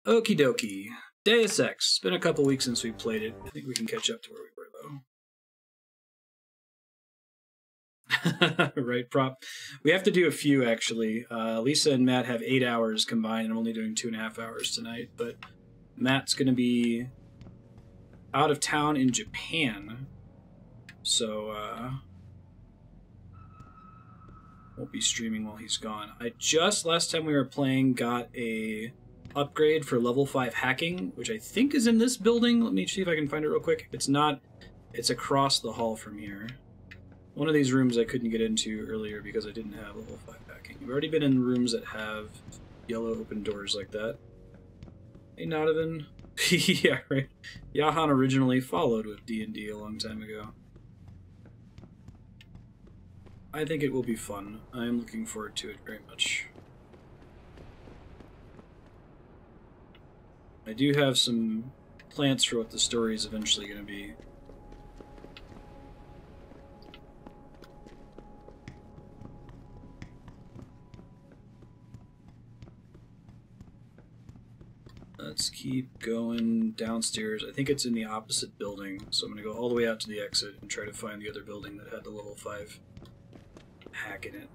Okie dokie. Deus Ex. It's been a couple weeks since we played it. I think we can catch up to where we were, though. Right, prop. We have to do a few, actually. Lisa and Matt have 8 hours combined, and I'm only doing 2.5 hours tonight. But Matt's going to be out of town in Japan, so won't be streaming while he's gone. I just, last time we were playing, got a upgrade for level 5 hacking, which I think is in this building. Let me see if I can find it real quick. If it's not, it's across the hall from here. One of these rooms I couldn't get into earlier because I didn't have level 5 hacking. We've already been in rooms that have yellow open doors like that. Hey, Nodovan. Yeah, right. Yahan originally followed with D&D a long time ago. I think it will be fun. I am looking forward to it very much. I do have some plans for what the story is eventually going to be. Let's keep going downstairs. I think it's in the opposite building, so I'm going to go all the way out to the exit and try to find the other building that had the level 5 hack in it.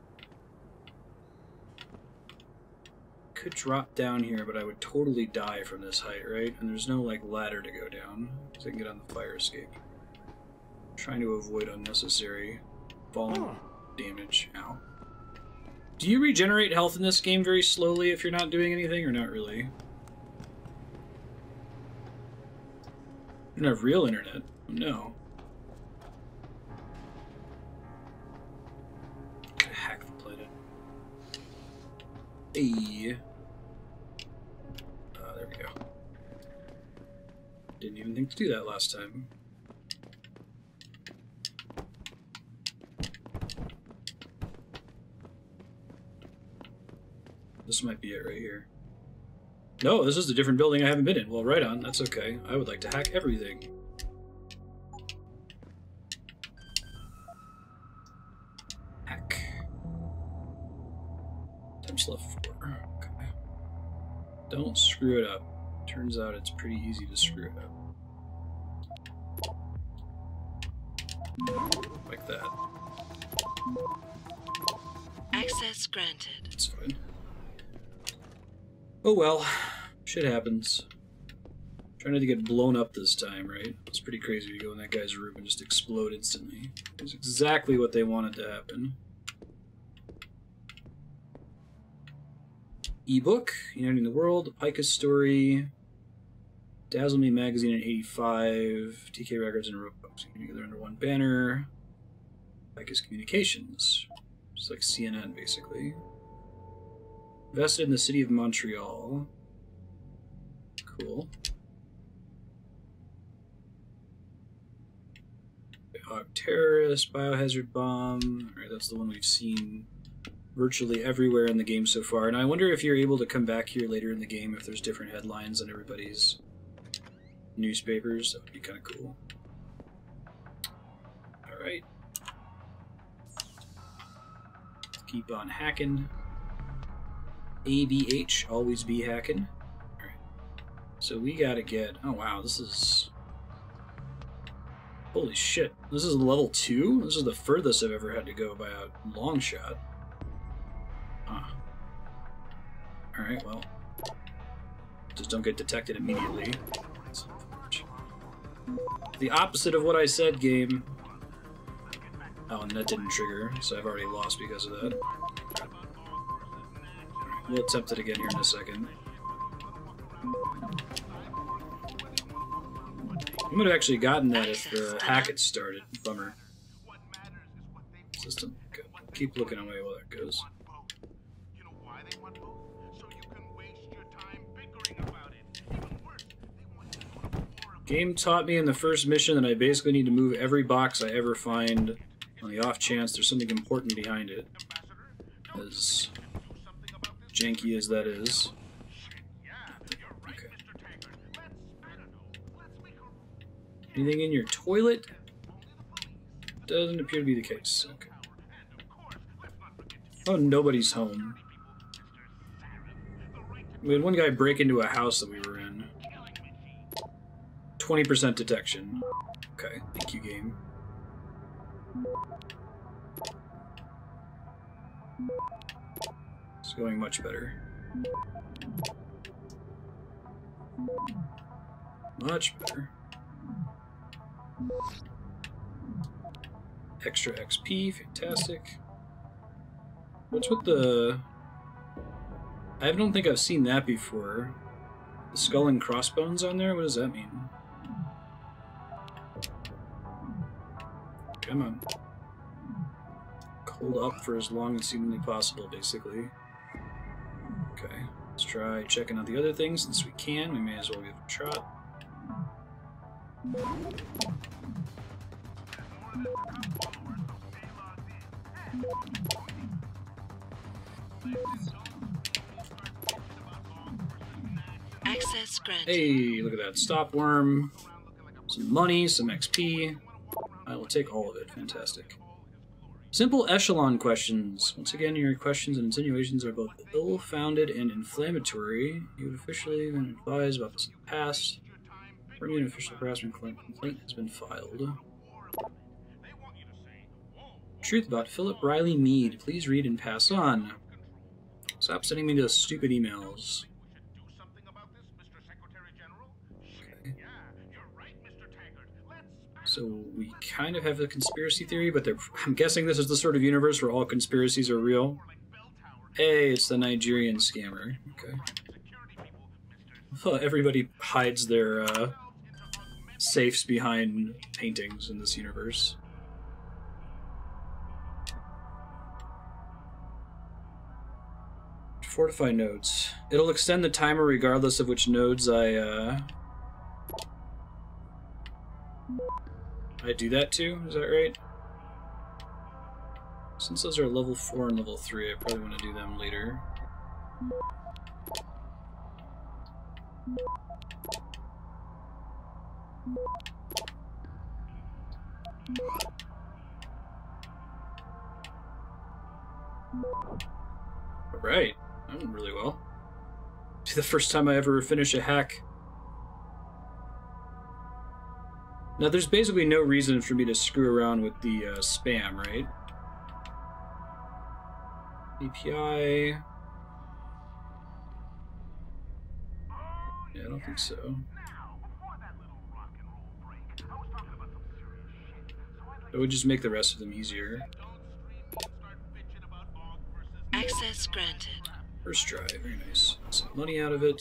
Could drop down here, but I would totally die from this height, right? And there's no, like, ladder to go down, so I can get on the fire escape. I'm trying to avoid unnecessary falling damage. Ow. Do you regenerate health in this game very slowly if you're not doing anything, or not really? You don't have real internet. No. Gotta hack the planet. Hey. There we go. Didn't even think to do that last time. This might be it right here. No, this is a different building I haven't been in. Well, right on. That's okay. I would like to hack everything. Hack. Touch left 4. Okay. Don't screw it up. Turns out it's pretty easy to screw it up. Like that. Access granted. That's fine. Oh well, shit happens. Trying not to get blown up this time, right? It's pretty crazy to go in that guy's room and just explode instantly. It's exactly what they wanted to happen. Ebook, Uniting the World, Pika's Story, Dazzle Me Magazine in 85, TK Records and Robux together under one banner, Pika's Communications, just like CNN basically. Invested in the city of Montreal. Cool. Terrorist, Biohazard Bomb. Alright, that's the one we've seen virtually everywhere in the game so far. And I wonder if you're able to come back here later in the game if there's different headlines on everybody's newspapers. That would be kind of cool. Alright. Keep on hacking. ABH, always be hacking. Alright. So we gotta get... Oh wow, this is... Holy shit. This is level 2? This is the furthest I've ever had to go by a long shot. Huh. Alright, well. Just don't get detected immediately. The opposite of what I said, game. Oh, and that didn't trigger, so I've already lost because of that. We'll attempt it again here in a second. I would have actually gotten that if the hack had started. Bummer. System. Okay. Keep looking away while that goes. Game taught me in the first mission that I basically need to move every box I ever find on the off chance there's something important behind it. As janky as that is. Okay. Anything in your toilet? Doesn't appear to be the case. Okay. Oh, nobody's home. We had one guy break into a house that we were in. 20% detection. Okay, thank you, game. It's going much better. Much better. Extra XP, fantastic. What's with the... I don't think I've seen that before. The skull and crossbones on there? What does that mean? Come on. Hold up for as long as humanly possible, basically. Okay, let's try checking out the other things since we can. We may as well give it a trot. Access granted. Hey, look at that. Stop worm. Some money, some XP. I will take all of it. Fantastic. Simple echelon questions. Once again, your questions and insinuations are both ill-founded and inflammatory. You have officially been advised about this in the past. For me, an official harassment complaint has been filed. Truth about Philip Riley Meade. Please read and pass on. Stop sending me those stupid emails. Okay. So we kind of have a conspiracy theory, but I'm guessing this is the sort of universe where all conspiracies are real. Hey, it's the Nigerian scammer. Okay. Well, everybody hides their safes behind paintings in this universe. Fortify nodes. It'll extend the timer regardless of which nodes I do that to, is that right? Since those are level 4 and level 3, I probably want to do them later. Alright, that went really well. It's the first time I ever finish a hack. Now, there's basically no reason for me to screw around with the spam, right? API... Yeah, I don't think so. It would just make the rest of them easier. Access granted. First try, very nice. Some money out of it.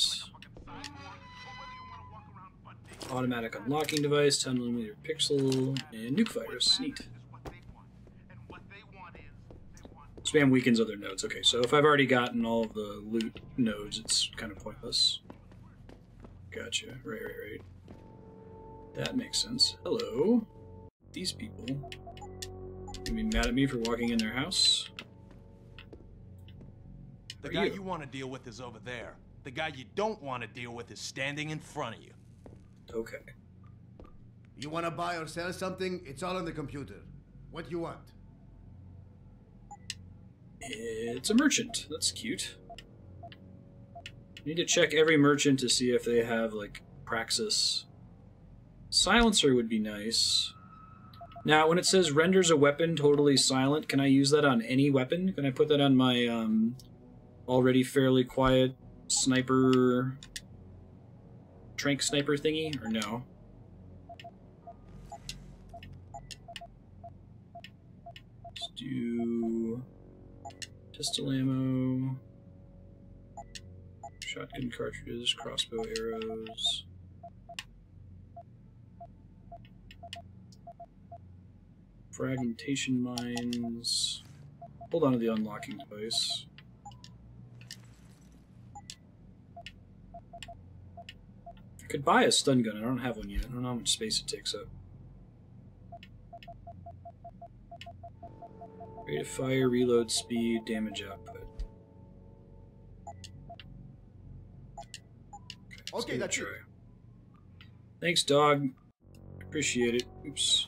Automatic unlocking device, 10mm pixel, and nuke virus. Neat. Spam weakens other nodes. Okay, so if I've already gotten all of the loot nodes, it's kind of pointless. Gotcha. Right. That makes sense. Hello. These people. You be mad at me for walking in their house? The guy you want to deal with is over there. The guy you don't want to deal with is standing in front of you. Okay. You want to buy or sell something? It's all on the computer. What do you want? It's a merchant. That's cute. Need to check every merchant to see if they have, like, Praxis. Silencer would be nice. Now, when it says renders a weapon totally silent, can I use that on any weapon? Can I put that on my, already fairly quiet sniper... trank sniper thingy, or no? Let's do... pistol ammo... shotgun cartridges, crossbow arrows... fragmentation mines... Hold on to the unlocking device. I could buy a stun gun. I don't have one yet. I don't know how much space it takes up. Rate of fire, reload speed, damage output. Okay, that's it. Thanks, dog. Appreciate it. Oops.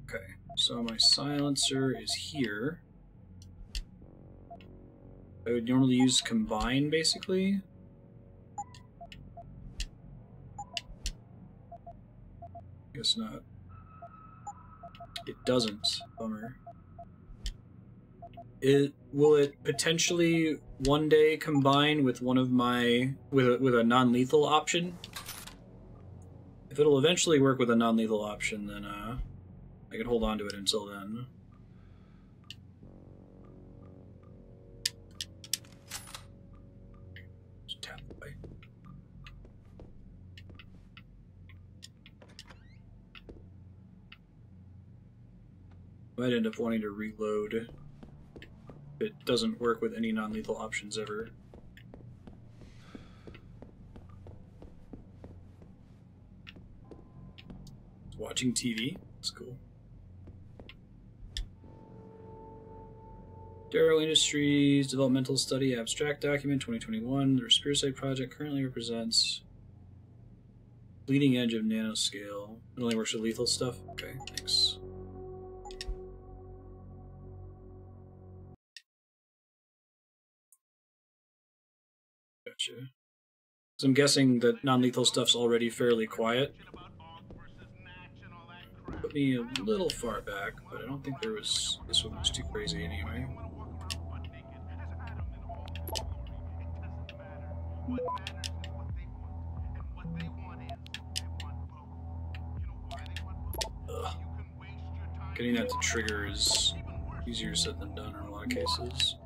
Okay, so my silencer is here. I would normally use combine, basically. Guess not. It doesn't. Bummer. Will it potentially one day combine with one of my with a non-lethal option? If it'll eventually work with a non-lethal option, then I can hold on to it until then. Just tap away. Might end up wanting to reload. It doesn't work with any non-lethal options ever. Watching TV. That's cool. Darrow Industries Developmental Study Abstract Document 2021. The Spearside project currently represents leading edge of nanoscale. It only works with lethal stuff? Okay, thanks. Gotcha. So I'm guessing that non-lethal stuff's already fairly quiet. Put me a little far back, but I don't think there was... This one was too crazy anyway. Ugh. Getting that to trigger is easier said than done in a lot of cases.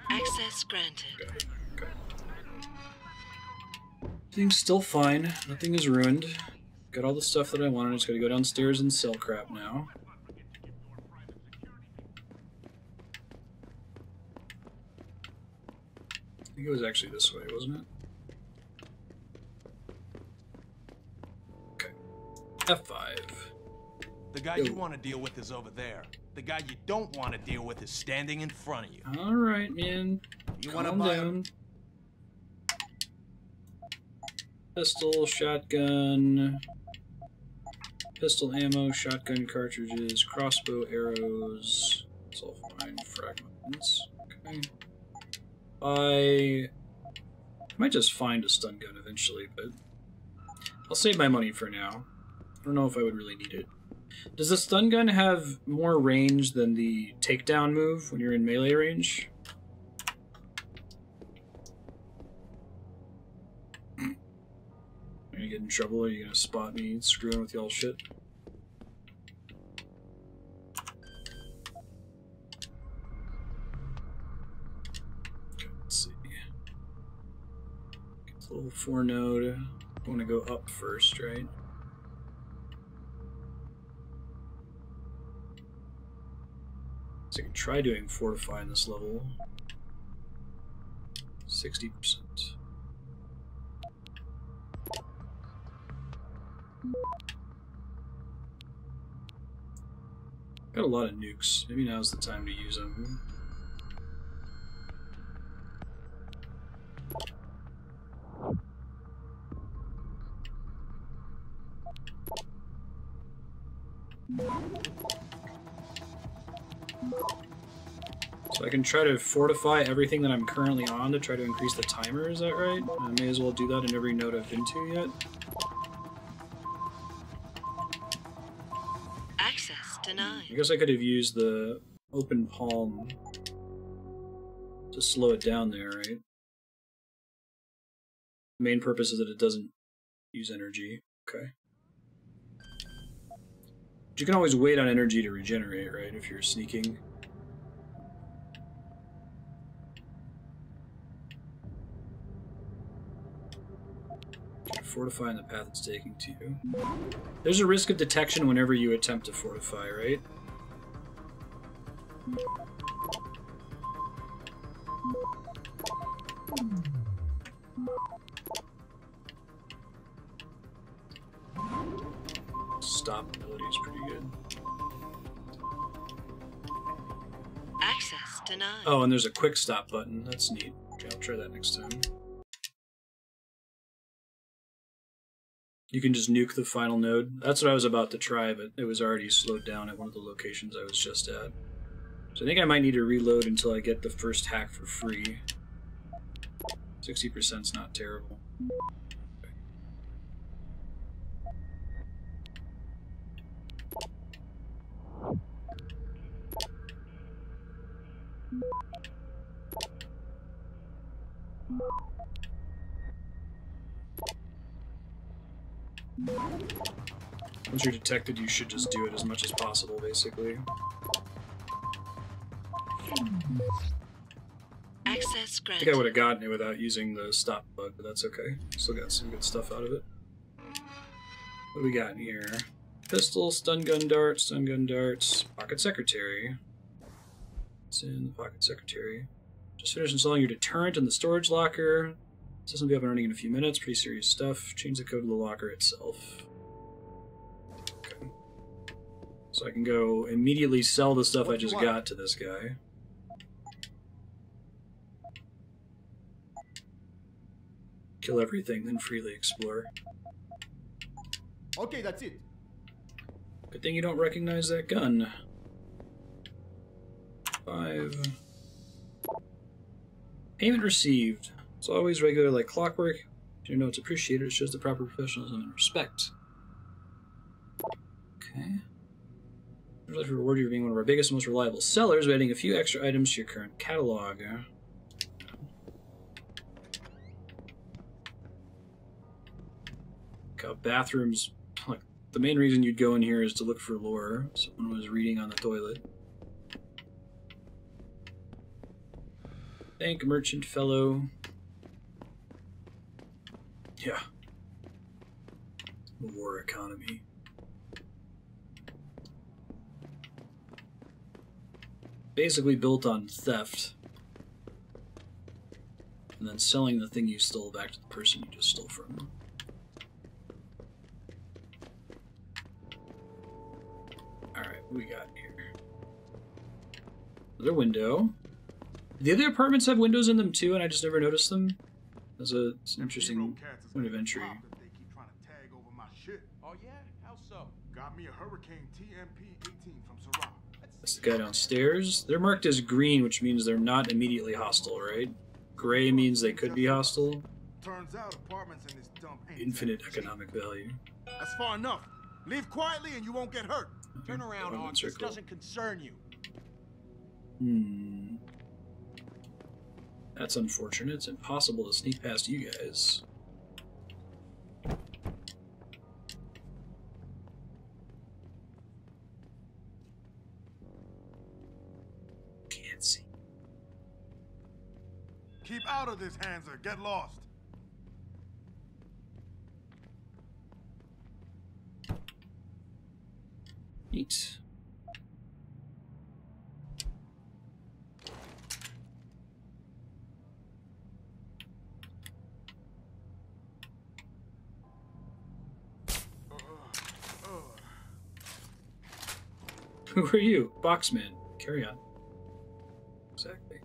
Access granted. Okay. Everything's still fine. Nothing is ruined. Got all the stuff that I wanted. Just gotta go downstairs and sell crap now. I think it was actually this way, wasn't it? Okay. F5. The guy you want to deal with is over there. The guy you don't want to deal with is standing in front of you. Alright, man. You want to Calm buy down. Pistol, shotgun, pistol ammo, shotgun cartridges, crossbow arrows. It's all fine. Fragments. Okay. I might just find a stun gun eventually, but I'll save my money for now. I don't know if I would really need it. Does the stun gun have more range than the takedown move when you're in melee range? Are you get in trouble? Are you gonna spot me screwing with y'all shit? Okay, let's see. It's a level 4 node. I want to go up first, right? So I can try doing fortify in this level. 60%. Got a lot of nukes. Maybe now's the time to use them. So I can try to fortify everything that I'm currently on to try to increase the timer, is that right? I may as well do that in every node I've been to yet. Access denied. I guess I could have used the open palm to slow it down there, right? The main purpose is that it doesn't use energy. Okay. But you can always wait on energy to regenerate, right, if you're sneaking. Fortifying the path it's taking to you. There's a risk of detection whenever you attempt to fortify, right? Stop ability is pretty good. Access denied. Oh, and there's a quick stop button. That's neat. Okay, I'll try that next time. You can just nuke the final node. That's what I was about to try, but it was already slowed down at one of the locations I was just at. So I think I might need to reload until I get the first hack for free. 60%'s not terrible. Once you're detected, you should just do it as much as possible, basically. Access I think I granted. would have gotten it without using the stop bug, but that's okay. Still got some good stuff out of it. What do we got in here? Pistol, stun gun darts, pocket secretary. What's in the pocket secretary? Just finished installing your deterrent in the storage locker. System will be up and running in a few minutes. Pretty serious stuff. Change the code to the locker itself. Okay. So I can go immediately sell the stuff I just got to this guy. Kill everything, then freely explore. Okay, that's it. Good thing you don't recognize that gun. 5. Payment received. It's always regular like clockwork. If you know it's appreciated, it shows the proper professionalism and respect. Okay. I'd like to reward you for being one of our biggest and most reliable sellers by adding a few extra items to your current catalog. Bathrooms, like, the main reason you'd go in here is to look for lore. Someone was reading on the toilet. Thank merchant fellow. Yeah. War economy. Basically built on theft. And then selling the thing you stole back to the person you just stole from. Alright, what we got here? Another window. The other apartments have windows in them too, and I just never noticed them. It's an interesting point of entry. They keep trying to tag over my shit. Oh yeah? How so? Got me a Hurricane TMP-18 from Seurat. That's the guy downstairs. They're marked as green, which means they're not immediately hostile, right? Gray means they could be hostile. Turns out apartments in this dump ain't Infinite economic value. That's far enough. Leave quietly and you won't get hurt. Turn around, Hawk. This doesn't concern you. That's unfortunate. It's impossible to sneak past you guys. Can't see. Keep out of this, Hanser. Get lost. Neat. Who are you? Boxman. Carry on. Exactly.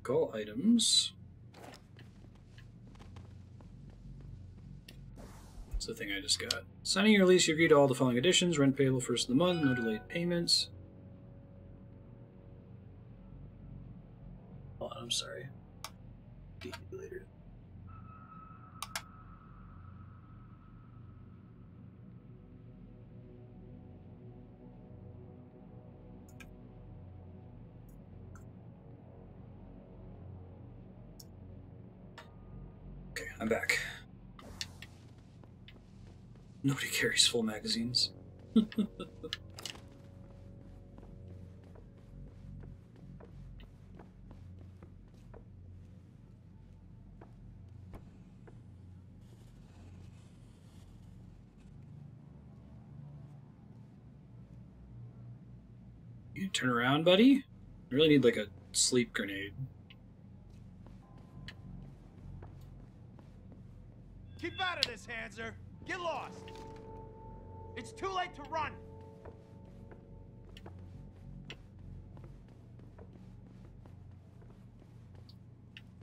Call items. That's the thing I just got. Signing your lease, you agree to all the following additions. Rent payable first of the month, no delayed payments. Hold on, I'm sorry. Later. Okay, I'm back. Nobody carries full magazines. You turn around, buddy? I really need like a sleep grenade. Keep out of this, Hanser. Get lost. It's too late to run.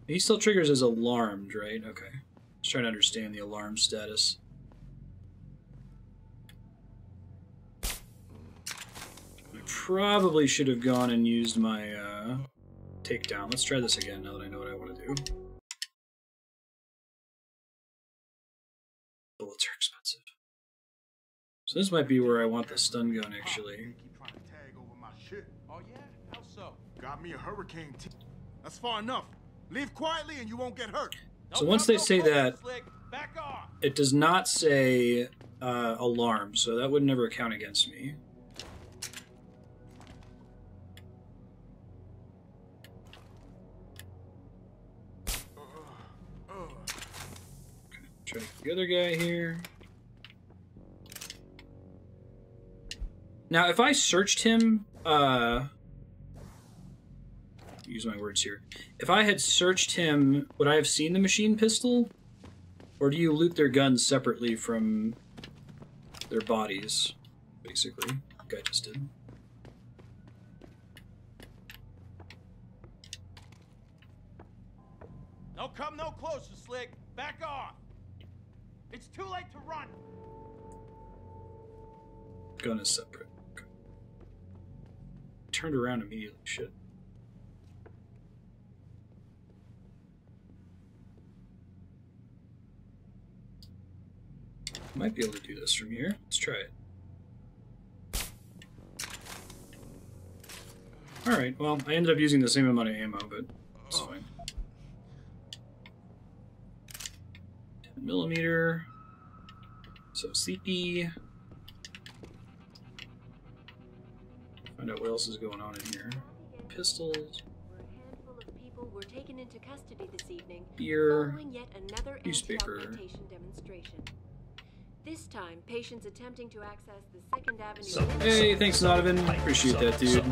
He still triggers as alarmed, right? Okay. Just trying to understand the alarm status. Probably should have gone and used my takedown. Let's try this again now that I know what I want to do. Bullets are expensive. So this might be where I want the stun gun, actually. Keep trying to tag over my shit. Oh, yeah? How so? Got me a hurricane. That's far enough. Leave quietly and you won't get hurt. So once they say that, Back off. it does not say alarm, so that would never count against me. Try to get the other guy here. Now, if I searched him, use my words here. If I had searched him, would I have seen the machine pistol? Or do you loot their guns separately from their bodies, basically? Like I just did. Don't come no closer, Slick. Back off. It's too late to run. Gun is separate. Okay. Turned around immediately. Shit. Might be able to do this from here. Let's try it. Alright, well, I ended up using the same amount of ammo, but it's fine. 10mm. So CP. Find out what else is going on in here. Pistols. A handful of people were taken into custody this evening, Beer. following yet another Newspaper. anti-augmentation demonstration. This time, patients attempting to access the Second Avenue. Hey, thanks, Donovan. Appreciate that, dude.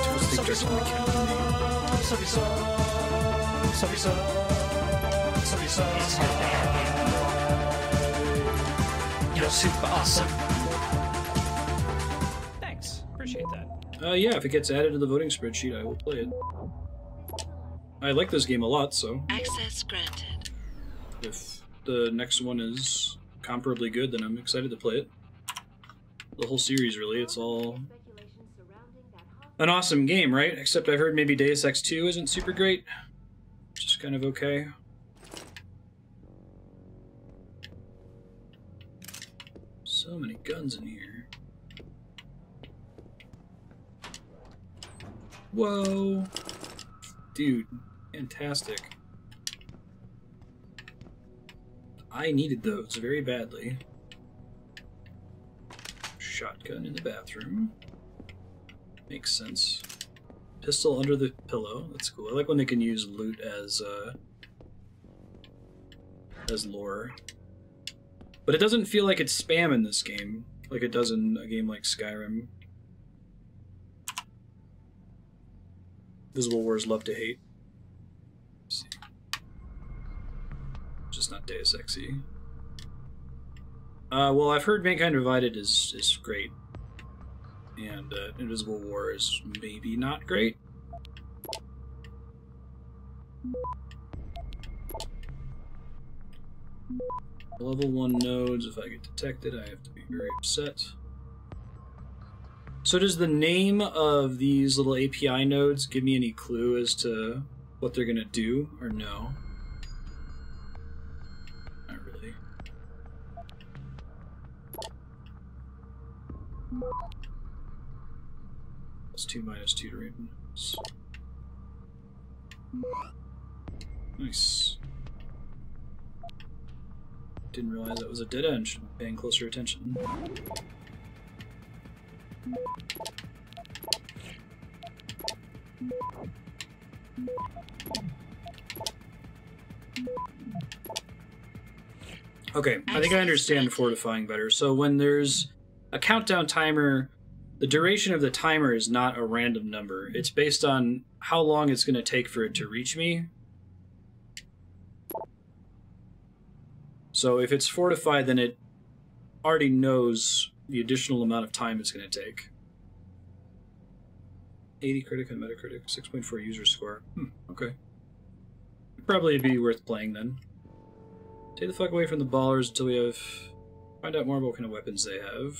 Toasting just on the You're super awesome. Thanks. Appreciate that. Yeah, if it gets added to the voting spreadsheet, I will play it. I like this game a lot, so Access granted. if the next one is comparably good, then I'm excited to play it. The whole series, really. It's all an awesome game, right? Except I've heard maybe Deus Ex 2 isn't super great. Just kind of okay. So many guns in here. Whoa. Dude, fantastic. I needed those very badly. Shotgun in the bathroom. Makes sense. Pistol under the pillow. That's cool. I like when they can use loot as lore. But it doesn't feel like it's spam in this game, like it does in a game like Skyrim. Visible Wars love to hate. Let's see. Just not Deus Ex-y. Well, I've heard Mankind Divided is great. And Invisible War is maybe not great. Level 1 nodes, if I get detected, I have to be very upset. So does the name of these little API nodes give me any clue as to what they're gonna do, or no? Not really. +2 -2 to random nodes. Nice. Didn't realize that was a dead end. Should be paying closer attention. Okay, I think I understand fortifying better. So when there's a countdown timer, the duration of the timer is not a random number. It's based on how long it's going to take for it to reach me. So if it's fortified, then it already knows the additional amount of time it's going to take. 80 critic on Metacritic, 6.4 user score. Okay. It'd probably be worth playing then. Stay the fuck away from the ballers until we have... Find out more about what kind of weapons they have.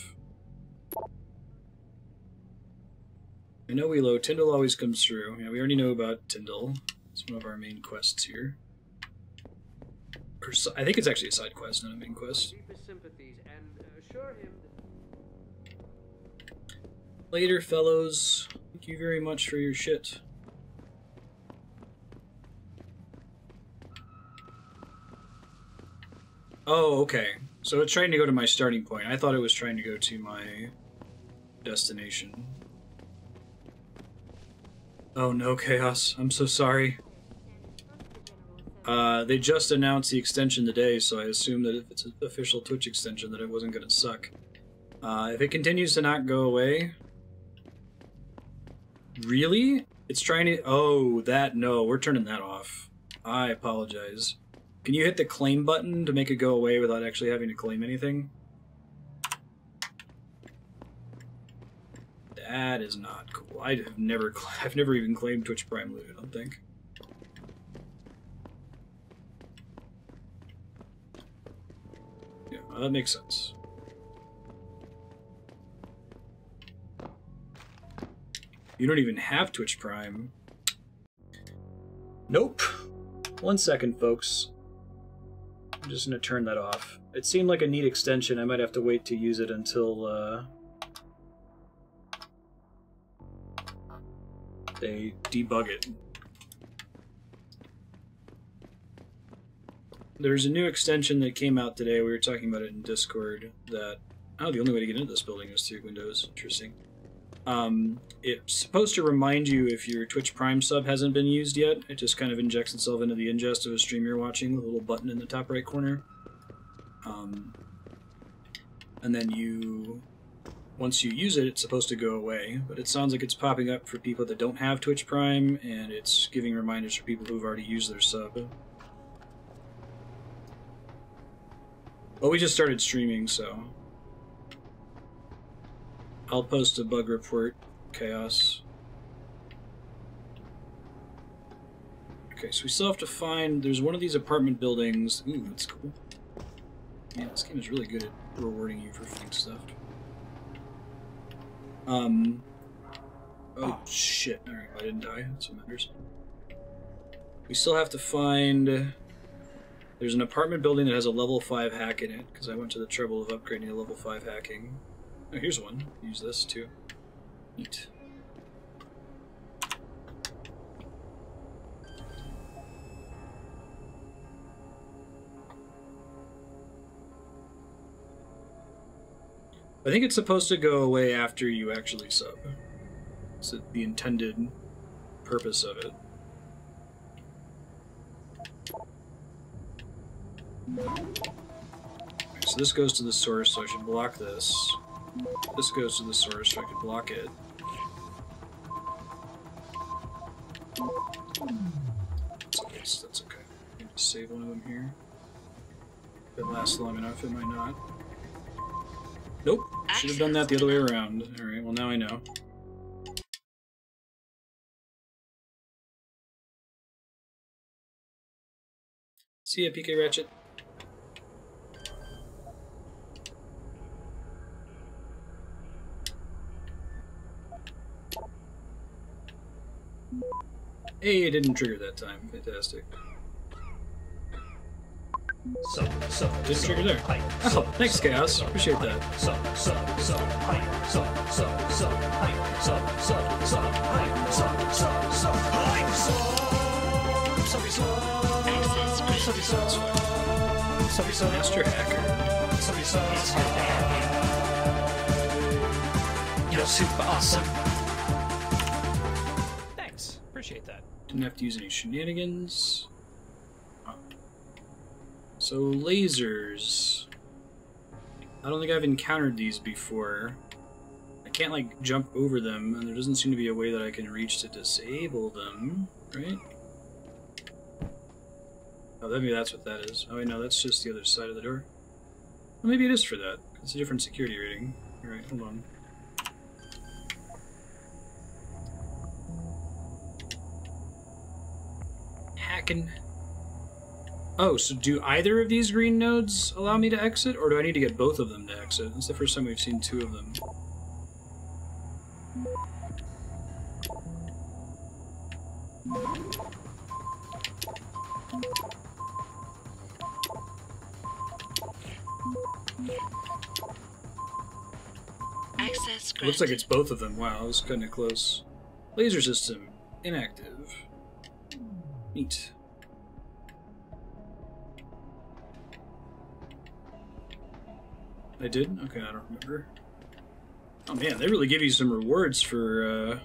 I know we low. Tindall always comes through. Yeah, we already know about Tindall. It's one of our main quests here. Or, I think it's actually a side quest, not a main quest. Later, fellows. Thank you very much for your shit. Oh, okay. So it's trying to go to my starting point. I thought it was trying to go to my destination. Oh no, Chaos. I'm so sorry. They just announced the extension today, so I assume that if it's an official Twitch extension that it wasn't going to suck. If it continues to not go away... Really? It's trying to... Oh, that... No, we're turning that off. I apologize. Can you hit the claim button to make it go away without actually having to claim anything? That is not cool. I've never even claimed Twitch Prime loot, I don't think. Yeah, well, that makes sense. You don't even have Twitch Prime. Nope. 1 second, folks. I'm just going to turn that off. It seemed like a neat extension. I might have to wait to use it until they debug it. There's a new extension that came out today. We were talking about it in Discord. That the only way to get into this building is through Windows. Interesting. It's supposed to remind you if your Twitch Prime sub hasn't been used yet. It just kind of injects itself into the ingest of a stream you're watching with a little button in the top right corner. And then once you use it, it's supposed to go away. But it sounds like it's popping up for people that don't have Twitch Prime, and it's giving reminders for people who've already used their sub. Well, we just started streaming, so... I'll post a bug report, Chaos. Okay, so we still have to find... There's one of these apartment buildings. Ooh, that's cool. Man, this game is really good at rewarding you for finding stuff. Oh, shit. Alright, I didn't die. That's what matters. We still have to find... There's an apartment building that has a level 5 hack in it, because I went to the trouble of upgrading to level 5 hacking. Oh, here's one. Use this, too. Neat. I think it's supposed to go away after you actually sub. It's the intended purpose of it. Okay, so this goes to the source, so I should block this. This goes to the source, so I could block it. That's okay. I can just save one of them here. If it lasts long enough, it might not. Nope. Should have done that the other way around. Alright, well now I know. See ya, PK Ratchet. Hey, it didn't trigger that time. Fantastic. Didn't trigger there. Oh, thanks, Chaos. Appreciate that. Master Hacker. You're super awesome. Thanks. Appreciate that. Didn't have to use any shenanigans. So, lasers. I don't think I've encountered these before. I can't, like, jump over them, and there doesn't seem to be a way that I can reach to disable them, right? Oh, maybe that's what that is. Oh, wait, no, that's just the other side of the door. Well, maybe it is for that. It's a different security rating. Alright, hold on. Hacking. Oh, so do either of these green nodes allow me to exit, or do I need to get both of them to exit? It's the first time we've seen two of them. Access granted. Looks like it's both of them. Wow, that was kind of close. Laser system inactive. Neat. I did? Okay, I don't remember. Oh man, they really give you some rewards for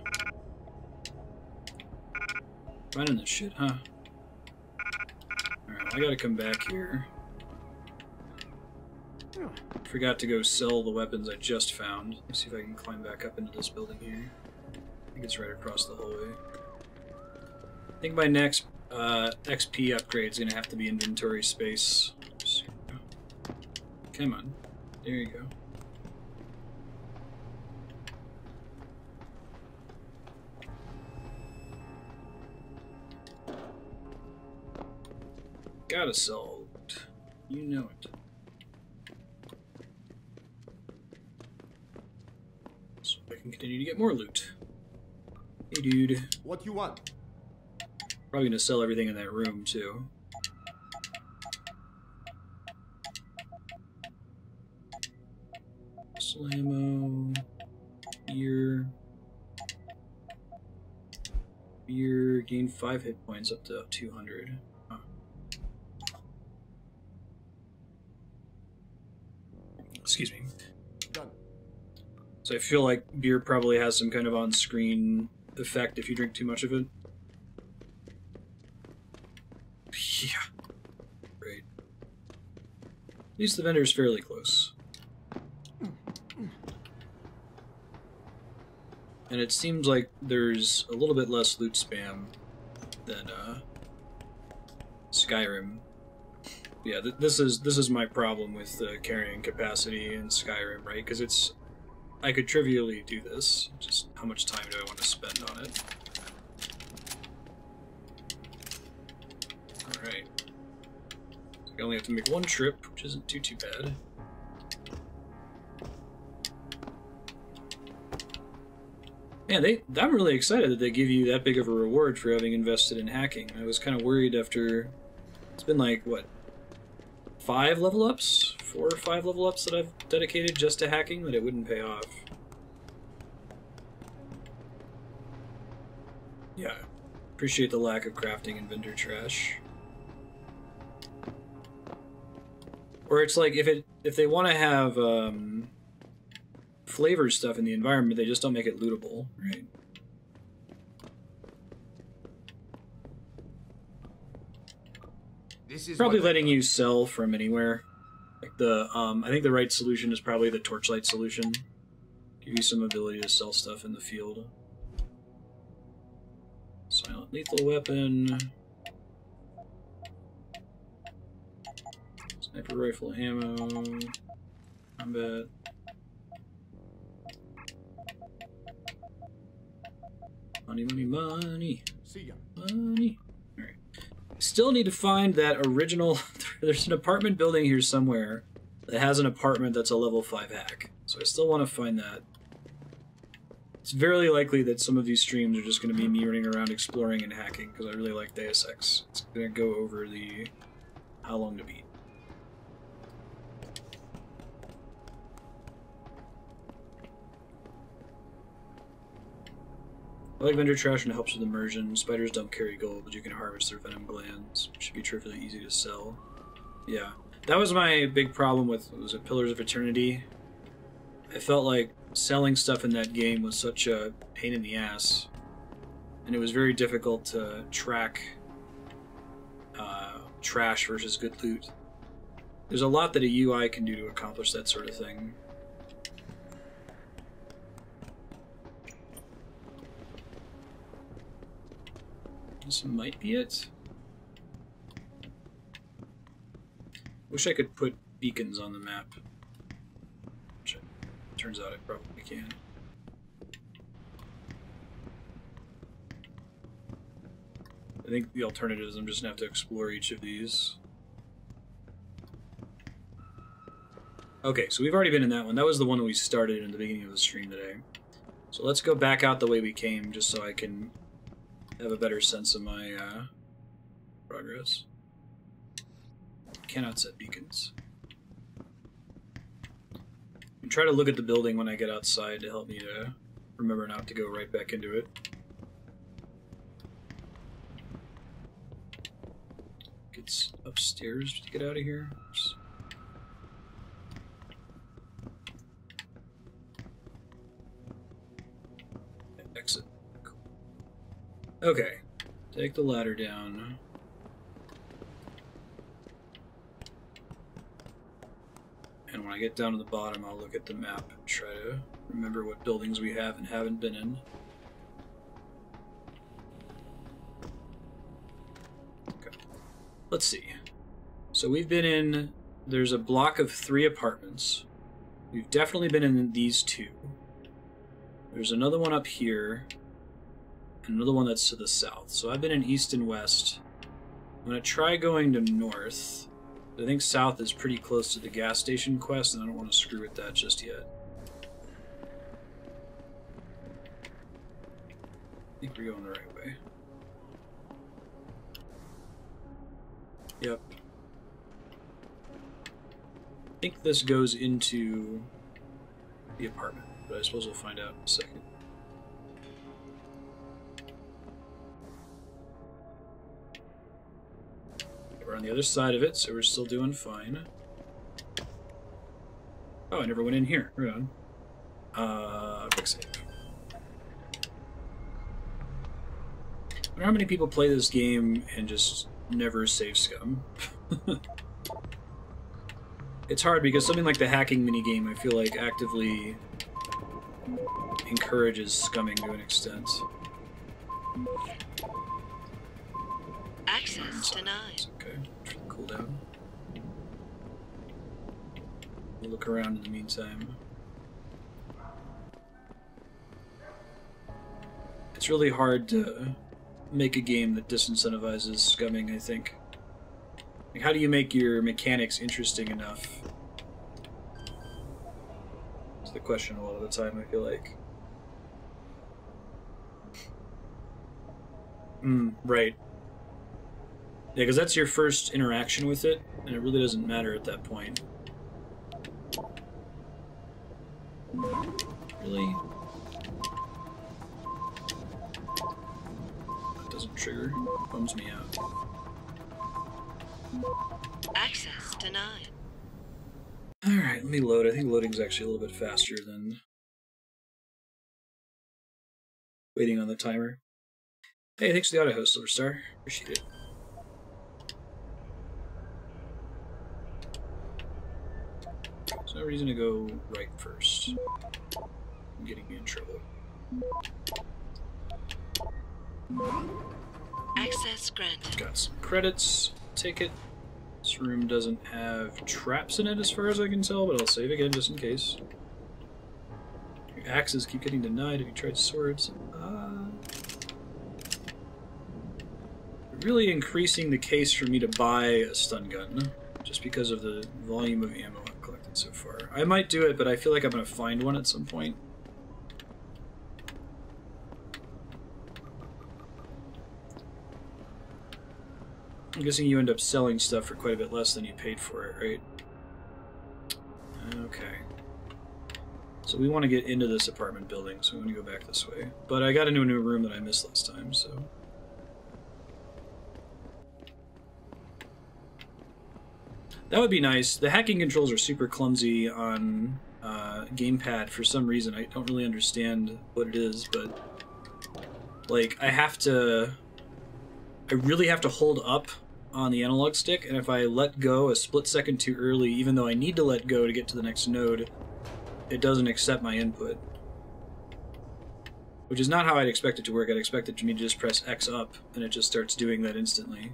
finding this shit, huh? Alright, well, I gotta come back here. Forgot to go sell the weapons I just found. Let's see if I can climb back up into this building here. I think it's right across the hallway. I think my next XP upgrade is going to have to be inventory space. Come on. There you go. Gotta sell loot. You know it. So I can continue to get more loot. Hey dude. What you want? Probably gonna sell everything in that room too. Slammo. Beer. Beer. Gain 5 hit points up to 200. Huh. Excuse me. Done. So I feel like beer probably has some kind of on-screen effect if you drink too much of it. Yeah. Great. At least the vendor's fairly close. And it seems like there's a little bit less loot spam than Skyrim. Yeah, this is my problem with the carrying capacity in Skyrim, right? Because it's... I could trivially do this. Just how much time do I want to spend on it? Alright. I only have to make one trip, which isn't too bad. Man, I'm really excited that they give you that big of a reward for having invested in hacking. I was kind of worried after... It's been like, what, 5 level ups? 4 or 5 level ups that I've dedicated just to hacking, that it wouldn't pay off. Yeah. Appreciate the lack of crafting and vendor trash. Or it's like, if they want to have flavor stuff in the environment, they just don't make it lootable, right? This is Probably what letting you sell from anywhere. Like the, I think the right solution is probably the torchlight solution. Give you some ability to sell stuff in the field. Silent lethal weapon. Sniper rifle ammo. Combat. Money, money, money. See ya. Money. Alright. Still need to find that original... There's an apartment building here somewhere that has an apartment that's a level 5 hack. So I still want to find that. It's very likely that some of these streams are just going to be me running around exploring and hacking, because I really like Deus Ex. It's going to go over the how long to beat. I like vendor trash and it helps with immersion. Spiders don't carry gold, but you can harvest their venom glands. Should be trivially easy to sell. Yeah. That was my big problem with, was it Pillars of Eternity? I felt like selling stuff in that game was such a pain in the ass. And it was very difficult to track trash versus good loot. There's a lot that a UI can do to accomplish that sort of thing. This might be it. Wish I could put beacons on the map. Turns out I probably can. I think the alternative is I'm just gonna have to explore each of these. Okay, so we've already been in that one. That was the one that we started in the beginning of the stream today. So let's go back out the way we came, just so I can have a better sense of my progress. Cannot set beacons. And try to look at the building when I get outside to help me to remember not to go right back into it. It's upstairs to get out of here. Oops. Exit. Cool. Okay. Take the ladder down. And when I get down to the bottom, I'll look at the map and try to remember what buildings we have and haven't been in. Okay. Let's see. So we've been in... There's a block of 3 apartments. We've definitely been in these 2. There's another one up here. And another one that's to the south. So I've been in east and west. I'm going to try going to north. I think south is pretty close to the gas station quest, and I don't want to screw with that just yet. I think we're going the right way. Yep. I think this goes into the apartment, but I suppose we'll find out in a second. We're on the other side of it, so we're still doing fine. Oh, I never went in here. Right on. Quick save. I wonder how many people play this game and just never save scum. It's hard because something like the hacking minigame, I feel like, actively encourages scumming to an extent. Access denied. Okay, try to cool down. We'll look around in the meantime. It's really hard to make a game that disincentivizes scumming, I think. Like, how do you make your mechanics interesting enough? It's the question a lot of the time, I feel like. Right. Yeah, because that's your first interaction with it, and it really doesn't matter at that point. Really? That doesn't trigger. Bums me out. Access denied. Alright, let me load. I think loading's actually a little bit faster than waiting on the timer. Hey, thanks for the auto host, Silverstar. Appreciate it. There's no reason to go right first. I'm getting me in trouble. Access granted. Got some credits. Take it. This room doesn't have traps in it as far as I can tell, but I'll save again just in case. Your axes keep getting denied if you tried swords. Really increasing the case for me to buy a stun gun, just because of the volume of ammo I've collected so far. I might do it, but I feel like I'm going to find one at some point. I'm guessing you end up selling stuff for quite a bit less than you paid for it, right? Okay. So we want to get into this apartment building, so we want to go back this way. But I got into a new room that I missed last time, so... That would be nice. The hacking controls are super clumsy on gamepad for some reason. I don't really understand what it is, but... Like, I really have to hold up on the analog stick, and if I let go a split second too early, even though I need to let go to get to the next node, it doesn't accept my input. Which is not how I'd expect it to work. I'd expect it to me to just press X up, and it just starts doing that instantly.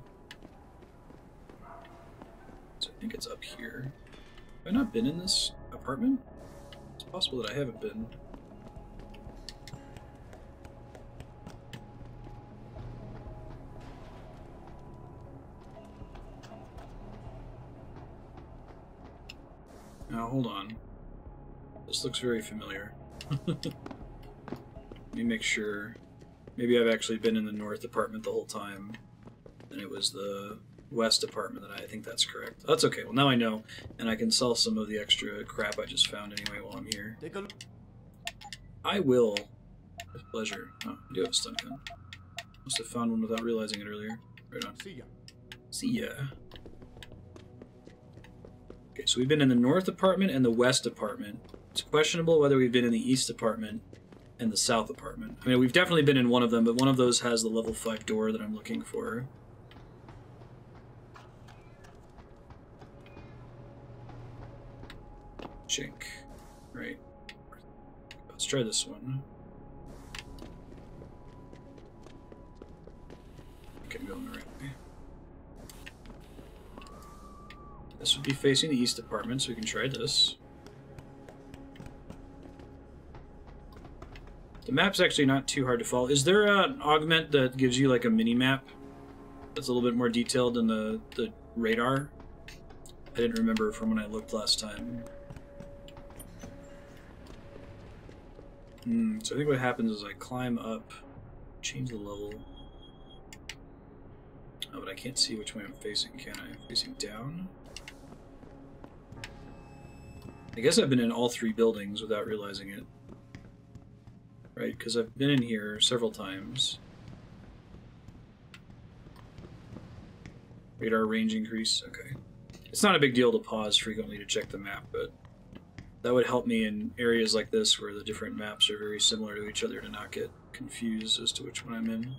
So I think it's up here. Have I not been in this apartment? It's possible that I haven't been. Now, hold on. This looks very familiar. Let me make sure. Maybe I've actually been in the north apartment the whole time, and it was the west apartment that I think that's correct. That's okay. Well, now I know, and I can sell some of the extra crap I just found anyway while I'm here. Take a look. I will. With pleasure. Oh, I do have a stun gun. Must have found one without realizing it earlier. Right on. See ya. See ya. Okay, so we've been in the north apartment and the west apartment. It's questionable whether we've been in the east apartment and the south apartment. I mean, we've definitely been in one of them, but one of those has the level 5 door that I'm looking for. Chink. Right. Let's try this one. Okay, I'm going the right way. This would be facing the east apartment, so we can try this. The map's actually not too hard to follow. Is there an augment that gives you like a mini-map that's a little bit more detailed than the radar? I didn't remember from when I looked last time. So I think what happens is I climb up, change the level. Oh, but I can't see which way I'm facing, can I? I'm facing down? I guess I've been in all 3 buildings without realizing it. Right, because I've been in here several times. Radar range increase, okay. It's not a big deal to pause frequently to check the map, but that would help me in areas like this where the different maps are very similar to each other to not get confused as to which one I'm in.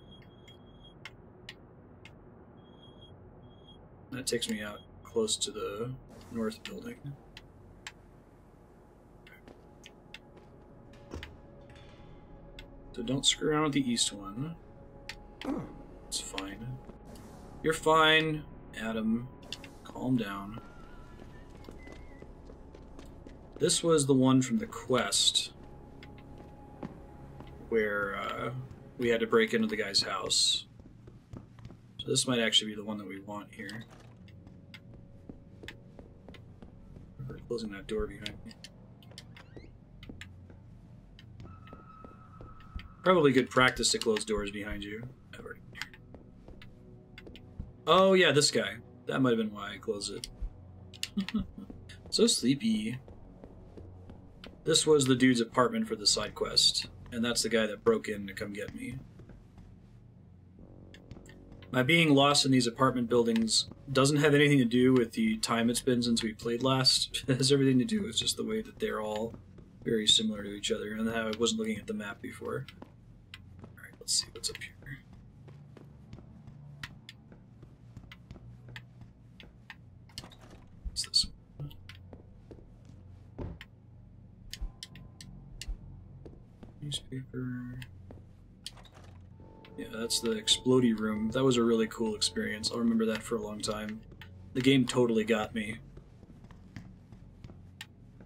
That takes me out close to the north building. So don't screw around with the east one. It's fine. You're fine, Adam. Calm down. This was the one from the quest where we had to break into the guy's house. So this might actually be the one that we want here. We're closing that door behind me. Probably good practice to close doors behind you. Oh yeah, this guy. That might have been why I closed it. So sleepy. This was the dude's apartment for the side quest, and that's the guy that broke in to come get me. My being lost in these apartment buildings doesn't have anything to do with the time it's been since we played last. It has everything to do with just the way that they're all very similar to each other, and how I wasn't looking at the map before. Alright, let's see what's up here. What's this one? Newspaper. Yeah, that's the explodey room. That was a really cool experience. I'll remember that for a long time. The game totally got me.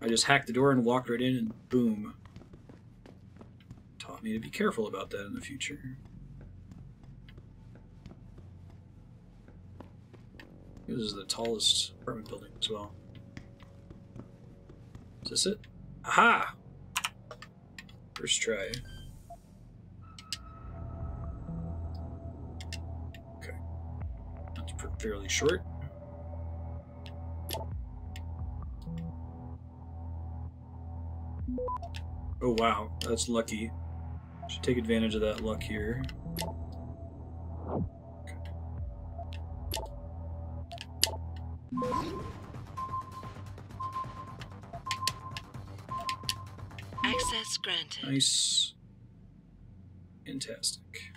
I just hacked the door and walked right in and boom. Taught me to be careful about that in the future. This is the tallest apartment building as well. Is this it? Aha! First try. Okay. That's fairly short. Oh wow, that's lucky. Should take advantage of that luck here. Access granted. Nice. Fantastic.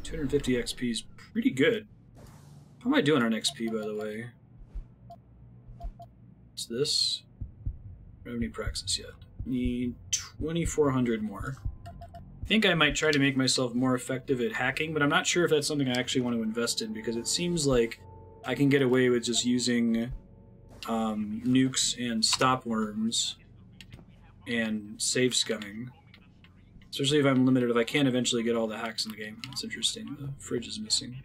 250 XP is pretty good. How am I doing on XP, by the way? What's this? I don't have any praxis yet. Need 2,400 more. I think I might try to make myself more effective at hacking, but I'm not sure if that's something I actually want to invest in, because it seems like I can get away with just using nukes and stop worms and save scumming. Especially if I'm limited, if I can't eventually get all the hacks in the game. That's interesting. The fridge is missing.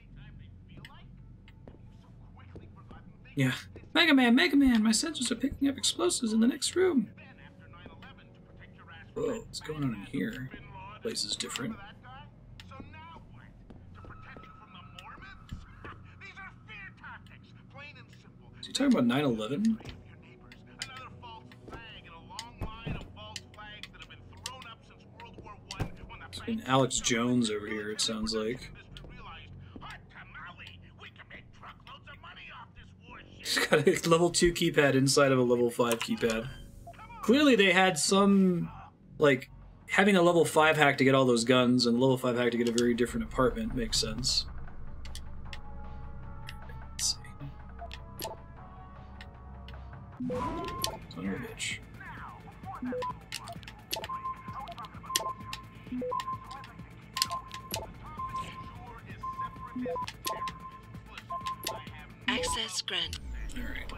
Yeah. Mega Man! Mega Man! My sensors are picking up explosives in the next room! Whoa, what's going on in here? The place is different. Is he talking about 9/11? And Alex Jones over here, it sounds like. He's got a level 2 keypad inside of a level 5 keypad. Clearly they had some, like, having a level 5 hack to get all those guns and a level 5 hack to get a very different apartment makes sense. Let's see. Son of a bitch. Access granted. Alright.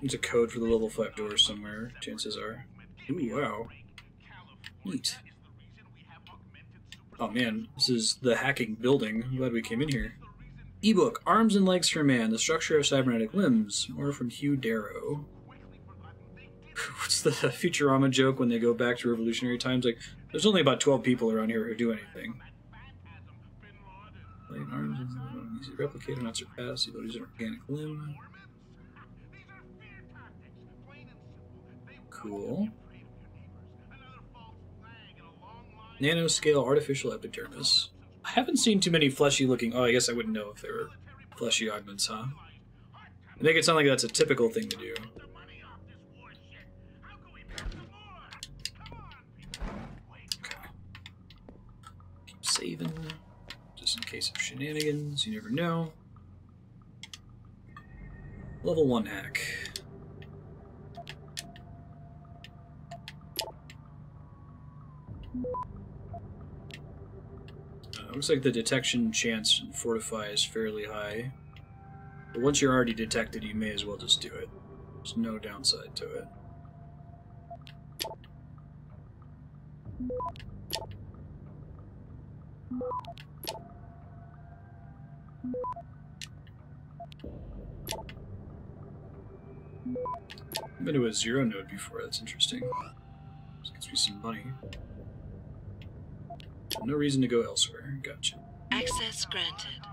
There's a code for the level 5 door somewhere, chances are. Ooh, wow. Neat. Oh man, this is the hacking building. I'm glad we came in here. Ebook, Arms and Legs for Man, The Structure of Cybernetic Limbs. More from Hugh Darrow. What's the Futurama joke when they go back to revolutionary times? Like, there's only about 12 people around here who do anything. Light arms, easy to replicate or not surpass. The abilities of an organic limb. Cool. Nanoscale artificial epidermis. I haven't seen too many fleshy looking. Oh, I guess I wouldn't know if they were fleshy augments, huh? They make it sound like that's a typical thing to do. Okay. Keep saving. Just in case of shenanigans, you never know. Level 1 hack. Looks like the detection chance in Fortify is fairly high. But once you're already detected, you may as well just do it. There's no downside to it. I've been to a 0 node before, that's interesting. This gets me some money. No reason to go elsewhere. Gotcha. Access granted.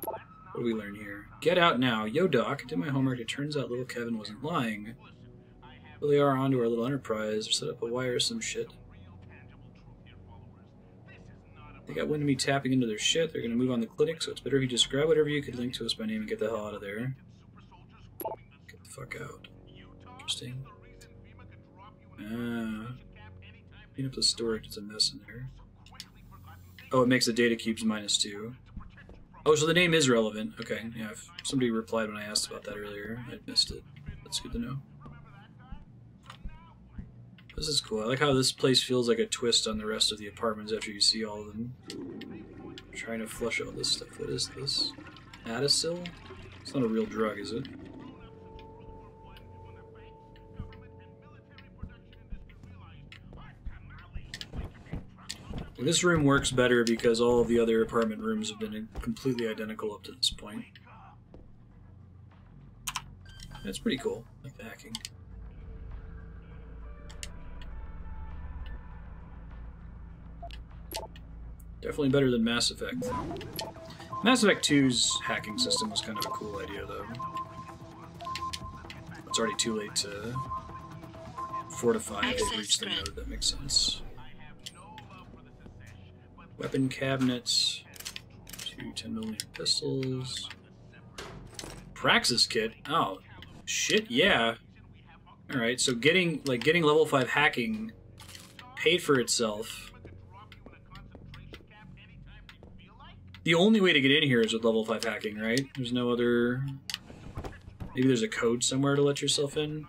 What do we learn here? Get out now. Yo, Doc. I did my homework. It turns out little Kevin wasn't lying. Well, they are onto our little enterprise. Set up a wire or some shit. They got wind of me tapping into their shit. They're gonna move on the clinic, so it's better if you just grab whatever you could link to us by name and get the hell out of there. Get the fuck out. Interesting. Clean up the storage. It's a mess in there. Oh, it makes the data cubes -2. Oh, so the name is relevant. Okay, yeah. If somebody replied when I asked about that earlier, I missed it. That's good to know. This is cool. I like how this place feels like a twist on the rest of the apartments after you see all of them. I'm trying to flush out this stuff. What is this? Adasil? It's not a real drug, is it? This room works better because all of the other apartment rooms have been completely identical up to this point. That's pretty cool. I like the hacking. Definitely better than Mass Effect. Mass Effect 2's hacking system was kind of a cool idea, though. It's already too late to fortify if they've reached the node. That makes sense. Weapon cabinets, 2 10mm pistols, Praxis kit. Oh, shit, yeah. All right, so getting level 5 hacking paid for itself. The only way to get in here is with level 5 hacking, right? There's no other. Maybe there's a code somewhere to let yourself in.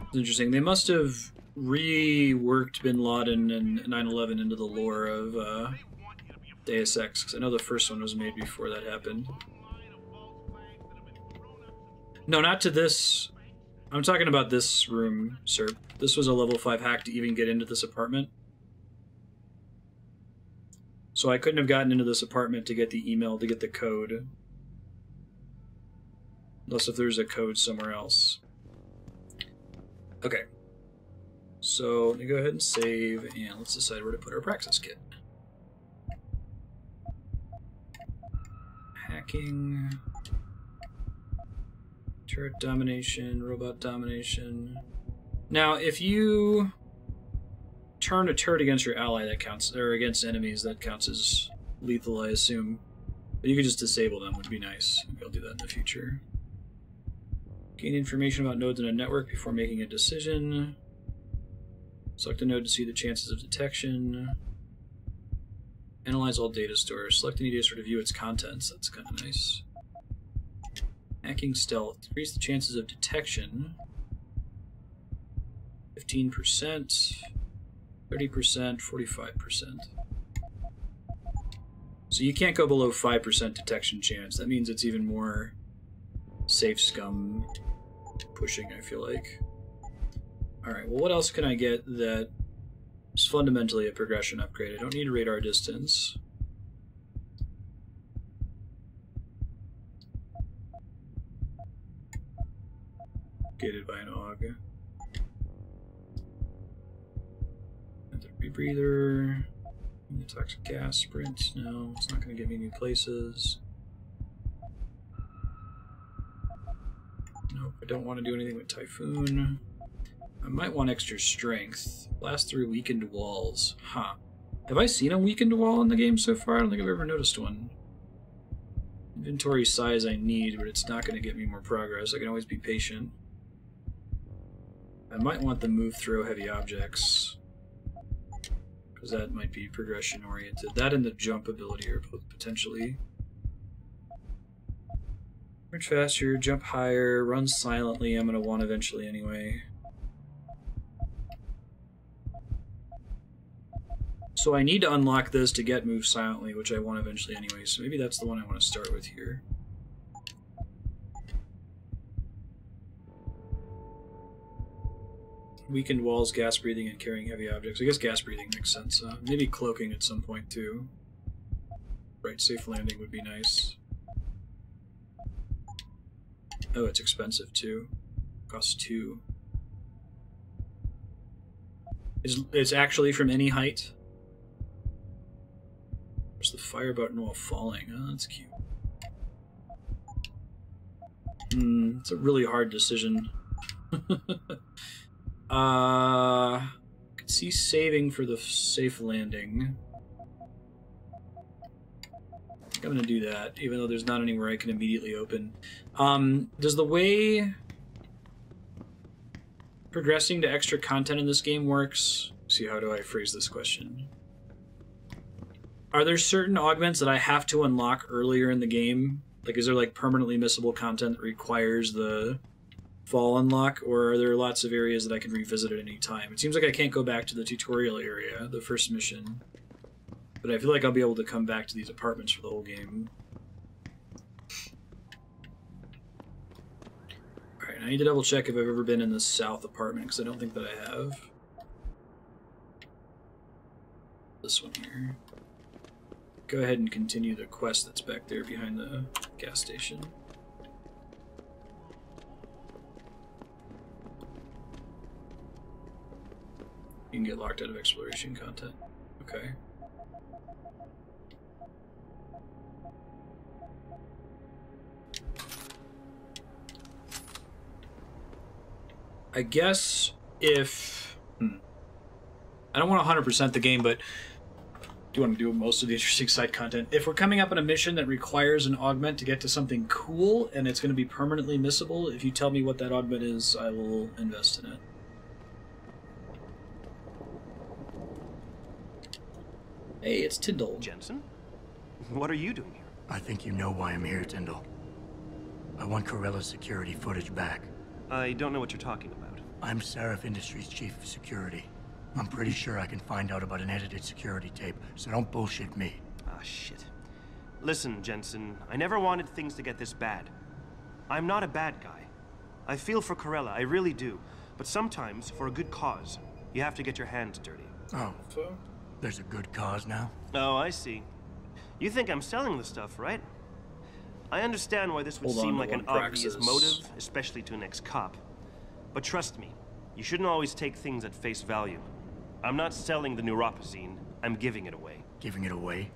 It's interesting. They must have reworked Bin Laden and 9/11 into the lore of Deus Ex, because I know the first one was made before that happened. No, not to this. I'm talking about this room, sir. This was a level 5 hack to even get into this apartment. So I couldn't have gotten into this apartment to get the email, to get the code. Unless if there's a code somewhere else. Okay. So let me go ahead and save, and let's decide where to put our Praxis kit. Hacking. Turret domination, robot domination. Now, if you turn a turret against your ally, that counts, or against enemies, that counts as lethal, I assume. But you could just disable them, would be nice. Maybe I'll do that in the future. Gain information about nodes in a network before making a decision. Select a node to see the chances of detection. Analyze all data stores. Select any data store to view its contents. That's kind of nice. Hacking stealth. Increase the chances of detection. 15%. 30%. 45%. So you can't go below 5% detection chance. That means it's even more safe scum pushing, I feel like. Alright, well, what else can I get that is fundamentally a progression upgrade? I don't need a radar distance. Gated by an AUG. Another rebreather. The toxic gas sprint. No, it's not going to give me new places. Nope, I don't want to do anything with Typhoon. I might want extra strength. Blast through weakened walls. Huh. Have I seen a weakened wall in the game so far? I don't think I've ever noticed one. Inventory size I need, but it's not going to get me more progress. I can always be patient. I might want the move throw heavy objects, because that might be progression oriented. That and the jump ability are both potentially. March faster, jump higher, run silently. I'm going to want eventually anyway. So I need to unlock this to get move silently, which I want eventually anyway. So maybe that's the one I want to start with here. Weakened walls, gas breathing, and carrying heavy objects. I guess gas breathing makes sense. Maybe cloaking at some point too. Right, safe landing would be nice. Oh, it's expensive too. Costs 2. It's actually from any height. There's the fire button while falling. Oh, that's cute. It's a really hard decision. I could see saving for the safe landing. I think I'm gonna do that, even though there's not anywhere I can immediately open. Does the way progressing to extra content in this game works? See, how do I phrase this question? Are there certain augments that I have to unlock earlier in the game? Like, is there like permanently missable content that requires the fall unlock, or are there lots of areas that I can revisit at any time? It seems like I can't go back to the tutorial area, the first mission, but I feel like I'll be able to come back to these apartments for the whole game. Alright, I need to double check if I've ever been in the south apartment, because I don't think that I have. This one here. Go ahead and continue the quest that's back there behind the gas station. You can get locked out of exploration content. Okay. I guess if... I don't want to 100% the game, but do you want to do most of the interesting side content? If we're coming up on a mission that requires an augment to get to something cool, and it's going to be permanently missable, if you tell me what that augment is, I will invest in it. Hey, it's Tindall. Jensen? What are you doing here? I think you know why I'm here, Tindall. I want Corella's security footage back. I don't know what you're talking about. I'm Seraph Industries' chief of security. I'm pretty sure I can find out about an edited security tape, so don't bullshit me. Ah, shit. Listen, Jensen, I never wanted things to get this bad. I'm not a bad guy. I feel for Corella, I really do. But sometimes, for a good cause, you have to get your hands dirty. Oh, there's a good cause now? Oh, I see. You think I'm selling the stuff, right? I understand why this would seem like an obvious motive, especially to an ex-cop. But trust me, you shouldn't always take things at face value. I'm not selling the neuropazine, I'm giving it away. Giving it away?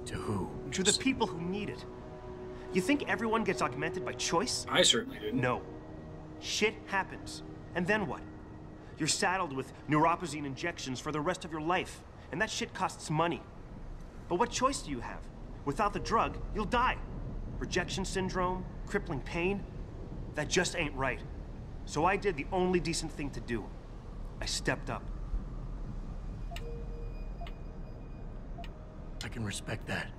To who? To the people who need it. You think everyone gets augmented by choice? I certainly didn't. No. Shit happens. And then what? You're saddled with neuropazine injections for the rest of your life, and that shit costs money. But what choice do you have? Without the drug, you'll die. Rejection syndrome, crippling pain. That just ain't right. So I did the only decent thing to do. I stepped up. I can respect that.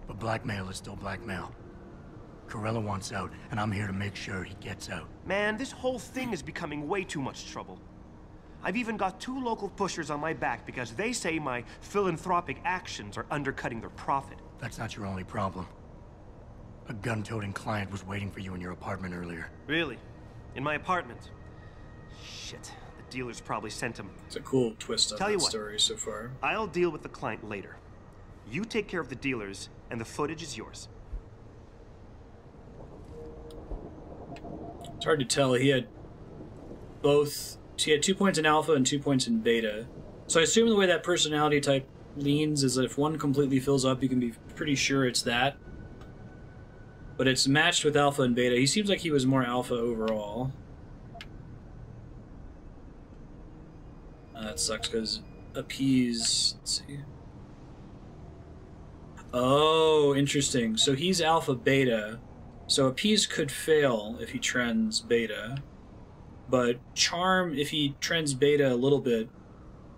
But blackmail is still blackmail. Corella wants out, and I'm here to make sure he gets out. Man, this whole thing is becoming way too much trouble. I've even got 2 local pushers on my back because they say my philanthropic actions are undercutting their profit. That's not your only problem. A gun-toting client was waiting for you in your apartment earlier. Really? In my apartment? Shit, the dealers probably sent him. It's a cool twist on that story so far. I'll deal with the client later. You take care of the dealers, and the footage is yours. It's hard to tell. He had 2 points in alpha and 2 points in beta. So I assume the way that personality type leans is that if one completely fills up, you can be pretty sure it's that. But it's matched with alpha and beta. He seems like he was more alpha overall. That sucks because appease... Let's see. Oh, interesting. So he's alpha beta. So appease could fail if he trends beta. But charm, if he trends beta a little bit,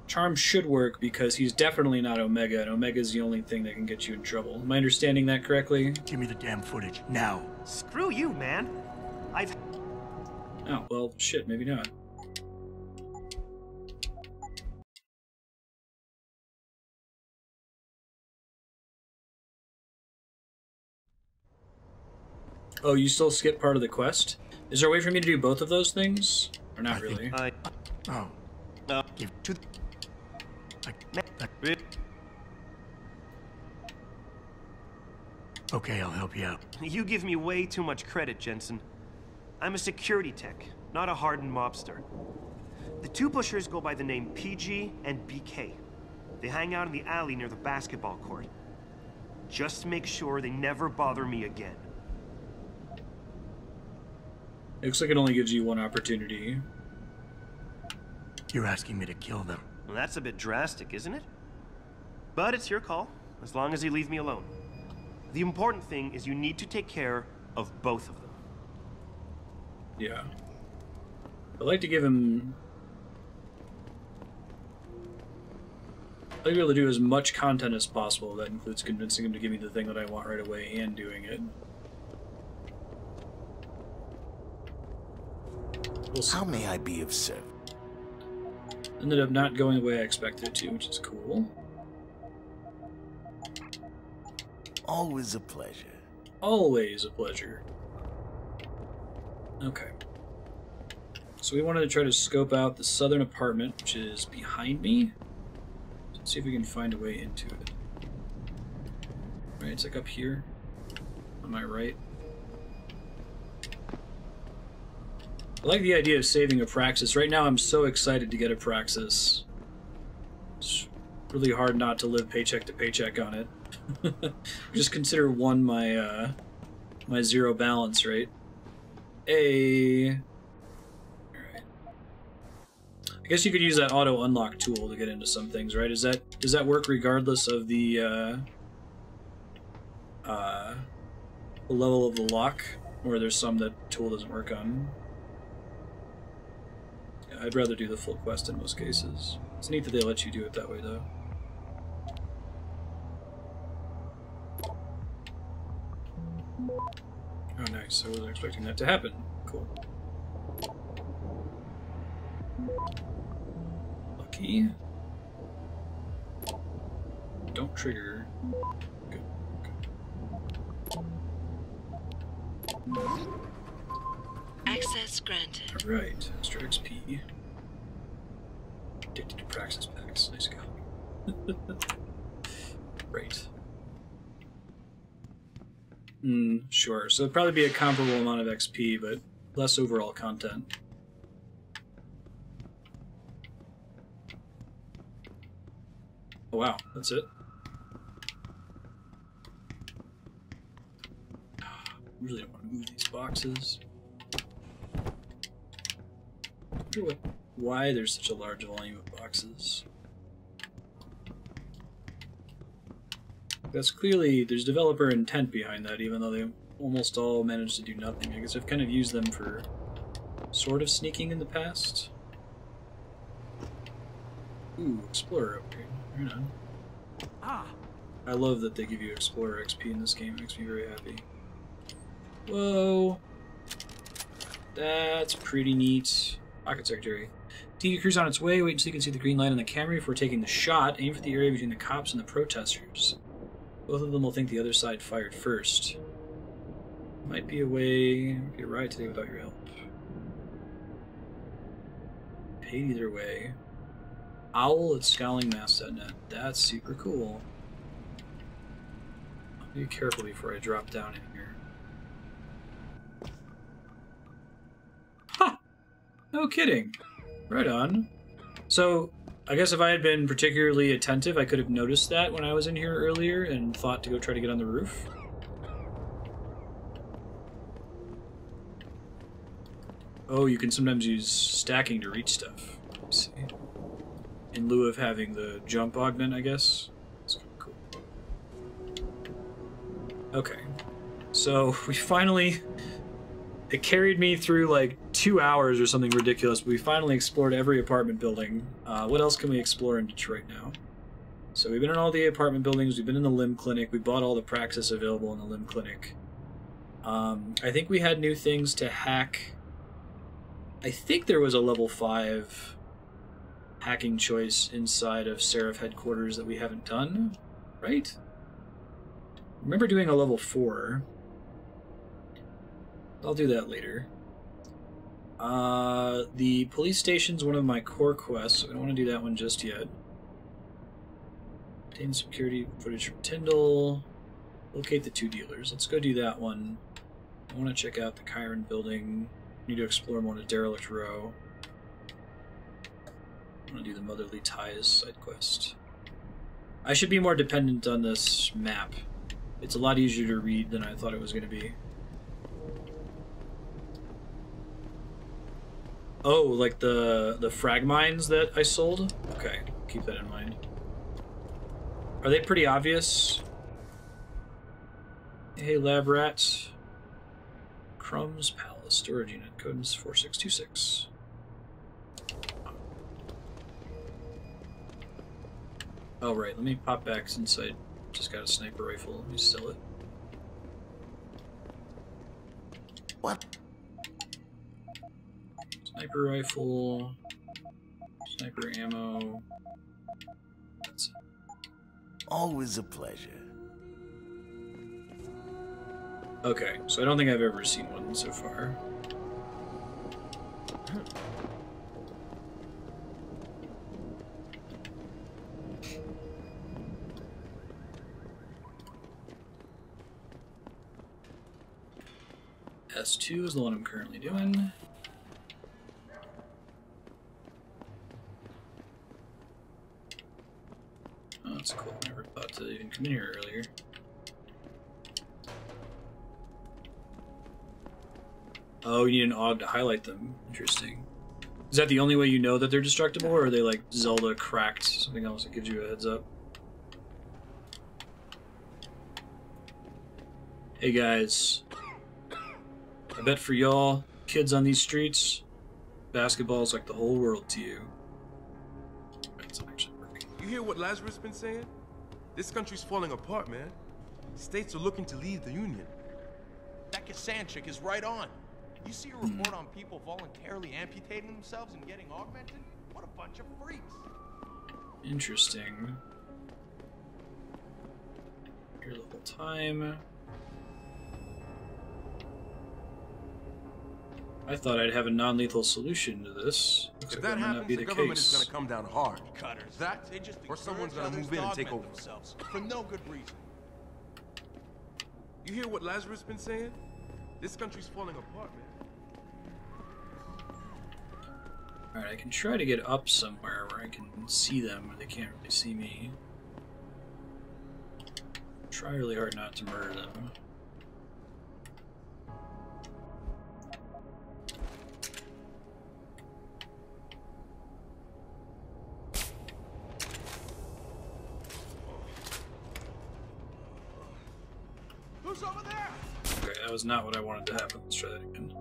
charm should work because he's definitely not omega, and omega is the only thing that can get you in trouble. Am I understanding that correctly? Give me the damn footage, now. Screw you, man. Oh, well, shit, maybe not. Oh, you still skip part of the quest? Is there a way for me to do both of those things? Or not really? Okay, I'll help you out. You give me way too much credit, Jensen. I'm a security tech, not a hardened mobster. The 2 pushers go by the name PG and BK. They hang out in the alley near the basketball court. Just make sure they never bother me again. It looks like it only gives you 1 opportunity. You're asking me to kill them. Well, that's a bit drastic, isn't it? But it's your call, as long as you leave me alone. The important thing is you need to take care of both of them. Yeah. I'd like to give him... I'd like to be able to do as much content as possible. That includes convincing him to give me the thing that I want right away and doing it. We'll see. How may I be of service? Ended up not going the way I expected it to, which is cool. Always a pleasure. Always a pleasure. Okay. So we wanted to try to scope out the southern apartment, which is behind me. Let's see if we can find a way into it. Right, it's like up here. On my right. I like the idea of saving a Praxis. Right now I'm so excited to get a Praxis. It's really hard not to live paycheck to paycheck on it. Just consider 1 my my 0 balance, right? Alright. I guess you could use that auto unlock tool to get into some things, right? Does that work regardless of the level of the lock? Or there's some that tool doesn't work on? I'd rather do the full quest in most cases. It's neat that they let you do it that way, though. Oh, nice. I wasn't expecting that to happen. Cool. Lucky. Don't trigger. Good. Access Access granted. Alright, extra XP. Addicted to praxis packs. Nice go. Right. Sure. So it'd probably be a comparable amount of XP, but less overall content. Oh wow, that's it. Really don't want to move these boxes. I wonder why there's such a large volume of boxes. That's clearly, there's developer intent behind that, even though they almost all managed to do nothing. I guess I've kind of used them for sort of sneaking in the past. Ooh, Explorer upgrade. Right on. I love that they give you Explorer XP in this game. It makes me very happy. Whoa. That's pretty neat. Pocket Secretary. TV crew's on its way. Wait until you can see the green light on the camera before taking the shot. Aim for the area between the cops and the protesters. Both of them will think the other side fired first. Might be a way... Might be a ride today without your help. Paid either way. Owl at Scowling Marstead net. That's super cool. I'll be careful before I drop down in here. Ha! No kidding. Right on. So, I guess if I had been particularly attentive, I could have noticed that when I was in here earlier and thought to go try to get on the roof. Oh, you can sometimes use stacking to reach stuff. Let's see. In lieu of having the jump augment, I guess. That's kind of cool. Okay. So, we finally... It carried me through like 2 hours or something ridiculous, but we finally explored every apartment building. What else can we explore in Detroit now? So we've been in all the apartment buildings, we've been in the limb clinic, we bought all the praxis available in the limb clinic. I think we had new things to hack. I think there was a level 5 hacking choice inside of Seraph headquarters that we haven't done, right? I remember doing a level 4. I'll do that later. The police station's one of my core quests, so I don't want to do that one just yet. Obtain security footage from Tindall. Locate the 2 dealers. Let's go do that one. I want to check out the Chiron building. Need to explore more of Derelict Row. I want to do the Motherly Ties side quest. I should be more dependent on this map. It's a lot easier to read than I thought it was going to be. Oh, like the frag mines that I sold? Okay, keep that in mind. Are they pretty obvious? Hey, lab rats. Crumbs Palace storage unit. Code is 4626. Oh, right. Let me pop back since I just got a sniper rifle. Let me sell it. What? Sniper rifle, sniper ammo. That's it. Always a pleasure. Okay, so I don't think I've ever seen one so far. S2 is the one I'm currently doing. Oh, that's cool. I never thought to even come in here earlier. Oh, you need an AUG to highlight them. Interesting. Is that the only way you know that they're destructible, or are they like Zelda cracked? Something else that gives you a heads up? Hey guys. I bet for y'all, kids on these streets, basketball's like the whole world to you. That's actually working. You hear what Lazarus been saying? This country's falling apart, man. States are looking to leave the Union. That Kassan chick is right on. You see a report on people voluntarily amputating themselves and getting augmented? What a bunch of freaks. Interesting. Here the whole time. I thought I'd have a non-lethal solution to this. Looks If like that might not happens, be the the government case. is gonna come down hard. Cutters. That, They just or someone's encourage gonna move others in and to take augment over. themselves for no good reason. You hear what Lazarus been saying? This country's falling apart, man. Alright, I can try to get up somewhere where I can see them, but they can't really see me. Try really hard not to murder them. Who's over there? Okay, that was not what I wanted to happen. Let's try that again.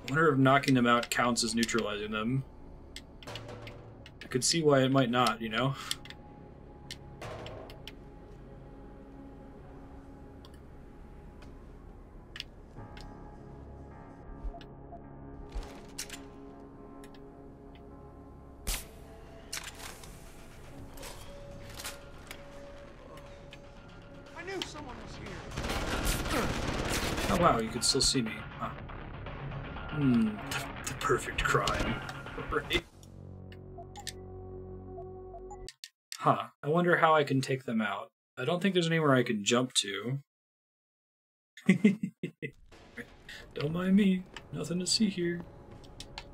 I wonder if knocking them out counts as neutralizing them. I could see why it might not, you know? I knew someone was here. Oh wow, you could still see me. Huh. The perfect crime. Right? Huh. I wonder how I can take them out. I don't think there's anywhere I can jump to. Don't mind me. Nothing to see here.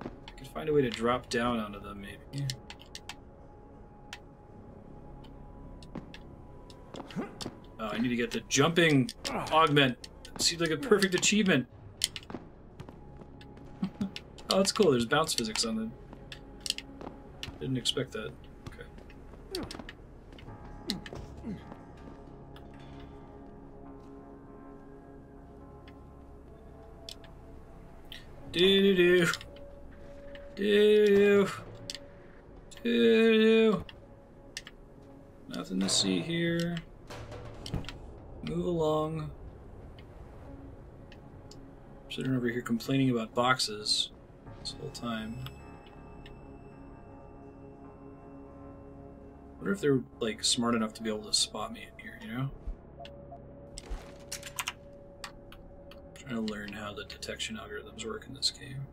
I could find a way to drop down onto them, maybe. Oh, I need to get the jumping augment. Seems like a perfect achievement. Oh, that's cool. There's bounce physics on them. Didn't expect that. Okay. Do-do-do. Do-do-do. Do-do-do. Nothing to see here. Move along. I'm sitting over here complaining about boxes this whole time. I wonder if they're like smart enough to be able to spot me in here, you know? Trying to learn how the detection algorithms work in this game.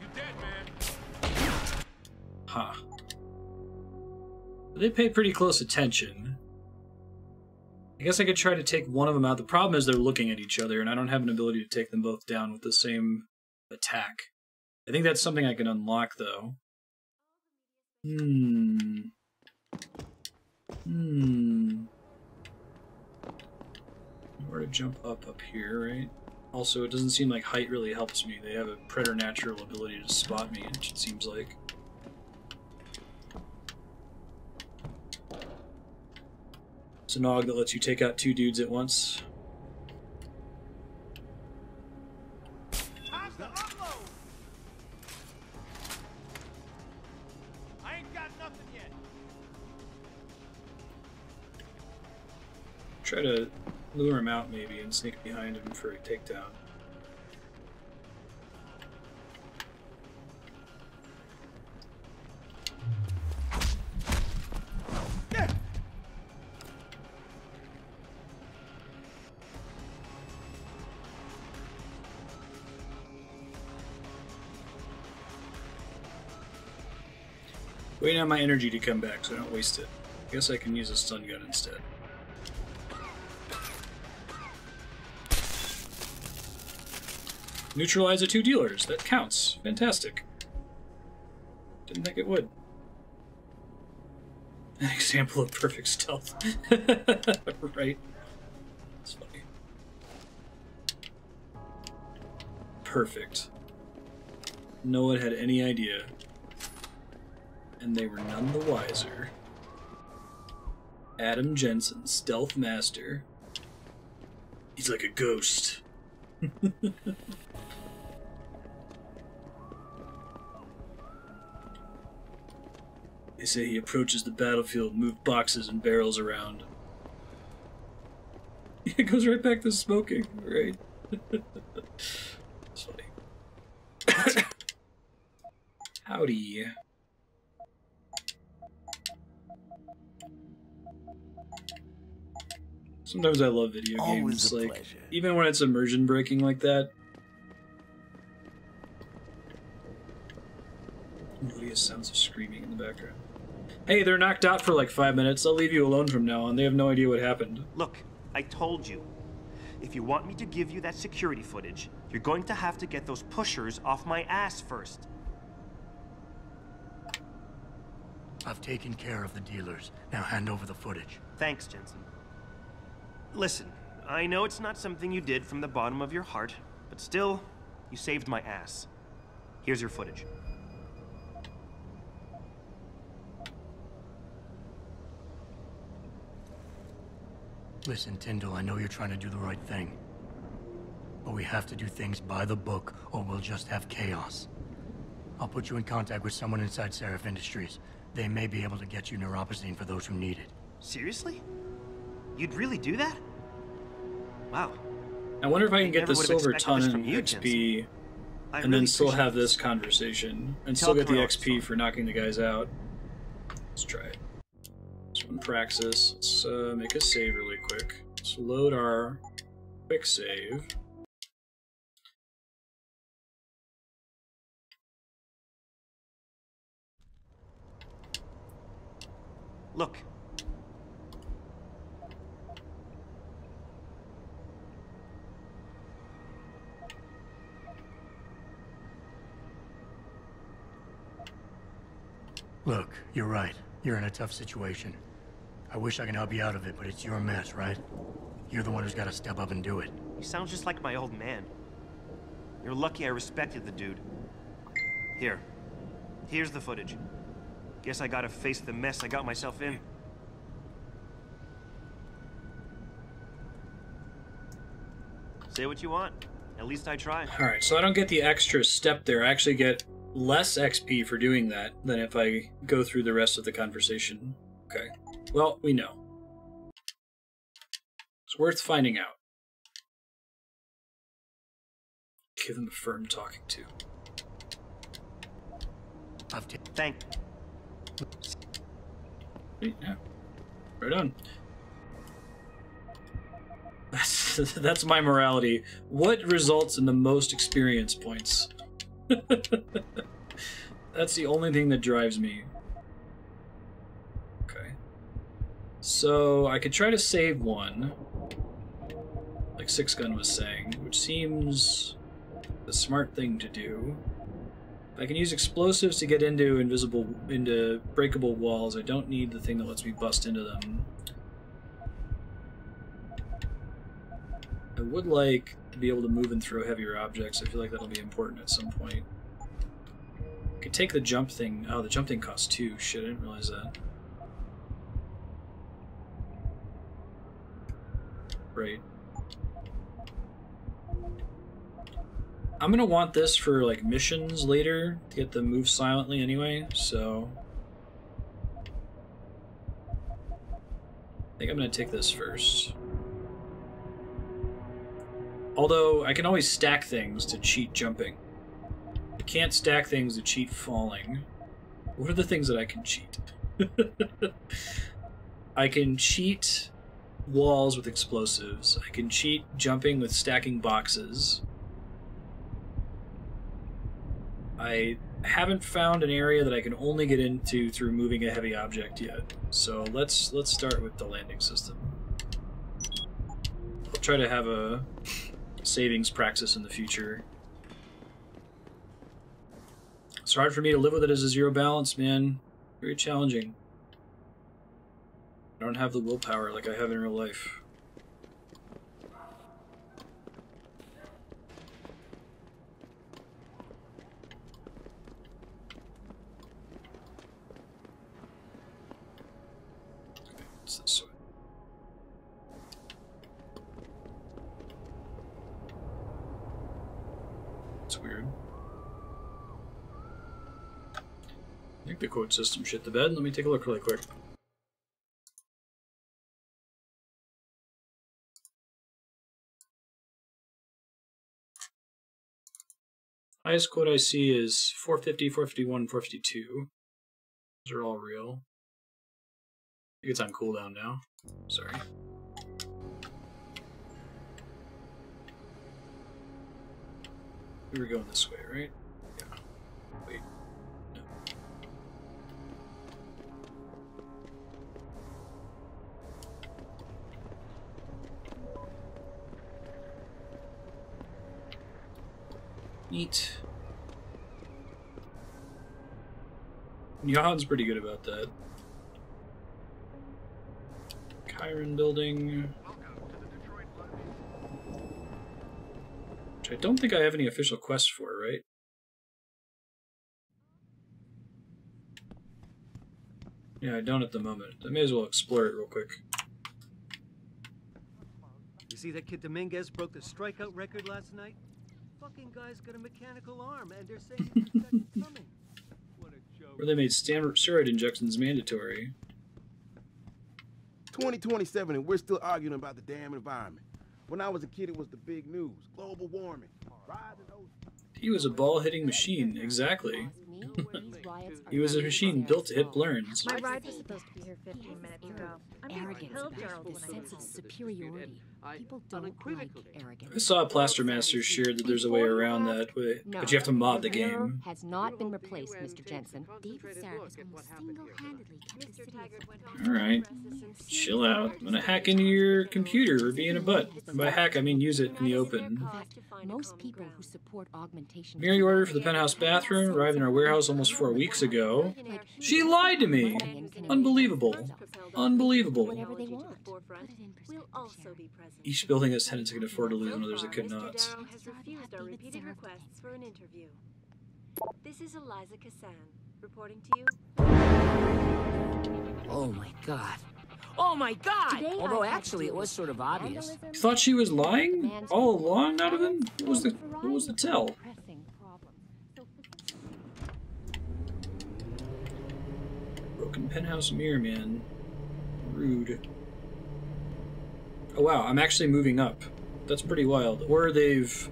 You dead, man. Huh. They pay pretty close attention. I guess I could try to take one of them out. The problem is they're looking at each other, and I don't have an ability to take them both down with the same attack. I think that's something I can unlock, though. Where to jump up here, right? Also, it doesn't seem like height really helps me. They have a preternatural ability to spot me, it seems like. It's an AUG that lets you take out 2 dudes at once. Time to unload. I ain't got nothing yet. Try to lure him out, maybe, and sneak behind him for a takedown. Waiting on my energy to come back so I don't waste it. I guess I can use a stun gun instead. Neutralize the 2 dealers. That counts. Fantastic. Didn't think it would. An example of perfect stealth. Right? That's funny. Perfect. No one had any idea. And they were none the wiser. Adam Jensen, Stealth Master. He's like a ghost. They say he approaches the battlefield, move boxes and barrels around. It goes right back to smoking, right? That's funny. Howdy. Sometimes I love video games, like, pleasure. even when it's immersion breaking like that. Melodious sounds of screaming in the background. Hey, they're knocked out for like 5 minutes. I'll leave you alone from now on. They have no idea what happened. Look, I told you. If you want me to give you that security footage, you're going to have to get those pushers off my ass first. I've taken care of the dealers. Now hand over the footage. Thanks, Jensen. Listen, I know it's not something you did from the bottom of your heart, but still, you saved my ass. Here's your footage. Listen, Tindall, I know you're trying to do the right thing. But we have to do things by the book, or we'll just have chaos. I'll put you in contact with someone inside Seraph Industries. They may be able to get you neuropazine for those who need it. Seriously? You'd really do that? Wow. I wonder if I can get the Never would've silver expected ton this in from you, XP I and really then still appreciate have this this. conversation and Tell still get the Chiron XP so. for knocking the guys out. Let's try it. Let's run Praxis. Let's make a save really quick. Let's load our quick save. Look. Look, you're right. You're in a tough situation. I wish I can help you out of it, but it's your mess, right? You're the one who's got to step up and do it. You sound just like my old man. You're lucky I respected the dude. Here. Here's the footage. Guess I gotta face the mess I got myself in. Say what you want. At least I tried. Alright, so I don't get the extra step there. I actually get less XP for doing that than if I go through the rest of the conversation. Okay. Well, we know. It's worth finding out. Give him a firm talking to. Thank. Yeah. Right on. That's my morality. What results in the most experience points? That's the only thing that drives me. Okay. So I could try to save one, like Six Gun was saying, which seems the smart thing to do. I can use explosives to get into breakable walls. I don't need the thing that lets me bust into them. I would like to be able to move and throw heavier objects. I feel like that'll be important at some point. I could take the jump thing. Oh, the jump thing costs 2. Shit, I didn't realize that. Right. I'm gonna want this for like missions later to get them move silently anyway, so I think I'm gonna take this first. Although I can always stack things to cheat jumping. I can't stack things to cheat falling. What are the things that I can cheat? I can cheat walls with explosives. I can cheat jumping with stacking boxes. I haven't found an area that I can only get into through moving a heavy object yet. So let's start with the landing system. I'll try to have a savings praxis in the future. It's hard for me to live with it as a zero balance, man. Very challenging. I don't have the willpower like I have in real life. It's this way. It's weird. I think the code system shit the bed. Let me take a look really quick. Highest quote I see is 450, 451, 452. Those are all real. I think it's on cooldown now. Sorry. We were going this way, right? Yeah. Wait. No. Neat. Johan's pretty good about that. Chiron building. Which I don't think I have any official quests for, right? Yeah, I don't at the moment. I may as well explore it real quick. You see that kid Dominguez broke the strikeout record last night? Fucking guy's got a mechanical arm, and they're saying he's got it coming. What a joke. Where they made Seurat injections mandatory. 2027 and we're still arguing about the damn environment. When I was a kid, it was the big news. Global warming. Rising ocean. He was a ball-hitting machine, exactly. He was a machine built to hit blurns. My ride was supposed to be here 15 minutes ago. I'm being Arrogance, killed, Gerald, the when I sense of superiority. People don't like arrogance. I saw Plaster Masters shared that there's a way around that, but you have to mod the game. Has not been replaced, Mr. Jensen. David Sarah has almost single-handedly kept the city afloat. Alright. Chill out. I'm gonna hack into your computer or be in a butt. By hack, I mean use it in the open. In fact, most people who support augmentation... Mirror you ordered for the penthouse bathroom arrived in our warehouse almost 4 weeks ago. She lied to me! Unbelievable. Unbelievable. Whatever they want. We'll also be present. Each building has tenants that could afford to lose and others that could not. Mr. Darrow has refused our repeated requests for an interview. This is Eliza Cassan, reporting to you. Oh my god. Oh my god! Today Although I had actually to it was sort of obvious. You thought she was lying? All along, Donovan? What was the tell? Broken penthouse mirror, man. Rude. Oh wow, I'm actually moving up. That's pretty wild. Or they've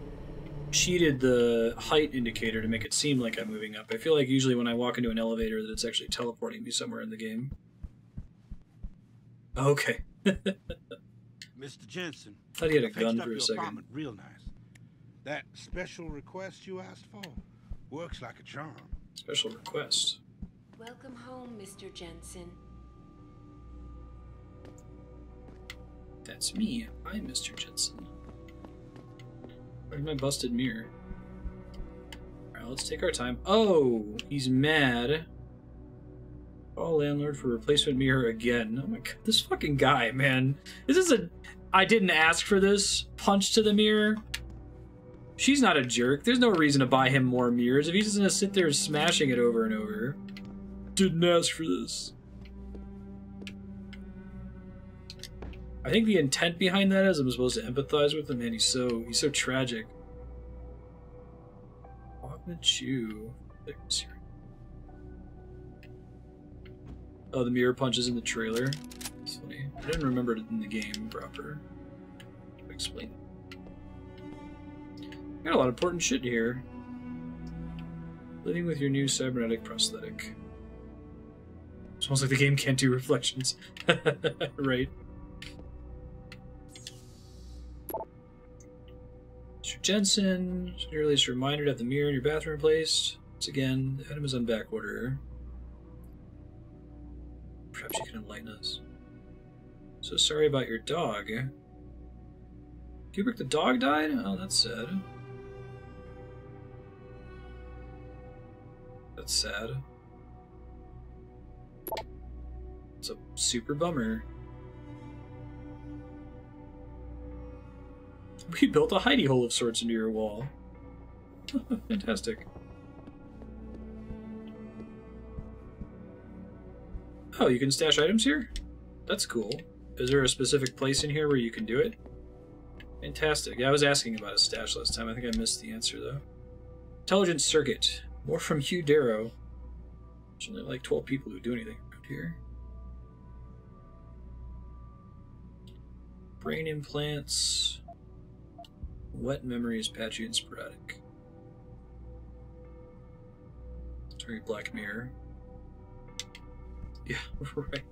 cheated the height indicator to make it seem like I'm moving up. I feel like usually when I walk into an elevator that it's actually teleporting me somewhere in the game. Okay. Mr. Jensen. Thought he had a I gun fixed up for a your second. apartment real nice. That special request you asked for works like a charm. Special request. Welcome home, Mr. Jensen. That's me. I'm Mr. Jensen. Where's my busted mirror? Alright, let's take our time. Oh, he's mad. Call landlord for replacement mirror again. Oh my god, this fucking guy, man. This is a I didn't ask for this punch to the mirror. She's not a jerk. There's no reason to buy him more mirrors if he's just gonna sit there smashing it over and over. Didn't ask for this. I think the intent behind that is I'm supposed to empathize with him, man. He's so tragic. Augment Chew. Oh, the mirror punches in the trailer. That's funny. I didn't remember it in the game proper. Explain. Got a lot of important shit here. Living with your new cybernetic prosthetic. Smells like the game can't do reflections. Right. Mr. Jensen, your earliest reminder to have the mirror in your bathroom replaced. Once again, the item is on back order. Perhaps you can enlighten us. So sorry about your dog. Kubrick the dog died? Oh, that's sad. That's sad. It's a super bummer. We built a hidey hole of sorts into your wall. Fantastic. Oh, you can stash items here? That's cool. Is there a specific place in here where you can do it? Fantastic. Yeah, I was asking about a stash last time. I think I missed the answer, though. Intelligence circuit. More from Hugh Darrow. There's only like 12 people who do anything around here. Brain implants. Wet memories, patchy and sporadic. very Black Mirror. Yeah, right.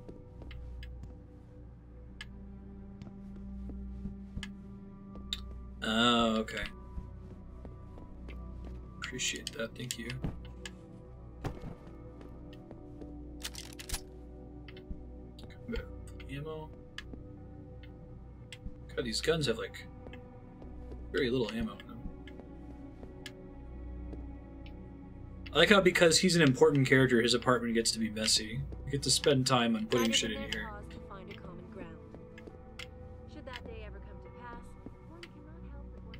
Oh, okay. Appreciate that, thank you. Ammo. God, these guns have like very little ammo in them. I like how because he's an important character, his apartment gets to be messy. You get to spend time on putting shit in here. Should that day ever come to pass, one cannot help but wonder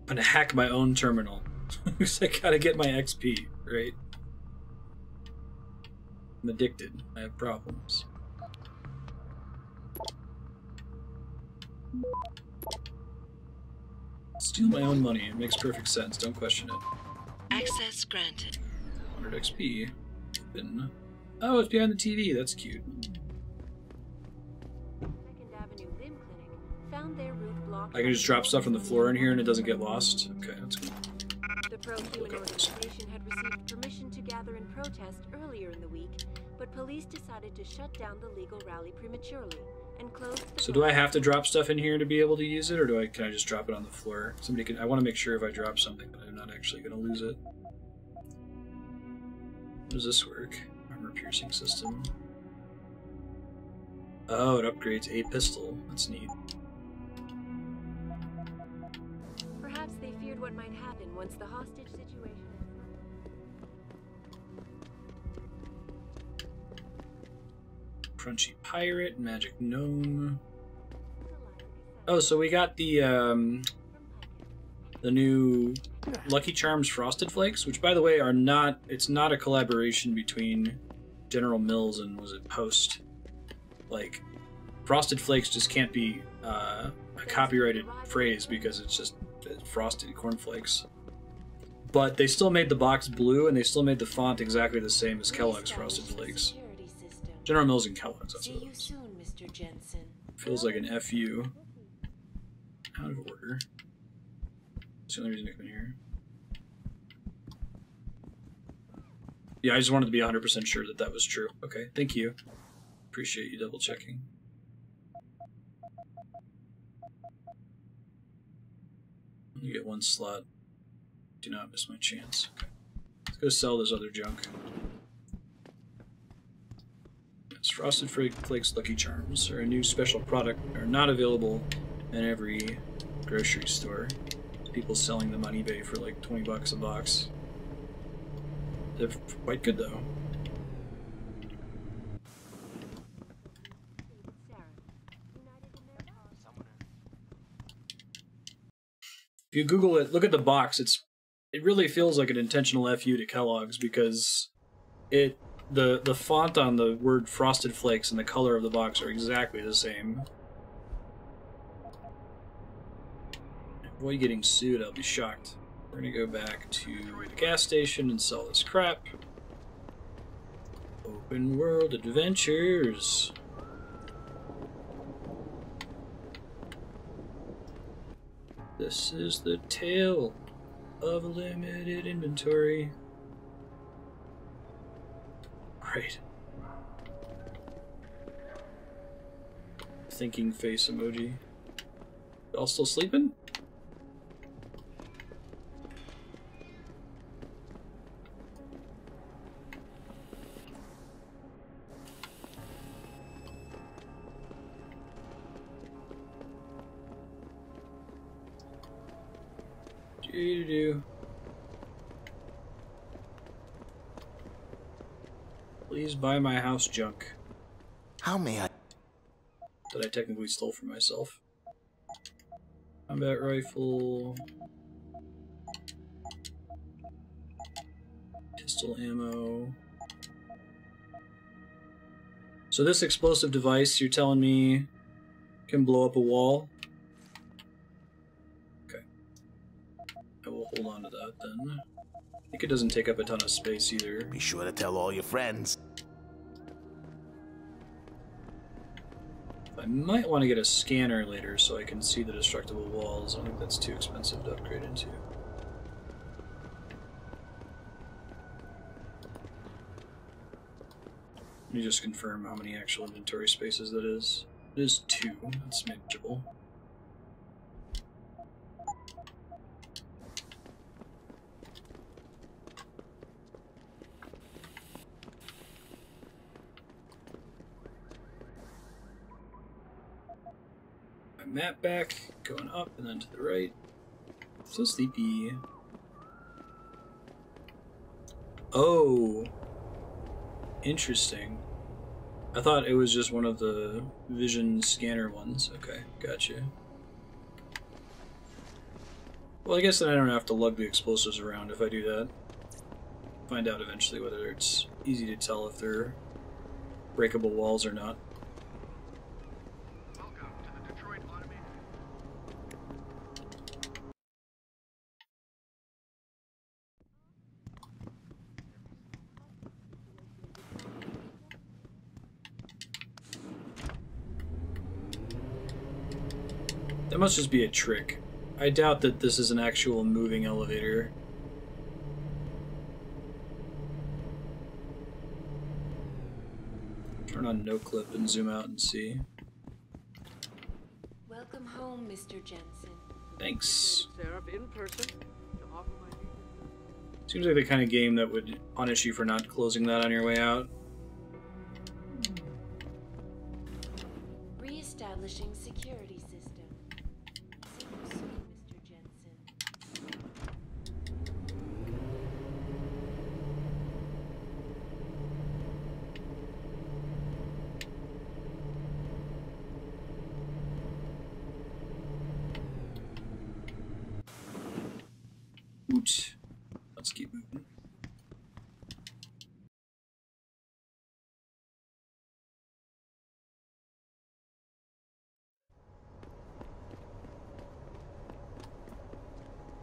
I'm gonna hack my own terminal. Because I gotta get my XP, right? I'm addicted. I have problems. Steal my own money. It makes perfect sense. Don't question it. Access granted. 100 XP. Then... Oh, it's behind the TV. That's cute. I can just drop stuff on the floor in here and it doesn't get lost? Okay, that's cool. The pro-human organization had received permission to gather in protest earlier in the week, but police decided to shut down the legal rally prematurely and closed the... So do I have to drop stuff in here to be able to use it, or can I just drop it on the floor? Somebody can... I want to make sure if I drop something that I'm not actually going to lose it. How does this work? Armor piercing system. Oh, it upgrades a pistol. That's neat. Perhaps they feared what might happen once the hostage situation... Crunchy Pirate, Magic Gnome. Oh, so we got the new Lucky Charms Frosted Flakes, which, by the way, are not... It's not a collaboration between General Mills and, was it Post? Like, Frosted Flakes just can't be a copyrighted phrase because it's just frosted cornflakes. But they still made the box blue, and they still made the font exactly the same as Kellogg's Frosted Flakes. General Mills and Kellogg's, that's what it is. Mr. Jensen. Feels like an FU. Out of order. That's the only reason I come in here. Yeah, I just wanted to be 100% sure that that was true. Okay, thank you. Appreciate you double checking. You get one slot. Do not miss my chance. Okay. Let's go sell this other junk. Yes, Frosted Flakes Lucky Charms are a new special product. Are not available in every grocery store. People selling them on eBay for like 20 bucks a box. They're quite good though. If you Google it, look at the box. It really feels like an intentional FU to Kellogg's because the font on the word Frosted Flakes and the color of the box are exactly the same. Avoid getting sued, I'll be shocked. We're gonna go back to the gas station and sell this crap. Open world adventures. This is the tale of a limited inventory. Right. Thinking face emoji. Y'all still sleeping? Do. Please buy my house junk. How may I? That I technically stole from myself. Combat rifle. Pistol ammo. So this explosive device, you're telling me, can blow up a wall? Okay. I will hold on to that then. I think it doesn't take up a ton of space either. Be sure to tell all your friends. I might want to get a scanner later so I can see the destructible walls. I don't think that's too expensive to upgrade into. Let me just confirm how many actual inventory spaces that is. It is 2. That's manageable. My map back, going up and then to the right. So sleepy. Oh. Interesting. I thought it was just one of the vision scanner ones. Okay, gotcha. Well, I guess then I don't have to lug the explosives around if I do that. Find out eventually whether it's easy to tell if they're breakable walls or not. That must just be a trick. I doubt that this is an actual moving elevator. Turn on no clip and zoom out and see. Welcome home, Mr. Jensen. Thanks. In person to offer my Seems like the kind of game that would punish you for not closing that on your way out. Re-establishing security system. See you soon, Mr. Jensen. Oops. Let's keep moving.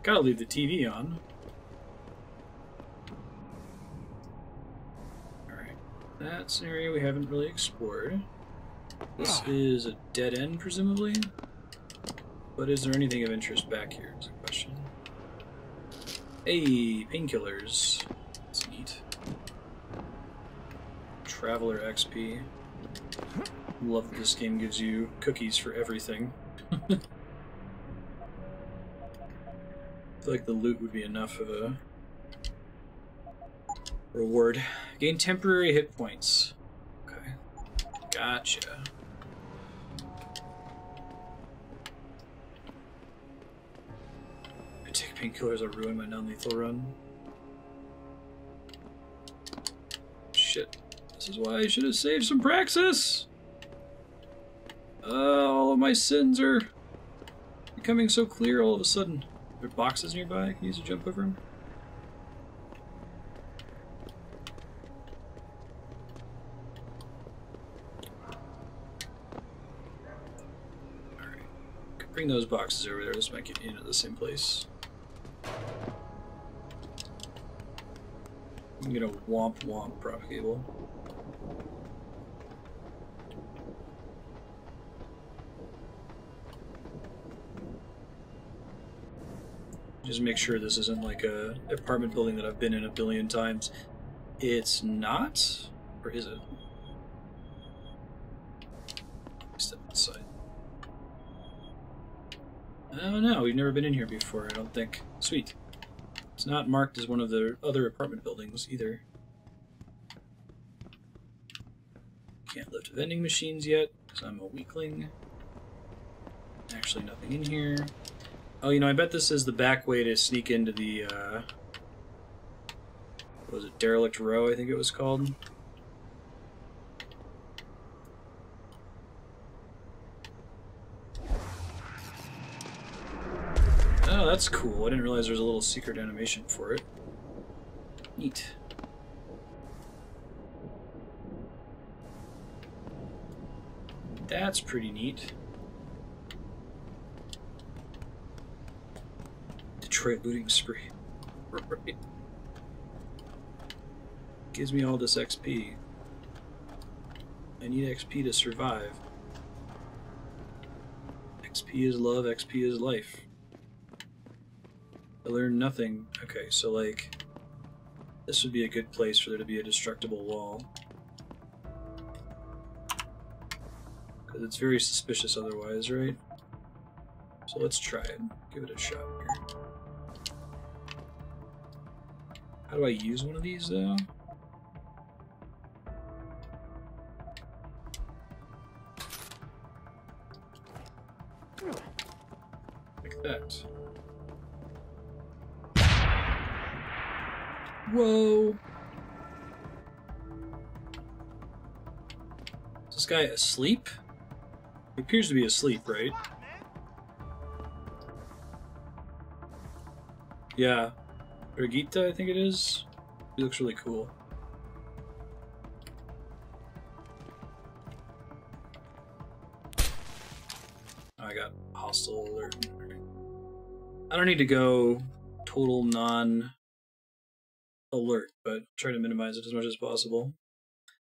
Gotta leave the TV on. Alright. That's an area we haven't really explored. This is a dead end, presumably. But is there anything of interest back here is the question. Hey, painkillers. That's neat. Traveler XP. Love that this game gives you cookies for everything. I feel like the loot would be enough of a reward. Gain temporary hit points. Okay. Gotcha. I take painkillers, I'll ruin my non-lethal run. Shit. This is why I should have saved some Praxis! All of my sins are becoming so clear all of a sudden. Are there boxes nearby? Can you use a jump over them? Alright. Could bring those boxes over there. This might get me into the same place. I'm gonna womp womp propagable. Just make sure this isn't like a apartment building that I've been in a billion times. It's not? Or is it? Step outside. Oh no, we've never been in here before, I don't think. Sweet. It's not marked as one of the other apartment buildings either. Can't lift vending machines yet, because I'm a weakling. Actually nothing in here. Oh, you know, I bet this is the back way to sneak into the, what was it, Derelict Row, I think it was called? Oh, that's cool. I didn't realize there was a little secret animation for it. Neat. That's pretty neat. Detroit looting spree. Right. Gives me all this XP. I need XP to survive. XP is love, XP is life. I learned nothing. Okay, so like, this would be a good place for there to be a destructible wall. Because it's very suspicious otherwise, right? So let's try it. Give it a shot here. How do I use one of these though? Like that. Whoa! Is this guy asleep? He appears to be asleep, right? Yeah. Brigitte, I think it is. He looks really cool. I got hostile alert. I don't need to go total non-alert, but try to minimize it as much as possible.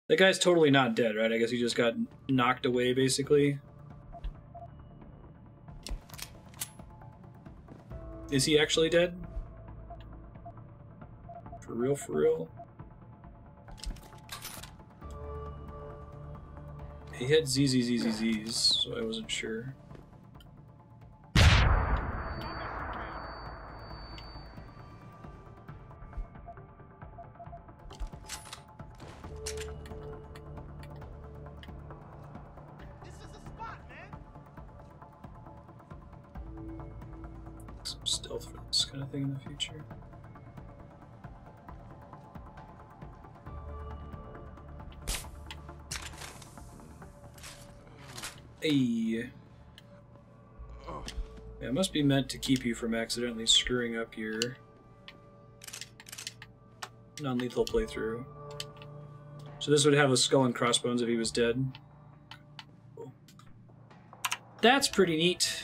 That guy's totally not dead, right? I guess he just got knocked away, basically. Is he actually dead? For real, for real? He had ZZZZZs, so I wasn't sure. Some stealth for this kind of thing in the future. Hey. Yeah, it must be meant to keep you from accidentally screwing up your non-lethal playthrough. So this would have a skull and crossbones if he was dead. Cool. That's pretty neat.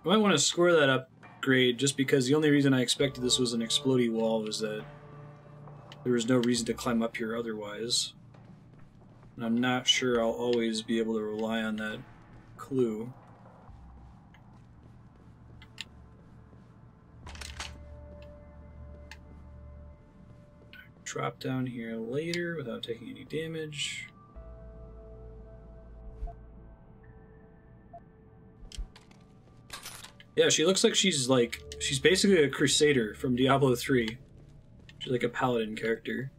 I might want to score that upgrade just because the only reason I expected this was an explodey wall was that there was no reason to climb up here otherwise. And I'm not sure I'll always be able to rely on that clue. Drop down here later without taking any damage. Yeah, she looks like she's basically a Crusader from Diablo 3. She's like a paladin character.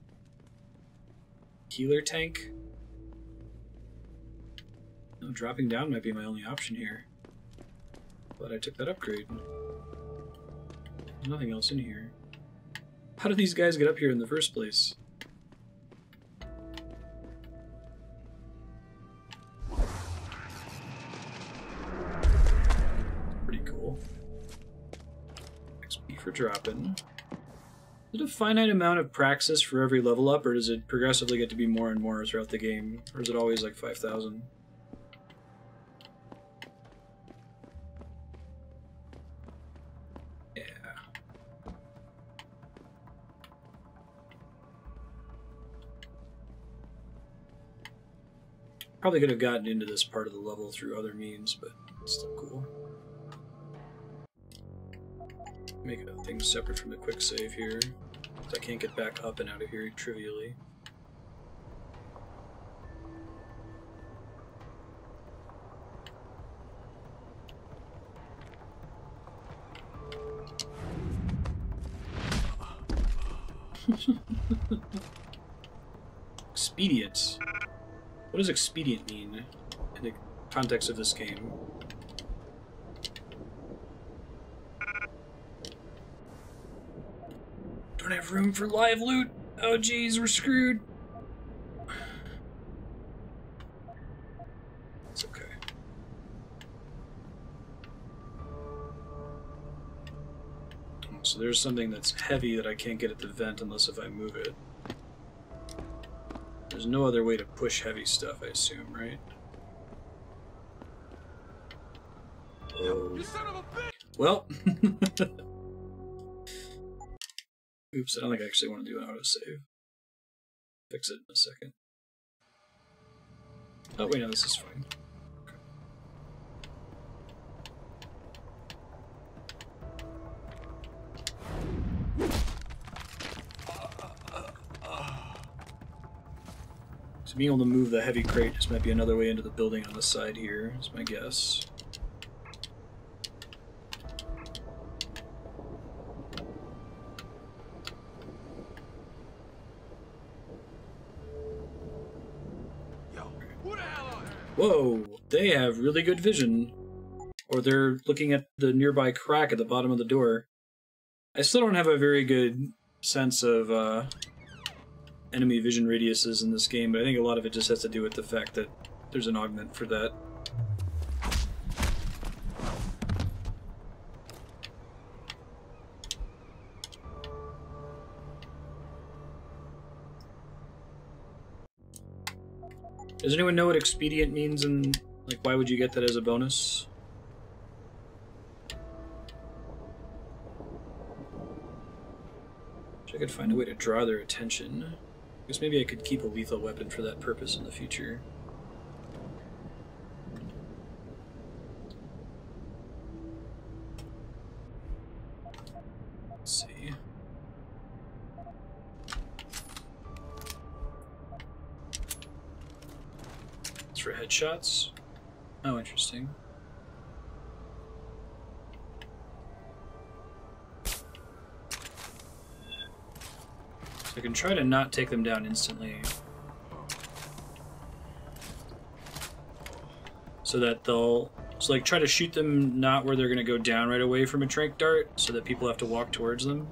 Healer tank? No, dropping down might be my only option here. But I took that upgrade. There's nothing else in here. How did these guys get up here in the first place? Pretty cool. XP for dropping. Is it a finite amount of praxis for every level up, or does it progressively get to be more and more throughout the game? Or is it always like 5,000? Yeah. Probably could have gotten into this part of the level through other means, but it's still cool. Make things separate from the quick save here. I can't get back up and out of here trivially. Expedient. What does expedient mean in the context of this game? Don't have room for live loot. Oh geez, we're screwed. It's okay. So there's something that's heavy that I can't get at the vent unless if I move it. There's no other way to push heavy stuff, I assume, right? Oh. You son of a bitch! Well. Oops, I don't think I actually want to do an autosave. Fix it in a second. Oh, wait, no, this is fine. So being able to move the heavy crate just might be another way into the building on the side here, is my guess. Whoa, they have really good vision. Or they're looking at the nearby crack at the bottom of the door. I still don't have a very good sense of enemy vision radiuses in this game, but I think a lot of it just has to do with the fact that there's an augment for that. Does anyone know what expedient means, and like why would you get that as a bonus? Wish I could find a way to draw their attention. I guess maybe I could keep a lethal weapon for that purpose in the future. Let's see. It's for headshots. Oh, interesting. So I can try to not take them down instantly. So that they'll... So like try to shoot them not where they're going to go down right away from a tranq dart, so that people have to walk towards them.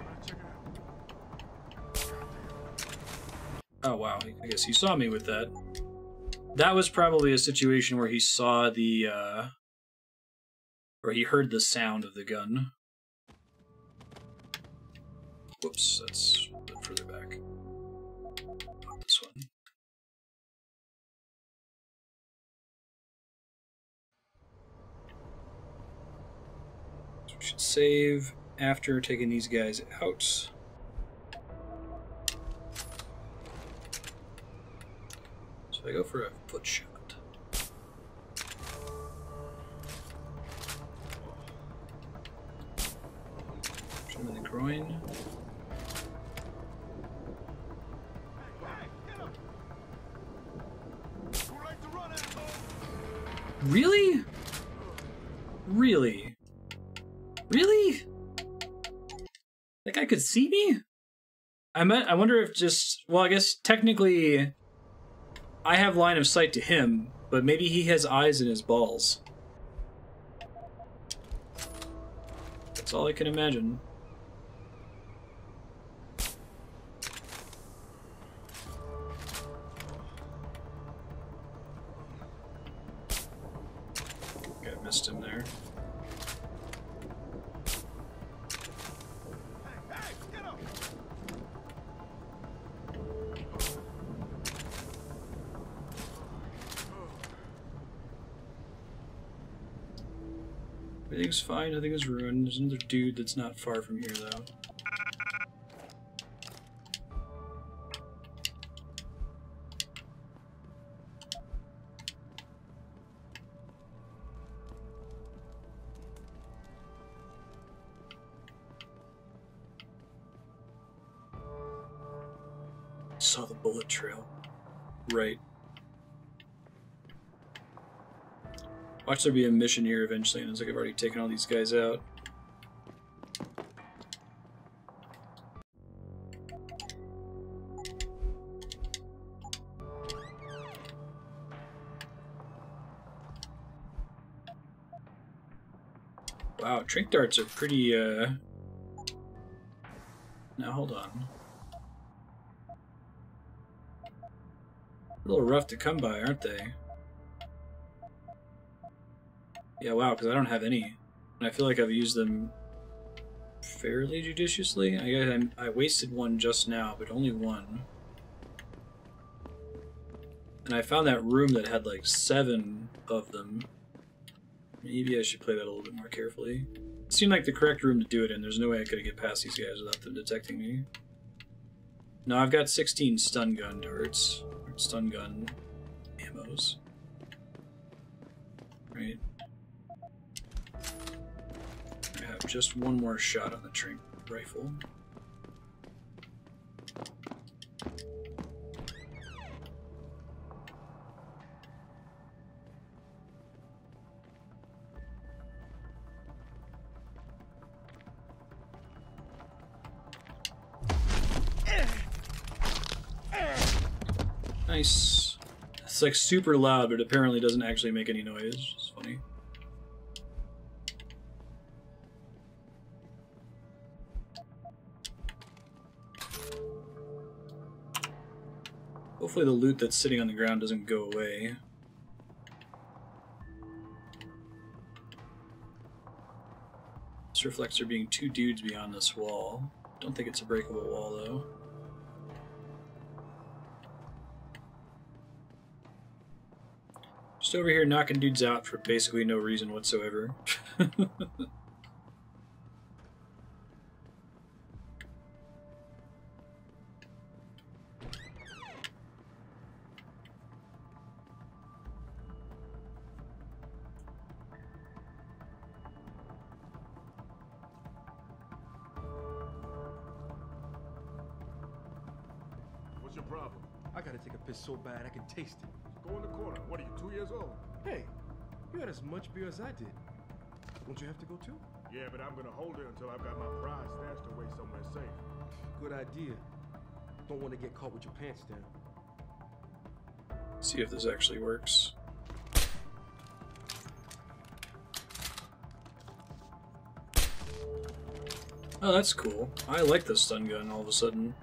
Oh wow, I guess he saw me with that. That was probably a situation where he saw the, or he heard the sound of the gun. Whoops, that's a bit further back. Not this one. So we should save after taking these guys out. So I go for a foot shot. Shoot him in the groin. Really? Really? Really? That guy could see me? I wonder if just... Well, I guess technically I have line of sight to him, but maybe he has eyes in his balls. That's all I can imagine. Okay, I missed him there. Everything's fine, nothing is ruined. There's another dude that's not far from here, though. Saw the bullet trail. Right. Watch there be a mission here eventually, and it's like I've already taken all these guys out. Wow, tranq darts are pretty, Now, hold on. A little rough to come by, aren't they? Yeah, wow, because I don't have any. And I feel like I've used them fairly judiciously. I guess I wasted one just now, but only one. And I found that room that had like 7 of them. Maybe I should play that a little bit more carefully. It seemed like the correct room to do it in. There's no way I could get past these guys without them detecting me. No, I've got 16 stun gun darts. Or stun gun ammos. Right. I have just one more shot on the tranq rifle. Nice. It's like super loud, but apparently doesn't actually make any noise. It's funny. Hopefully the loot that's sitting on the ground doesn't go away. This reflects there being 2 dudes beyond this wall. Don't think it's a breakable wall though. Just over here knocking dudes out for basically no reason whatsoever. What's your problem? I gotta take a piss so bad I can taste it. Go in the corner. What are you, 2 years old? Hey, you had as much beer as I did. Won't you have to go too? Yeah, but I'm gonna hold it until I've got my prize stashed away somewhere safe. Good idea. Don't want to get caught with your pants down. See if this actually works. Oh, that's cool. I like this stun gun all of a sudden.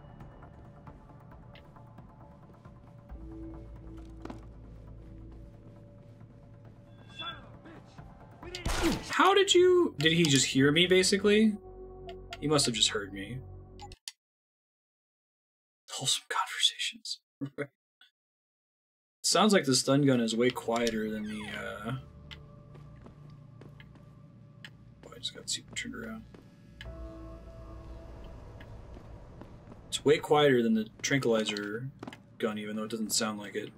How did you... Did he just hear me, basically? He must have just heard me. Wholesome conversations. Sounds like the stun gun is way quieter than the, Oh, I just got super turned around. It's way quieter than the tranquilizer gun, even though it doesn't sound like it.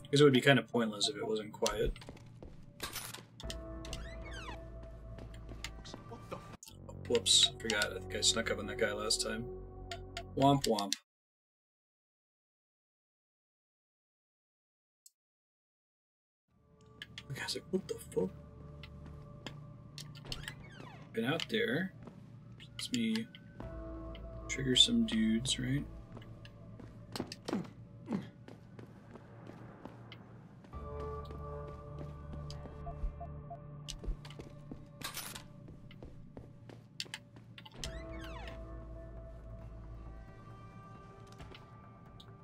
Because it would be kind of pointless if it wasn't quiet. Oh, whoops, forgot. I think I snuck up on that guy last time. Womp womp. The guy's like, what the fuck? Been out there. Lets me trigger some dudes, right?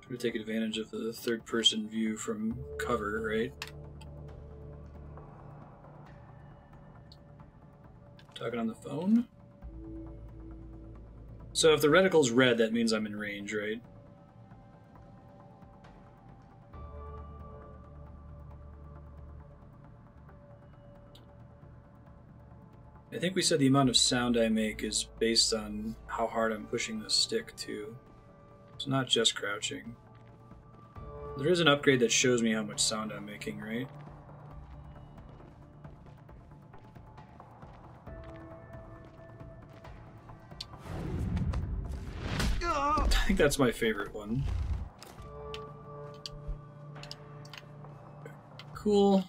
Try to take advantage of the third-person view from cover, right? Talking on the phone? So if the reticle's red, that means I'm in range, right? I think we said the amount of sound I make is based on how hard I'm pushing the stick, too. It's not just crouching. There is an upgrade that shows me how much sound I'm making, right? I think that's my favorite one. Cool.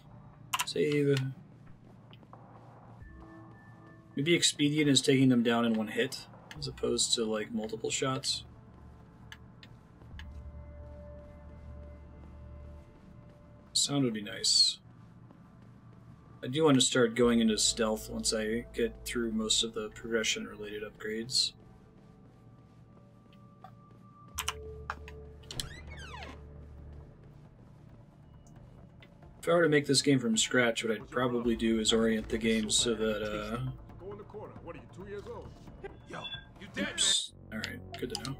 Save. Maybe expedient is taking them down in one hit, as opposed to like multiple shots. Sound would be nice. I do want to start going into stealth once I get through most of the progression-related upgrades. If I were to make this game from scratch, what I'd probably do is orient the game so that, Go in the corner. What are you, 2 years old? Yo, you dead, oops. Alright, good to know.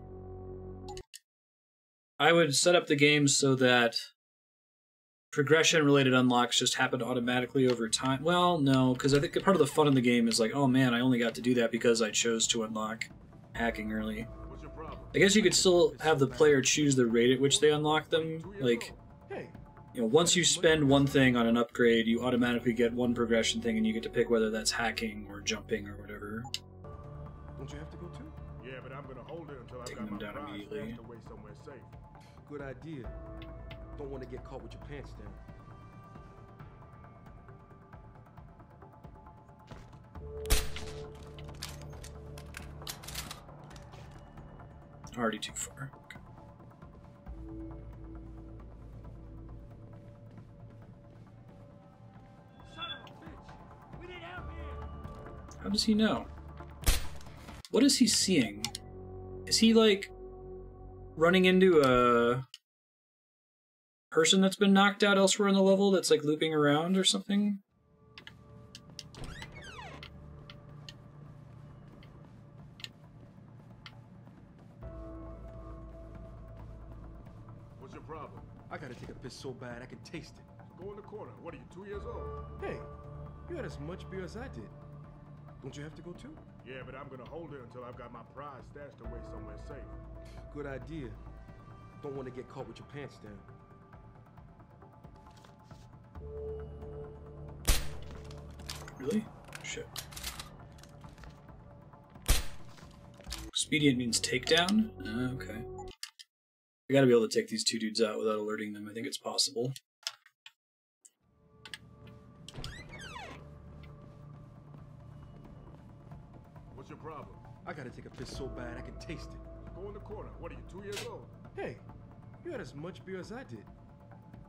I would set up the game so that progression-related unlocks just happen automatically over time. Well, no, because I think part of the fun of the game is like, oh man, I only got to do that because I chose to unlock hacking early. What's your problem? I guess you could still have the player choose the rate at which they unlock them. Like, you know, once you spend one thing on an upgrade, you automatically get one progression thing, and you get to pick whether that's hacking or jumping or whatever. Don't you have to go too? Yeah, but I'm gonna hold it until I've Taking got my them down prize immediately. stashed away somewhere safe. Good idea. Don't want to get caught with your pants down. already too far. Okay. How does he know? What is he seeing? Is he, like, running into a person that's been knocked out elsewhere in the level that's, like, looping around or something? What's your problem? I gotta take a piss so bad I can taste it. So go in the corner. What are you, 2 years old? Hey, you had as much beer as I did. Don't you have to go too? Yeah, but I'm gonna hold it until I've got my prize stashed away somewhere safe. Good idea. Don't want to get caught with your pants down. Really? Shit. Expedient means takedown? Okay. I gotta be able to take these two dudes out without alerting them. I think it's possible. What's your problem? I gotta take a piss so bad I can taste it. Go in the corner. What are you, 2 years old? Hey, you had as much beer as I did.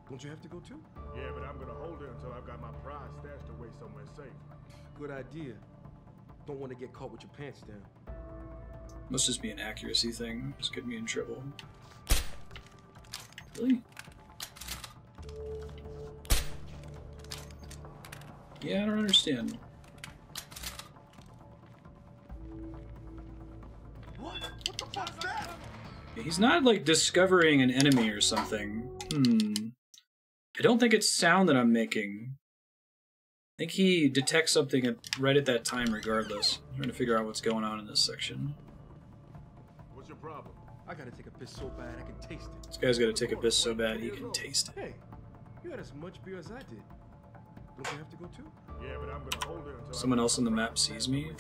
Don't you have to go too? Yeah, but I'm gonna hold it until I've got my prize stashed away somewhere safe. Good idea. Don't want to get caught with your pants down. Must just be an accuracy thing. Just get me in trouble. Really? Yeah, I don't understand. What? What the fuck's that? He's not, like, discovering an enemy or something. I don't think it's sound that I'm making. I think he detects something right at that time regardless. I'm trying to figure out what's going on in this section. What's your problem? I gotta take a piss so bad I can taste it. This guy's gotta take a piss so bad he can taste it. Hey, you had as much beer as I did. Don't you have to go too? Yeah, but I'm gonna hold it until Someone else on the map sees me.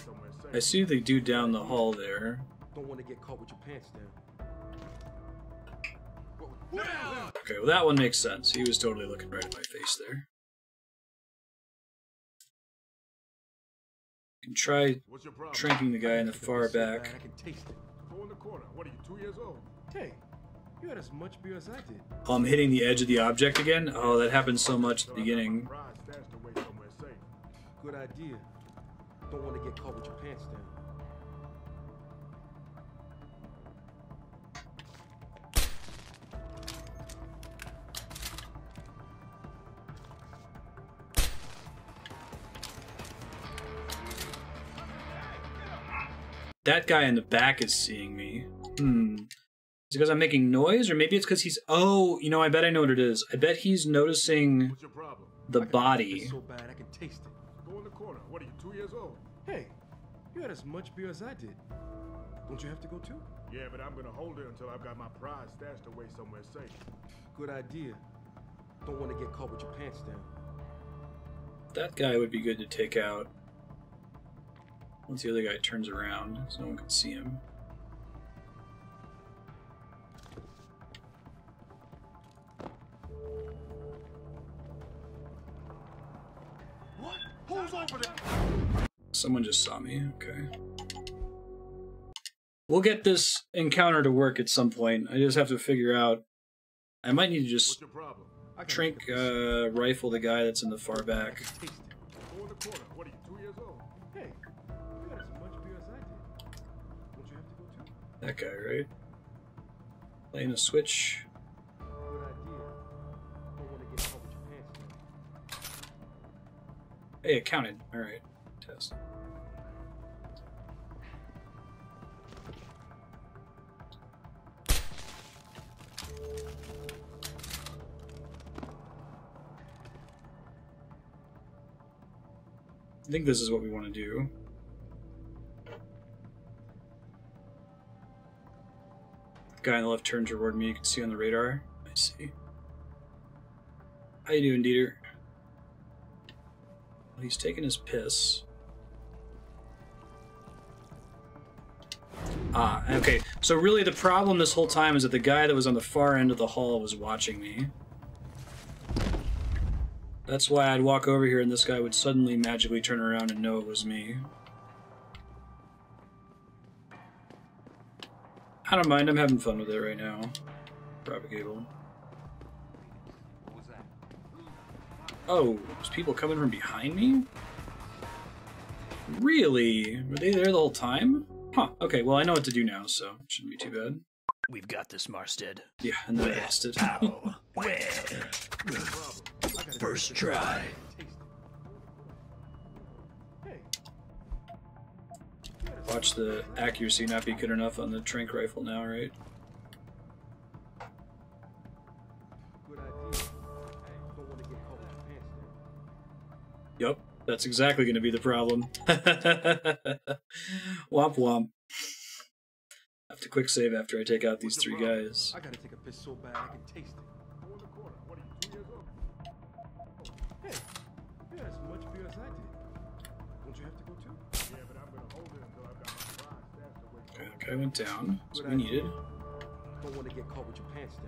I see the dude down the hall there. Don't want to get caught with your pants down. Okay, well that one makes sense. He was totally looking right at my face there. You can try shrinking the guy in the far back. I can taste it. Go in the corner. What are you, 2 years old? Hey, you had as much beer as I did. Oh, I'm hitting the edge of the object again? Oh, that happens so much at the beginning. Good idea. Don't want to get caught with your pants down. That guy in the back is seeing me. Is it because I'm making noise? Or maybe it's because he's... Oh, you know, I bet I know what it is. I bet he's noticing the body. So bad I can taste it. Go in the corner. What are you, 2 years old? Hey, you had as much beer as I did. Don't you have to go too? Yeah, but I'm gonna hold it until I've got my prize stashed away somewhere safe. Good idea. Don't want to get caught with your pants down. That guy would be good to take out. Once the other guy turns around, so no one can see him. What? Who's over there? Someone just saw me, okay. We'll get this encounter to work at some point. I just have to figure out... I might need to just shrink rifle the guy that's in the far back. Go in the corner. What are you, 2 years old? Hey, you had as much beer as I did. Don't you have to go too? That guy, right? Playing a switch. Good idea. Don't want to get caught with your pants down. Hey, it counted. Alright. Test. I think this is what we want to do. Guy on the left turns toward me. You can see on the radar. I see. How you doing, Dieter? Well, he's taking his piss. Ah, okay. So really the problem this whole time is that the guy that was on the far end of the hall was watching me. That's why I'd walk over here and this guy would suddenly magically turn around and know it was me. I don't mind. I'm having fun with it right now. Propagable. Oh, there's people coming from behind me? Really? Were they there the whole time? Huh. Okay, well, I know what to do now, so it shouldn't be too bad. We've got this, Marstead. Yeah, and then I lost it. How? Where? First try. Watch the accuracy not be good enough on the tranq rifle now, right? Yep, that's exactly going to be the problem. Womp womp. I have to quick save after I take out these three guys. I gotta take a piss so bad I can taste it. Go in the corner. What are you, 2 years old? Hey, you had as much beer as I did. Don't you have to go too? Yeah, but I'm gonna hold it until I've got my prize stashed away. Okay, that guy went down. That's what we needed. Don't want to get caught with your pants down.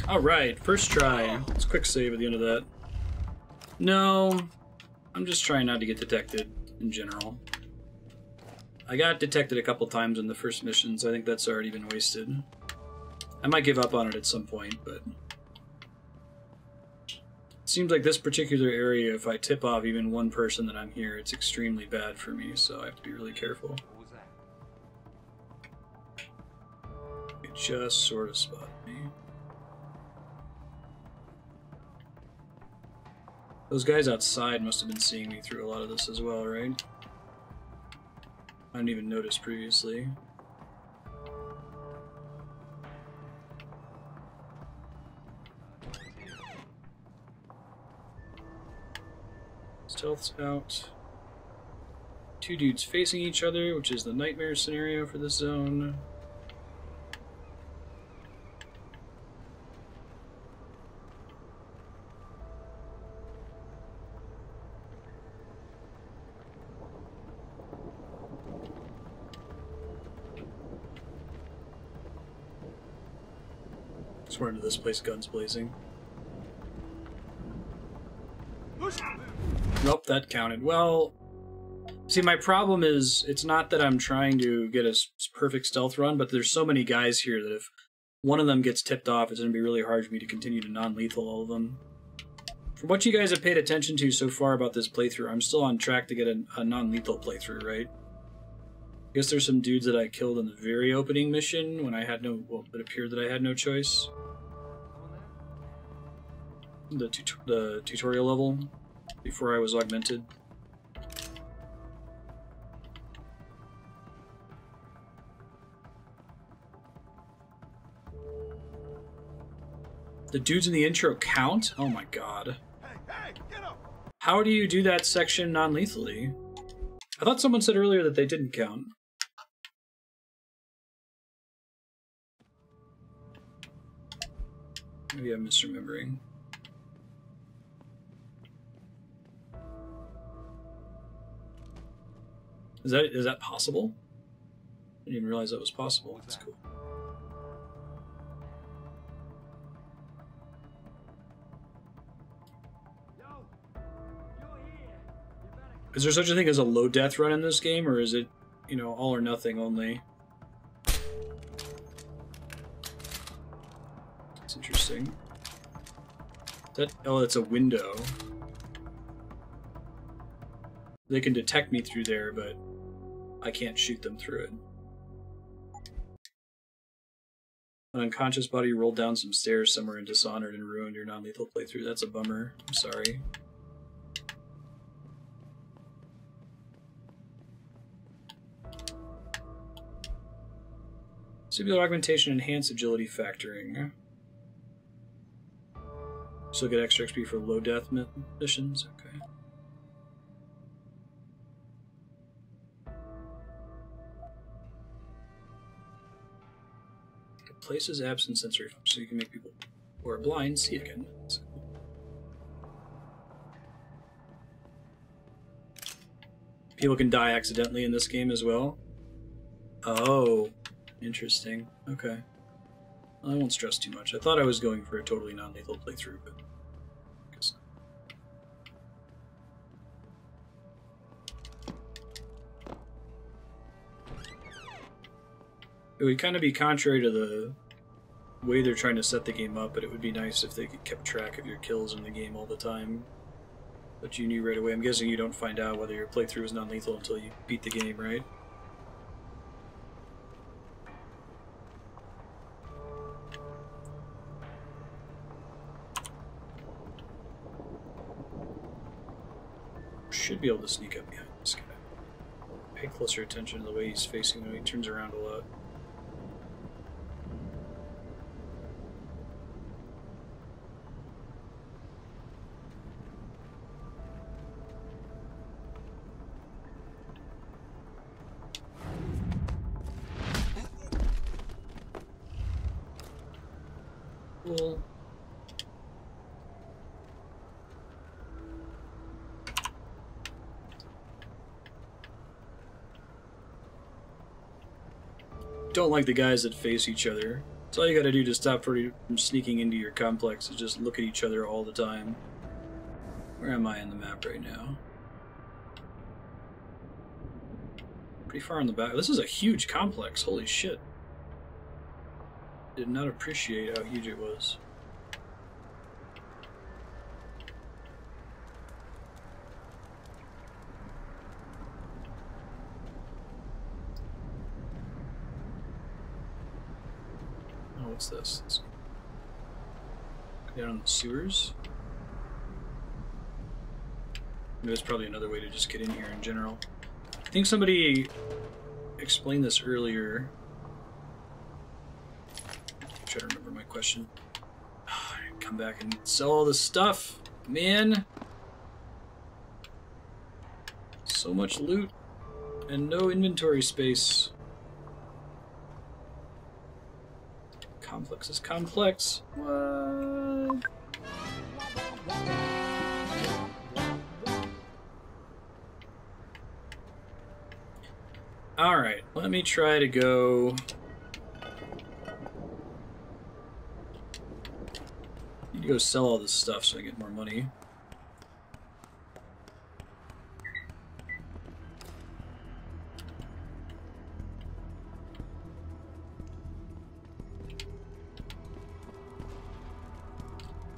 Alright, first try. Let's quick save at the end of that. No, I'm just trying not to get detected in general. I got detected a couple times in the first mission, so I think that's already been wasted. I might give up on it at some point, but... It seems like this particular area, if I tip off even one person that I'm here, it's extremely bad for me, so I have to be really careful. It just sort of spotted me. Those guys outside must have been seeing me through a lot of this as well, right? I didn't even notice previously. Stealth's out. Two dudes facing each other, which is the nightmare scenario for this zone. Swear into this place, guns blazing. Nope, that counted. Well, see, my problem is, it's not that I'm trying to get a perfect stealth run, but there's so many guys here that if one of them gets tipped off, it's going to be really hard for me to continue to non-lethal all of them. From what you guys have paid attention to so far about this playthrough, I'm still on track to get a non-lethal playthrough, right? I guess there's some dudes that I killed in the very opening mission when I had no, well, it appeared that I had no choice. The tutorial level before I was augmented. The dudes in the intro count? Oh my god. How do you do that section non-lethally? I thought someone said earlier that they didn't count. Maybe I'm misremembering. Is that possible? I didn't even realize that was possible. That's cool. Is there such a thing as a low death run in this game, or is it, you know, all or nothing only? That's interesting. Oh, that's a window. They can detect me through there, but I can't shoot them through it. An unconscious body rolled down some stairs somewhere in Dishonored and ruined your non-lethal playthrough. That's a bummer. I'm sorry. Simular augmentation, enhanced agility factoring. Still get extra XP for low death missions? Okay. Places absent sensory function, so you can make people who are blind see again. That's cool. People can die accidentally in this game as well. Oh, interesting. Okay. I won't stress too much. I thought I was going for a totally non-lethal playthrough, but I guess not. It would kind of be contrary to the way they're trying to set the game up, but it would be nice if they kept track of your kills in the game all the time. But you knew right away. I'm guessing you don't find out whether your playthrough is non-lethal until you beat the game, right? Should be able to sneak up behind this guy. Pay closer attention to the way he's facing when he turns around a lot. Cool. Don't like the guys that face each other. That's all you gotta do to stop from sneaking into your complex is just look at each other all the time. Where am I on the map right now? Pretty far in the back. This is a huge complex, holy shit. Did not appreciate how huge it was. Oh, what's this? Let's go down in the sewers. There's probably another way to just get in here in general. I think somebody explained this earlier. Try to remember my question. Come back and sell all this stuff, man. So much loot and no inventory space. Complex is complex. What? All right, let me try to go. Need to go sell all this stuff so I get more money.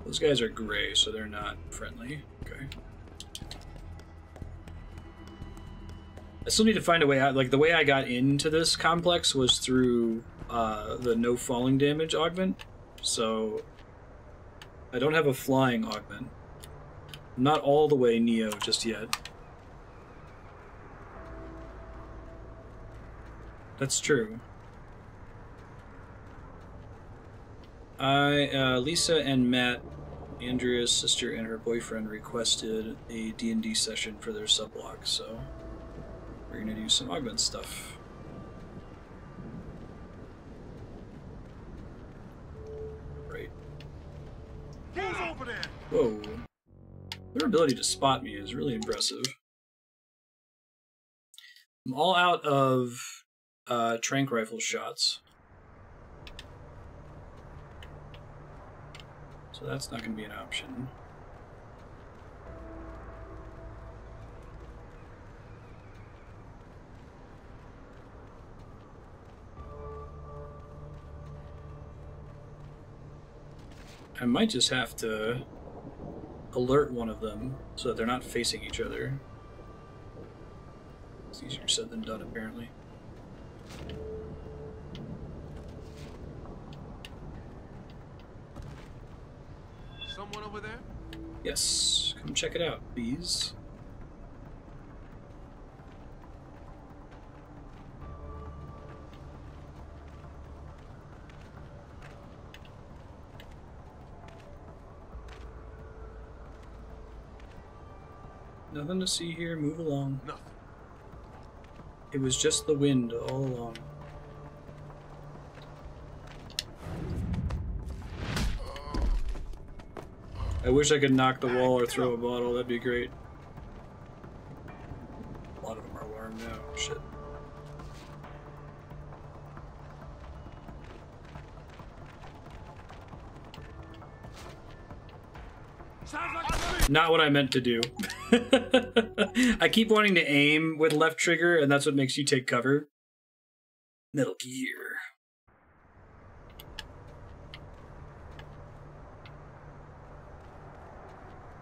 Those guys are gray, so they're not friendly. Okay. I still need to find a way out. Like, the way I got into this complex was through the no falling damage augment. So I don't have a flying augment. I'm not all the way Neo just yet. That's true. Lisa and Matt, Andrea's sister and her boyfriend, requested a D&D session for their subblock, so we're gonna do some augment stuff. Right. Who's over there? Whoa. Their ability to spot me is really impressive. I'm all out of tranq rifle shots. So that's not going to be an option. I might just have to alert one of them so that they're not facing each other. It's easier said than done, apparently. Someone over there? Yes, come check it out, please. Nothing to see here, move along. Nothing. It was just the wind all along. I wish I could knock the wall or throw a bottle, that'd be great. A lot of them are alarmed now, shit. Not what I meant to do. I keep wanting to aim with left trigger, and that's what makes you take cover. Metal Gear.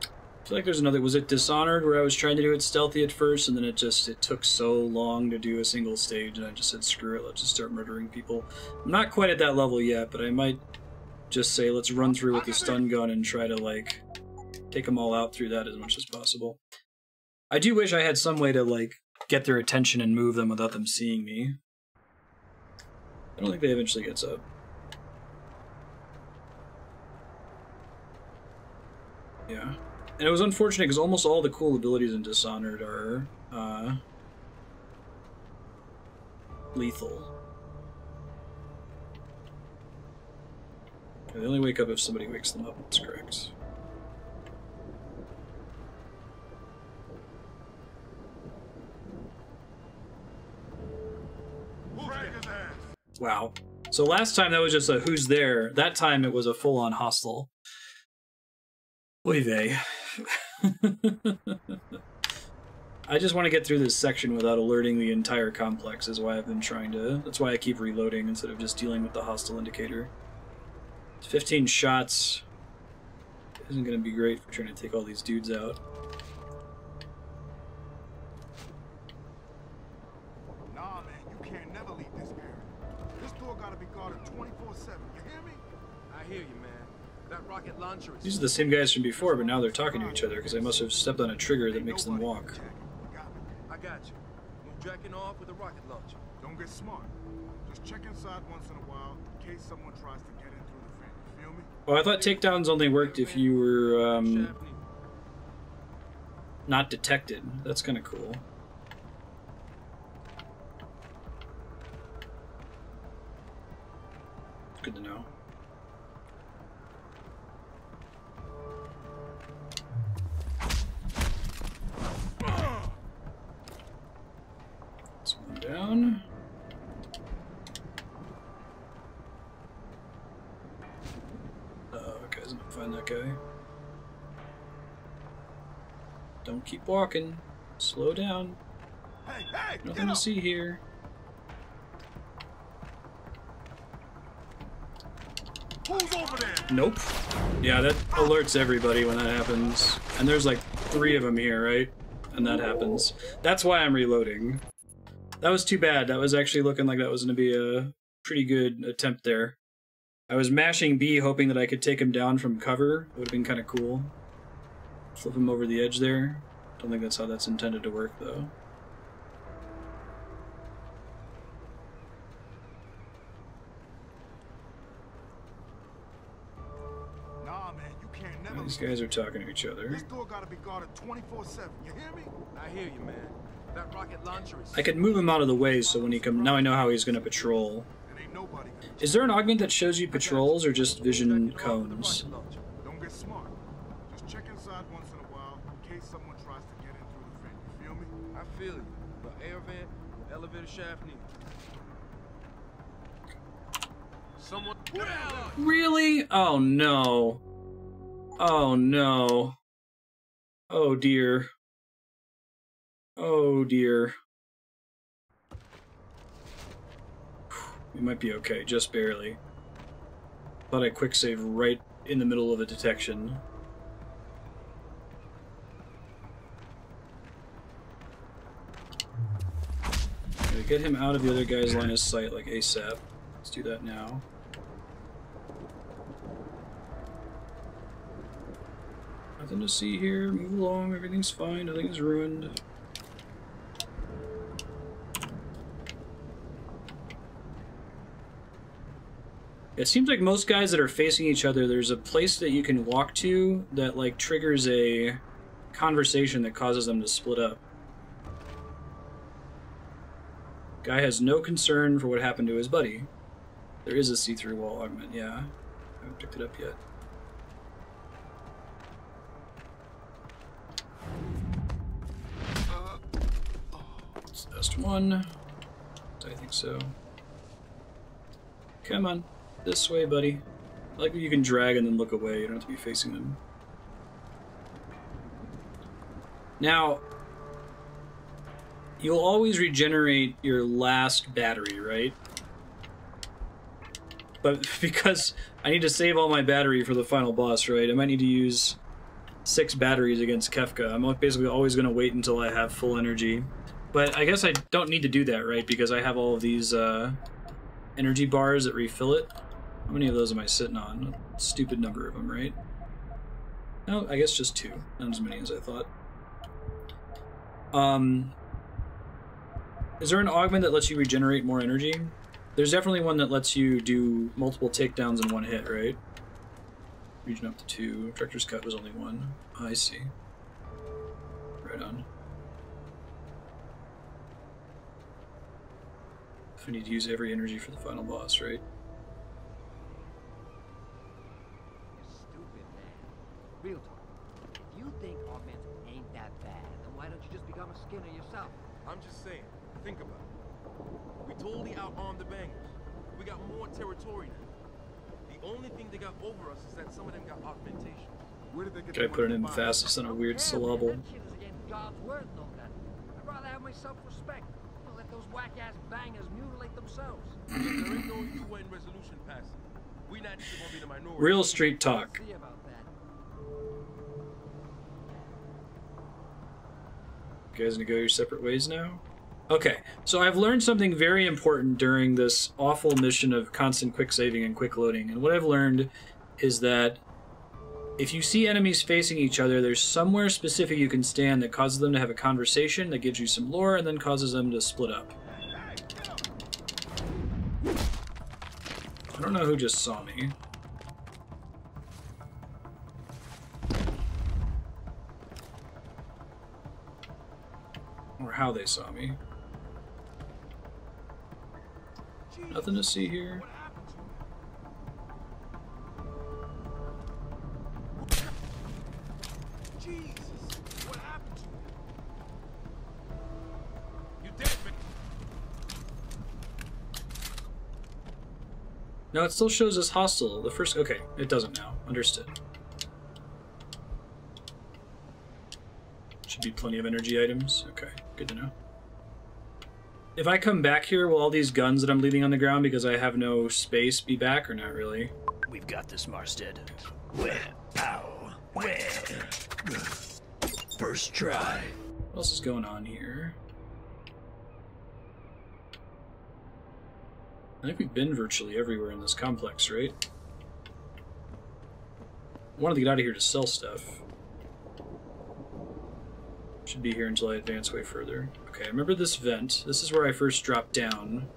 I feel like there's another. Was it Dishonored where I was trying to do it stealthy at first, and then it took so long to do a single stage, and I just said, screw it, let's just start murdering people. I'm not quite at that level yet, but I might just say, let's run through with the stun gun and try to, like, take them all out through that as much as possible. I do wish I had some way to, like, get their attention and move them without them seeing me. I don't think they eventually gets up. Yeah. And it was unfortunate because almost all the cool abilities in Dishonored are lethal. Okay, they only wake up if somebody wakes them up, that's correct. Wow. So last time that was just a who's there. That time it was a full-on hostile. Oy vey. I just want to get through this section without alerting the entire complex is why I've been trying to... That's why I keep reloading instead of just dealing with the hostile indicator. 15 shots isn't going to be great for trying to take all these dudes out. Nah, man, you can't never leave this area. This door gotta be guarded 24/7, you hear me? I hear you, man. That rocket launcher is... These are the same guys from before, but now they're talking to each other because I must have stepped on a trigger that makes them walk. I got you. You're jacking off with a rocket launcher. Don't get smart. Just check inside once in a while in case someone tries to get in through the vent. You feel me? Oh, I thought takedowns only worked if you were, not detected. That's kind of cool. Good to know. This one down. Okay, I'm gonna find that guy. Don't keep walking. Slow down. Hey, nothing to see here. Who's over there? Nope. Yeah, that alerts everybody when that happens. And there's like 3 of them here, right? And that happens. That's why I'm reloading. That was too bad. That was actually looking like that was going to be a pretty good attempt there. I was mashing B hoping that I could take him down from cover. It would have been kind of cool. Flip him over the edge there. Don't think that's how that's intended to work, though. Nah, man, you can't never... These guys are talking to each other. This door gotta be guarded 24/7, you hear me? I hear you, man. That rocket launcher is... I could move him out of the way so when he comes... Now I know how he's going to patrol. Is there an augment that shows you patrols or just vision cones? Don't get smart. Just check inside once in a while in case someone tries to get in through the vent. You feel me? I feel you. The air vent, the elevator shaft neither. Someone... Really? Oh no. Oh no. Oh dear. Oh dear. We might be okay, just barely. Thought I quick save right in the middle of a detection. Gotta get him out of the other guy's line of sight like ASAP. Let's do that now. Nothing to see here. Move along. Everything's fine. Nothing is ruined. It seems like most guys that are facing each other, there's a place that you can walk to that like triggers a conversation that causes them to split up. Guy has no concern for what happened to his buddy. There is a see-through wall augment, yeah. I haven't picked it up yet. It's the best one. I think so. Come on. This way, buddy. I like that you can drag and then look away. You don't have to be facing them. Now, you'll always regenerate your last battery, right? But because I need to save all my battery for the final boss, right? I might need to use 6 batteries against Kefka. I'm basically always going to wait until I have full energy. But I guess I don't need to do that, right? Because I have all of these energy bars that refill it. How many of those am I sitting on? A stupid number of them, right? No, I guess just 2. Not as many as I thought. Is there an augment that lets you regenerate more energy? There's definitely one that lets you do multiple takedowns in one hit, right? Regen up to 2. Director's Cut was only 1. Oh, I see. Right on. If I need to use every energy for the final boss, right? Stupid, man. Real talk. If you think augments ain't that bad, then why don't you just become a skinner yourself? I'm just saying, think about it. We totally outarmed the bangers. We got more territory now. The only thing they got over us is that some of them got augmentation. Where did they get Can I put it in fastest on a weird syllable? That shit is against God's word and all that. I'd rather have my self-respect. Don't let those whack-ass bangers mutilate themselves. There ain't no UN resolution passing. We not even gonna be the minority. Real street talk. See about that. You guys gonna go your separate ways now? Okay, so I've learned something very important during this awful mission of constant quick saving and quick loading. And what I've learned is that if you see enemies facing each other, there's somewhere specific you can stand that causes them to have a conversation, that gives you some lore, and then causes them to split up. I don't know who just saw me. Or how they saw me. Nothing to see here. Jesus, what happened to you? You dead, man. No, it still shows as hostile. The first... Okay, it doesn't now. Understood. Should be plenty of energy items. Okay, good to know. If I come back here, will all these guns that I'm leaving on the ground because I have no space be back, or not really? We've got this, Marstead. Where? Ow. Where? First try. What else is going on here? I think we've been virtually everywhere in this complex, right? I wanted to get out of here to sell stuff. Should be here until I advance way further. Okay, I remember this vent. This is where I first dropped down.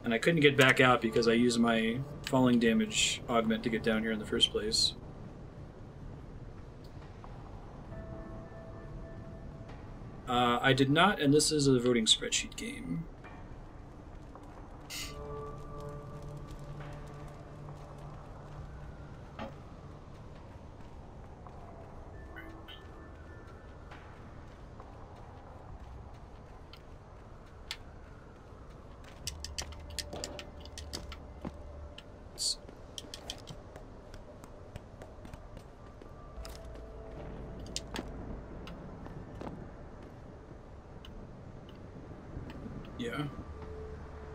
And I couldn't get back out because I used my falling damage augment to get down here in the first place. I did not, and this is a voting spreadsheet game. Yeah.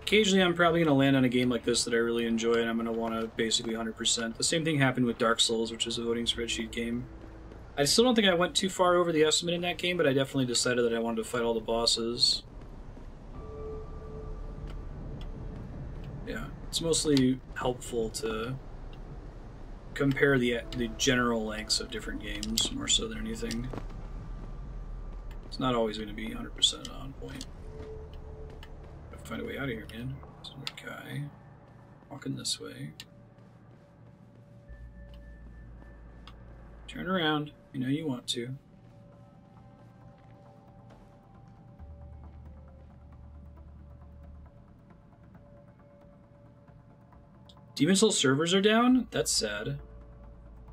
Occasionally I'm probably going to land on a game like this that I really enjoy and I'm going to want to basically 100%. The same thing happened with Dark Souls, which is a voting spreadsheet game. I still don't think I went too far over the estimate in that game, but I definitely decided that I wanted to fight all the bosses. Yeah, it's mostly helpful to compare the general lengths of different games, more so than anything. It's not always going to be 100% on point. Gotta find a way out of here, man. There's another guy walking this way. Turn around. You know you want to. Demon Souls servers are down? That's sad.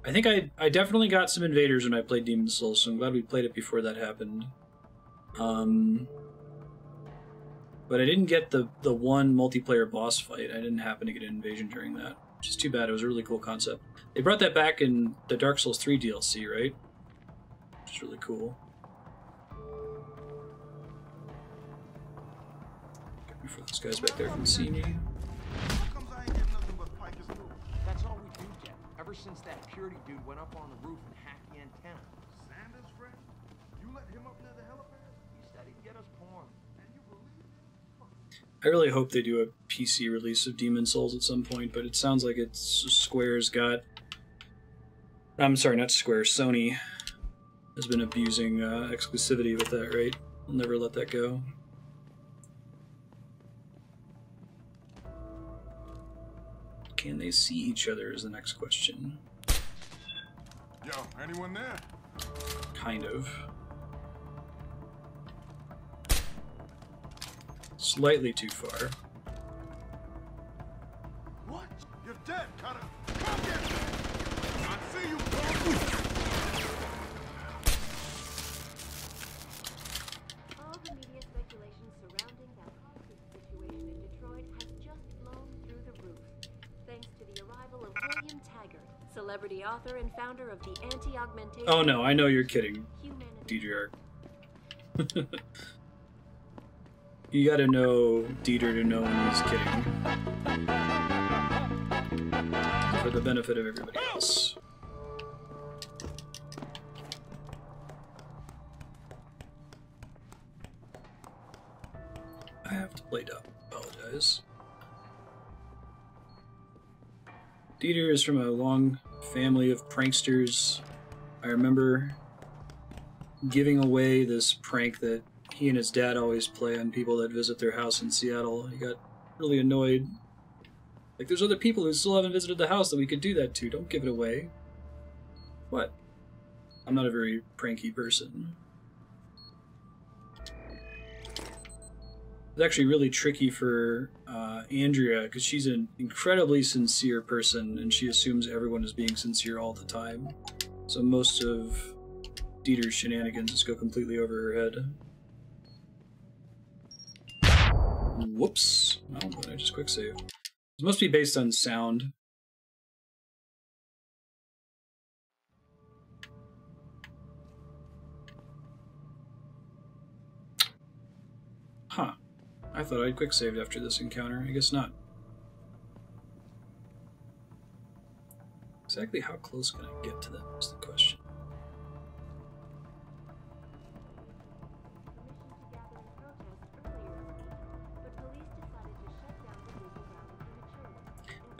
I think I definitely got some invaders when I played Demon Souls, so I'm glad we played it before that happened. But I didn't get the one multiplayer boss fight. I didn't happen to get an invasion during that, which is too bad. It was a really cool concept. They brought that back in the Dark Souls 3 DLC, right? Which is really cool. Before those guys back there can see me. That's all we do, Jeff. Ever since that purity dude went up on the roof and hacked the antenna. Sanders' friend? You let him up near the helipad? He said he'd get us porn. And you believe him? I really hope they do a PC release of Demon Souls at some point, but it sounds like it's Square's got... I'm sorry, not Square, Sony has been abusing exclusivity with that, right? They'll never let that go. Can they see each other is the next question. Yo, anyone there? Kind of. Slightly too far. What? You're dead, Cutter. Come get me! I see you, punk! All the media speculation surrounding that hostage situation in Detroit has just blown through the roof, thanks to the arrival of William Taggart, celebrity author and founder of the anti-augmentation... Oh no, I know you're kidding, Dieter. You gotta know Dieter to know when he's kidding. For the benefit of everybody else. I have to play dumb. Apologize. Dieter is from a long family of pranksters. I remember giving away this prank that he and his dad always play on people that visit their house in Seattle. He got really annoyed. Like, there's other people who still haven't visited the house that we could do that to. Don't give it away. What? I'm not a very pranky person. It's actually really tricky for Andrea, because she's an incredibly sincere person, and she assumes everyone is being sincere all the time. So most of Dieter's shenanigans just go completely over her head. Whoops. Oh, but I just quick save. This must be based on sound. Huh. I thought I'd quick saved after this encounter. I guess not. Exactly how close can I get to them is the question.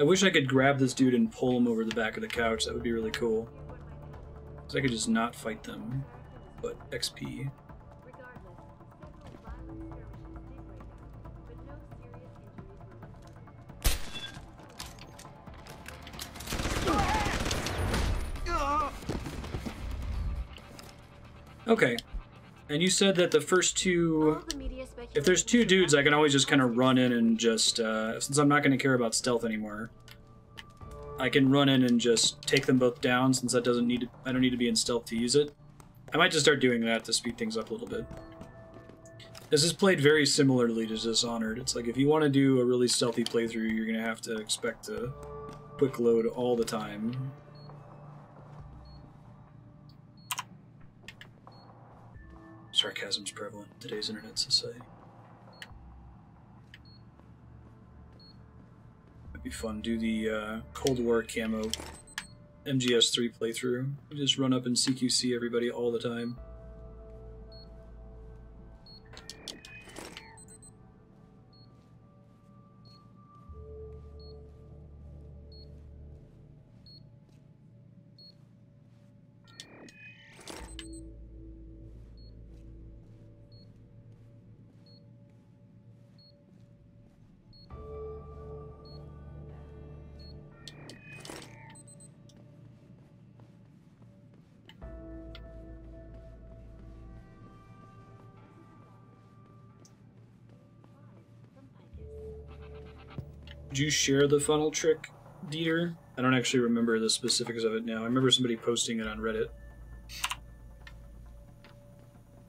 I wish I could grab this dude and pull him over the back of the couch. That would be really cool. Because I could just not fight them. But XP. Okay. And you said that the first two... If there's two dudes, I can always just kind of run in and just... since I'm not going to care about stealth anymore, I can run in and just take them both down, since that doesn't need to, I don't need to be in stealth to use it. I might just start doing that to speed things up a little bit. This is played very similarly to Dishonored. It's like, if you want to do a really stealthy playthrough, you're going to have to expect to quick load all the time. Sarcasm's prevalent in today's internet society. It'd be fun. Do the Cold War camo MGS3 playthrough. Just run up and CQC everybody all the time. Did you share the funnel trick, Dieter? I don't actually remember the specifics of it now. I remember somebody posting it on Reddit.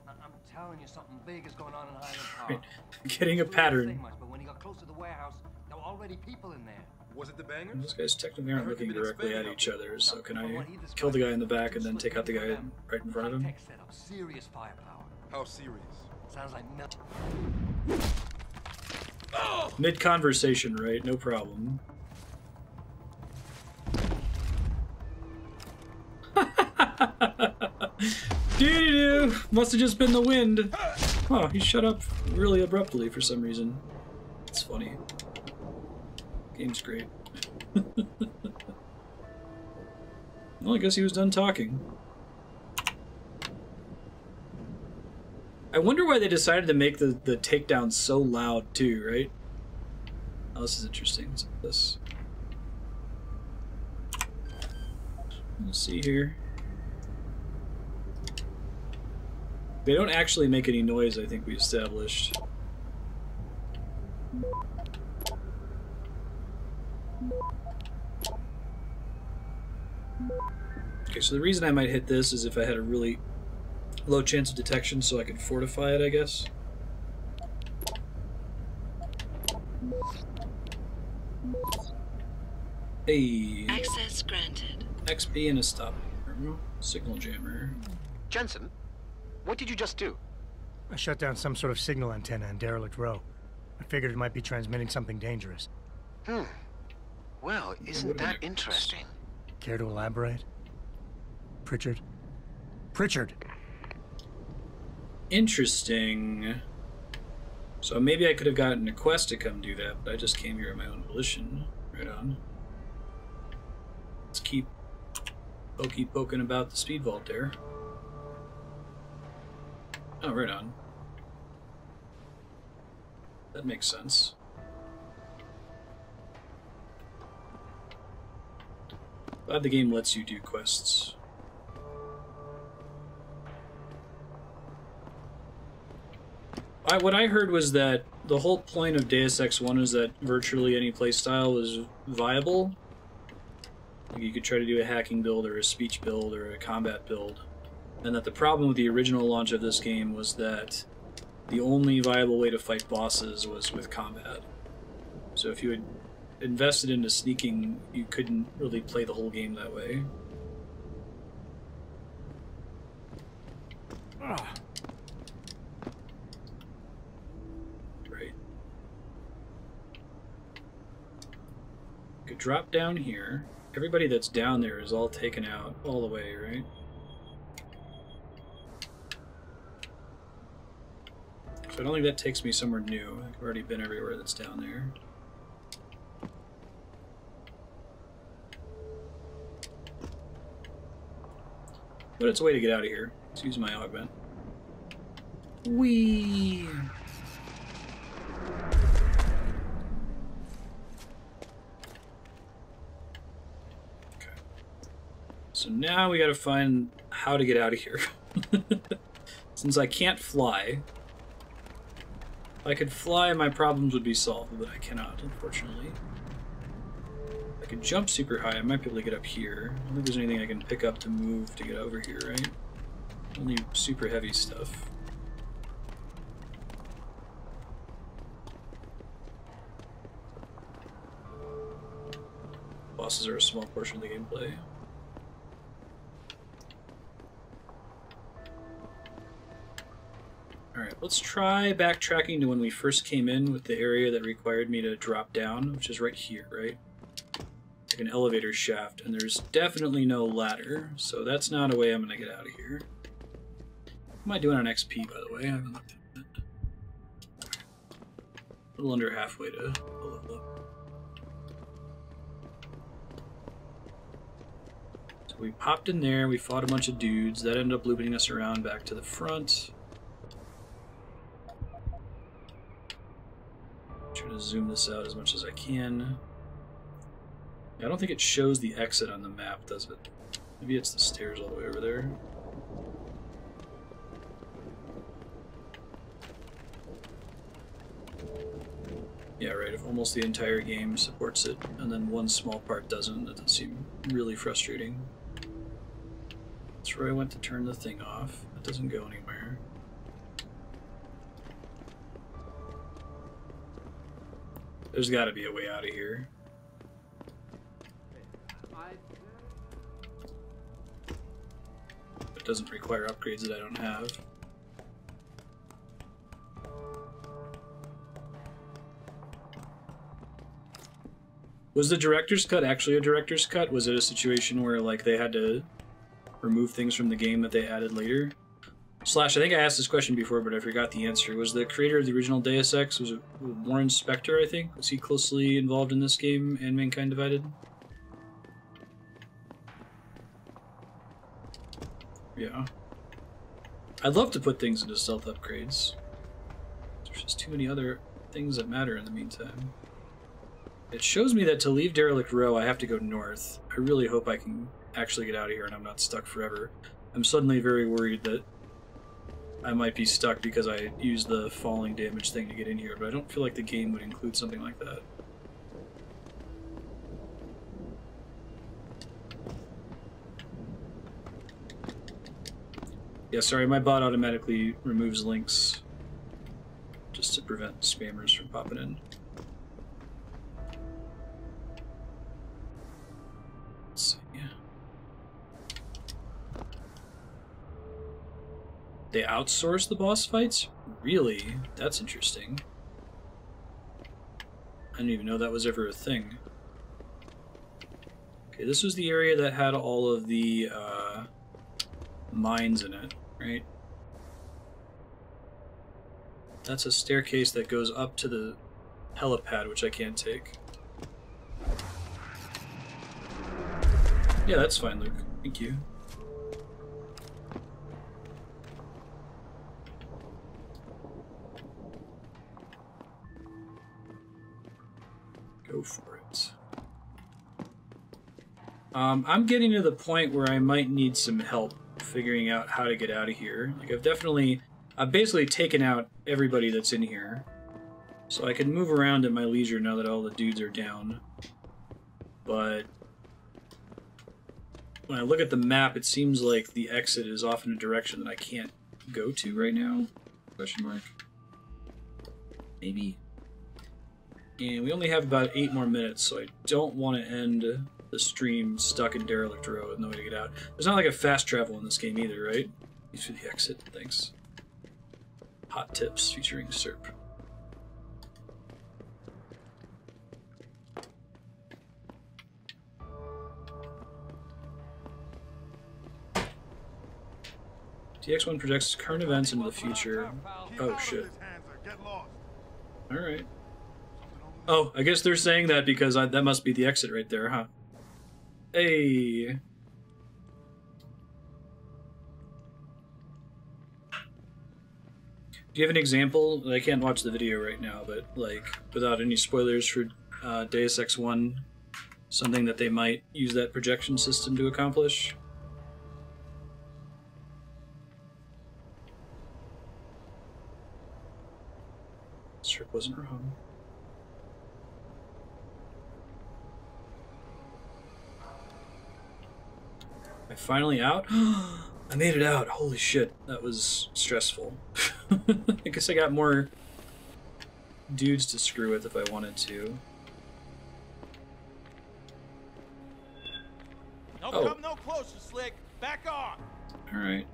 I'm telling you, something big is going on in Highland Park. Getting a pattern. But when he got close to the warehouse, there were already people in there. Was it the bangers? Those guys technically aren't looking directly at each other, so can I kill the guy in the back and then take out the guy right in front of him? Set up serious firepower. How serious? Sounds like Mid-conversation, right? No problem. Doo-doo-doo! Must have just been the wind. Oh, he shut up really abruptly for some reason. It's funny. Game's great. Well, I guess he was done talking. I wonder why they decided to make the takedown so loud too, right? Oh, this is interesting. What's this? Let's see here. They don't actually make any noise, I think we established. Okay, so the reason I might hit this is if I had a really low chance of detection, so I could fortify it, I guess. Hey. Access granted. XP and a stop. Signal jammer. Jensen, what did you just do? I shut down some sort of signal antenna in Derelict Row. I figured it might be transmitting something dangerous. Well, isn't that interesting? Care to elaborate? Pritchard? Pritchard! Interesting. So maybe I could have gotten a quest to come do that, but I just came here of my own volition. Right on. Let's keep poking about the speed vault there. Oh, right on. That makes sense. Glad the game lets you do quests. What I heard was that the whole point of Deus Ex 1 is that virtually any playstyle was viable. Like you could try to do a hacking build or a speech build or a combat build. And that the problem with the original launch of this game was that the only viable way to fight bosses was with combat. So if you had invested into sneaking, you couldn't really play the whole game that way. Right. Could drop down here. Everybody that's down there is all taken out all the way, right? So I don't think that takes me somewhere new. I've already been everywhere that's down there. But it's a way to get out of here. Let's use my augment. Whee! Okay. So now we gotta find how to get out of here. Since I can't fly. If I could fly, my problems would be solved, but I cannot, unfortunately. If I could jump super high, I might be able to get up here. I don't think there's anything I can pick up to move to get over here, right? Only super heavy stuff. Bosses are a small portion of the gameplay. Alright, let's try backtracking to when we first came in with the area that required me to drop down, which is right here, right? Like an elevator shaft, and there's definitely no ladder, so that's not a way I'm going to get out of here. What am I doing on XP, by the way? I haven't looked at that. A little under halfway to level up. So we popped in there, we fought a bunch of dudes, that ended up looping us around back to the front. Trying to zoom this out as much as I can. I don't think it shows the exit on the map, does it? Maybe it's the stairs all the way over there. Yeah, right, if almost the entire game supports it, and then one small part doesn't, that does seem really frustrating. That's where I went to turn the thing off. It doesn't go anywhere. There's got to be a way out of here. It doesn't require upgrades that I don't have. Was the director's cut actually a director's cut? Was it a situation where like they had to remove things from the game that they added later? Slash, I think I asked this question before, but I forgot the answer. Was the creator of the original Deus Ex, was it Warren Spector, I think? Was he closely involved in this game and Mankind Divided? Yeah. I'd love to put things into stealth upgrades. There's just too many other things that matter in the meantime. It shows me that to leave Derelict Row, I have to go north. I really hope I can actually get out of here and I'm not stuck forever. I'm suddenly very worried that I might be stuck because I used the falling damage thing to get in here, but I don't feel like the game would include something like that. Yeah, sorry, my bot automatically removes links just to prevent spammers from popping in. Let's see. They outsource the boss fights? Really? That's interesting. I didn't even know that was ever a thing. Okay, this was the area that had all of the mines in it, right? That's a staircase that goes up to the helipad, which I can't take. Yeah, that's fine, Luke. Thank you. Go for it. I'm getting to the point where I might need some help figuring out how to get out of here. Like I've basically taken out everybody that's in here. So I can move around at my leisure now that all the dudes are down. But when I look at the map, it seems like the exit is off in a direction that I can't go to right now? Question mark. Maybe. And we only have about 8 more minutes, so I don't want to end the stream stuck in Derelict Row with no way to get out. There's not like a fast travel in this game either, right? Use for the exit, thanks. Hot tips featuring Serp. TX1 projects current events into the future. Oh shit. Alright. Oh, I guess they're saying that because that must be the exit right there, huh? Hey. Do you have an example? I can't watch the video right now, but like without any spoilers for Deus Ex 1, something that they might use that projection system to accomplish? Strip wasn't wrong. Am I finally out? I made it out. Holy shit, that was stressful. I guess I got more dudes to screw with if I wanted to. No, come no closer, Slick. Back off. Alright.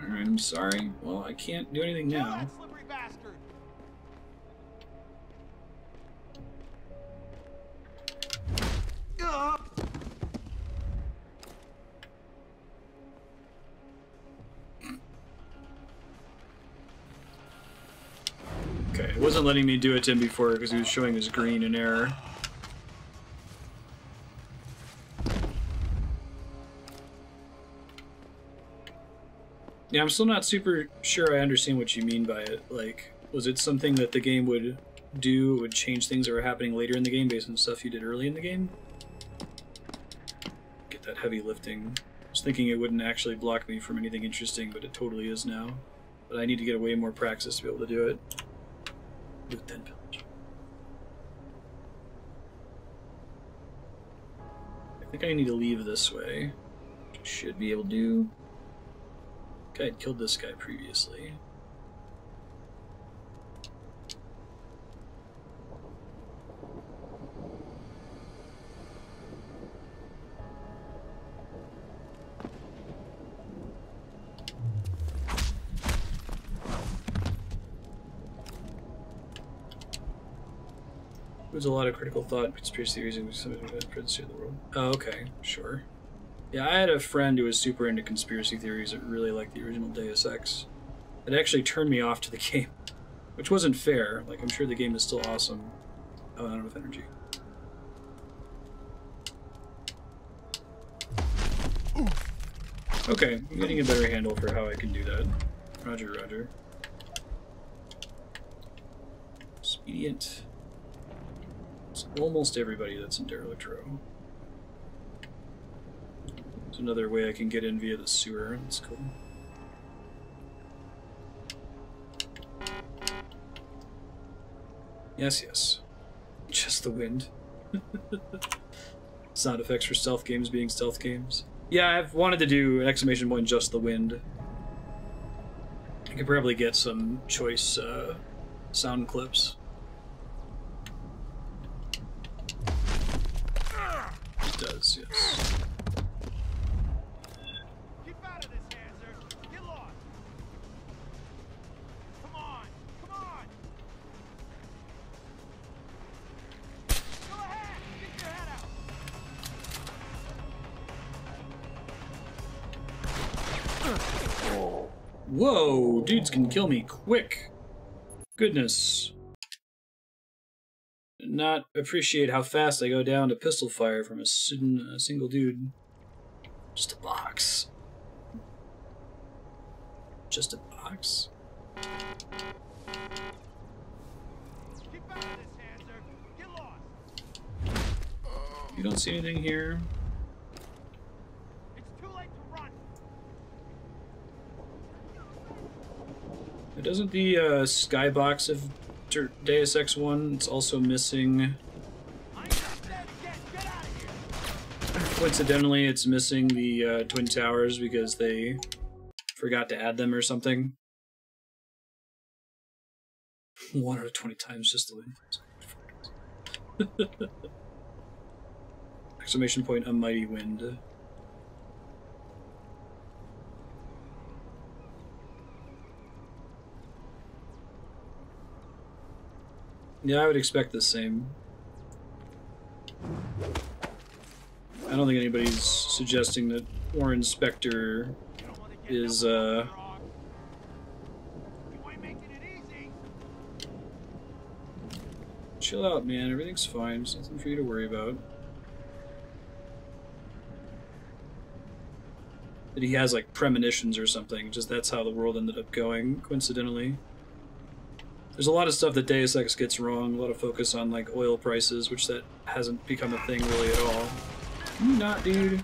Alright, I'm sorry. Well, I can't do anything now. That slippery bastard. Okay, it wasn't letting me do it to him before because he was showing his green in error. Yeah, I'm still not super sure I understand what you mean by it. Like, was it something that the game would do, would change things that were happening later in the game based on stuff you did early in the game? Get that heavy lifting. I was thinking it wouldn't actually block me from anything interesting, but it totally is now. But I need to get way more practice to be able to do it. Loot then pillage. I think I need to leave this way, which I should be able to do. I had killed this guy previously. There's a lot of critical thought, conspiracy theories, and some of the presidency of the world. Oh, okay, sure. Yeah, I had a friend who was super into conspiracy theories that really liked the original Deus Ex. It actually turned me off to the game, which wasn't fair. Like, I'm sure the game is still awesome. Oh, not enough energy. Okay, I'm getting a better handle for how I can do that. Roger, roger. Expedient. It's almost everybody that's in Derelict Row. There's another way I can get in via the sewer. That's cool. Yes, yes. Just the wind. Sound effects for stealth games being stealth games. Yeah, I've wanted to do an exclamation point just the wind. I could probably get some choice sound clips. It does, yes. Keep out of this, Hanser. Get lost. Come on, come on. Go ahead, get your head out. Whoa, dudes can kill me quick. Goodness. Not appreciate how fast I go down to pistol fire from a single dude. Just a box. Just a box. Keep out of this, Hanser. Get lost. You don't see anything here. It's too late to run. Doesn't the skybox of Deus Ex 1, it's also missing... Coincidentally, it's missing the Twin Towers because they forgot to add them or something. 1 out of 20 times just the wind. Exclamation point, a mighty wind. Yeah, I would expect the same. I don't think anybody's suggesting that Warren Spector is, chill out, man. Everything's fine. There's nothing for you to worry about. That he has, like, premonitions or something. Just that's how the world ended up going, coincidentally. There's a lot of stuff that Deus Ex gets wrong, a lot of focus on, like, oil prices, which that hasn't become a thing really at all. You not, dude.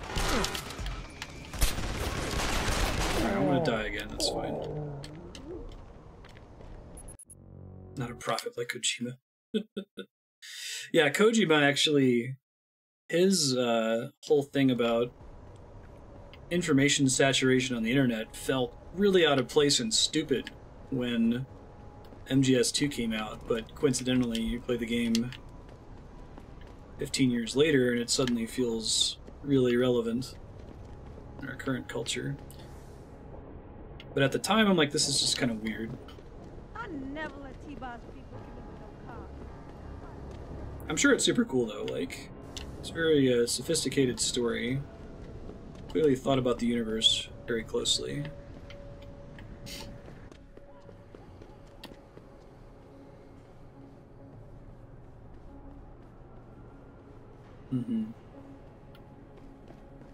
Alright, I'm gonna die again, that's fine. Not a prophet like Kojima. Yeah, Kojima actually, his whole thing about information saturation on the internet felt really out of place and stupid when MGS2 came out, but coincidentally you play the game 15 years later and it suddenly feels really relevant in our current culture. But at the time I'm like, this is just kind of weird. I never let T-Boss people get into no car. I'm sure it's super cool though, like, it's a very sophisticated story. Clearly thought about the universe very closely.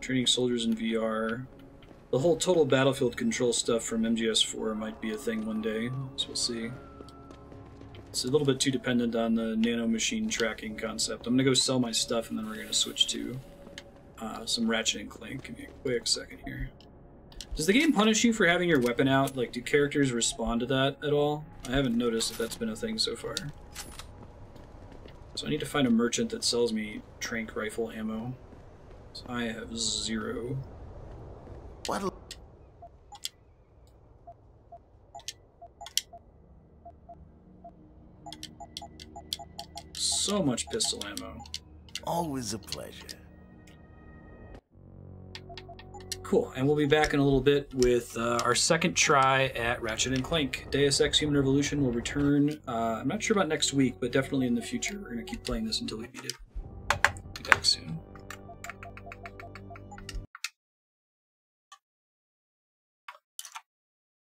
Training soldiers in VR. The whole total battlefield control stuff from MGS4 might be a thing one day, so we'll see. It's a little bit too dependent on the nanomachine tracking concept. I'm gonna go sell my stuff and then we're gonna switch to some Ratchet and Clank. Give me a quick second here. Does the game punish you for having your weapon out? Like, do characters respond to that at all? I haven't noticed if that's been a thing so far. So I need to find a merchant that sells me trank rifle ammo. So I have 0. What? So much pistol ammo. Always a pleasure. Cool, and we'll be back in a little bit with our second try at Ratchet and Clank. Deus Ex Human Revolution will return, I'm not sure about next week, but definitely in the future. We're going to keep playing this until we beat it. Be back soon.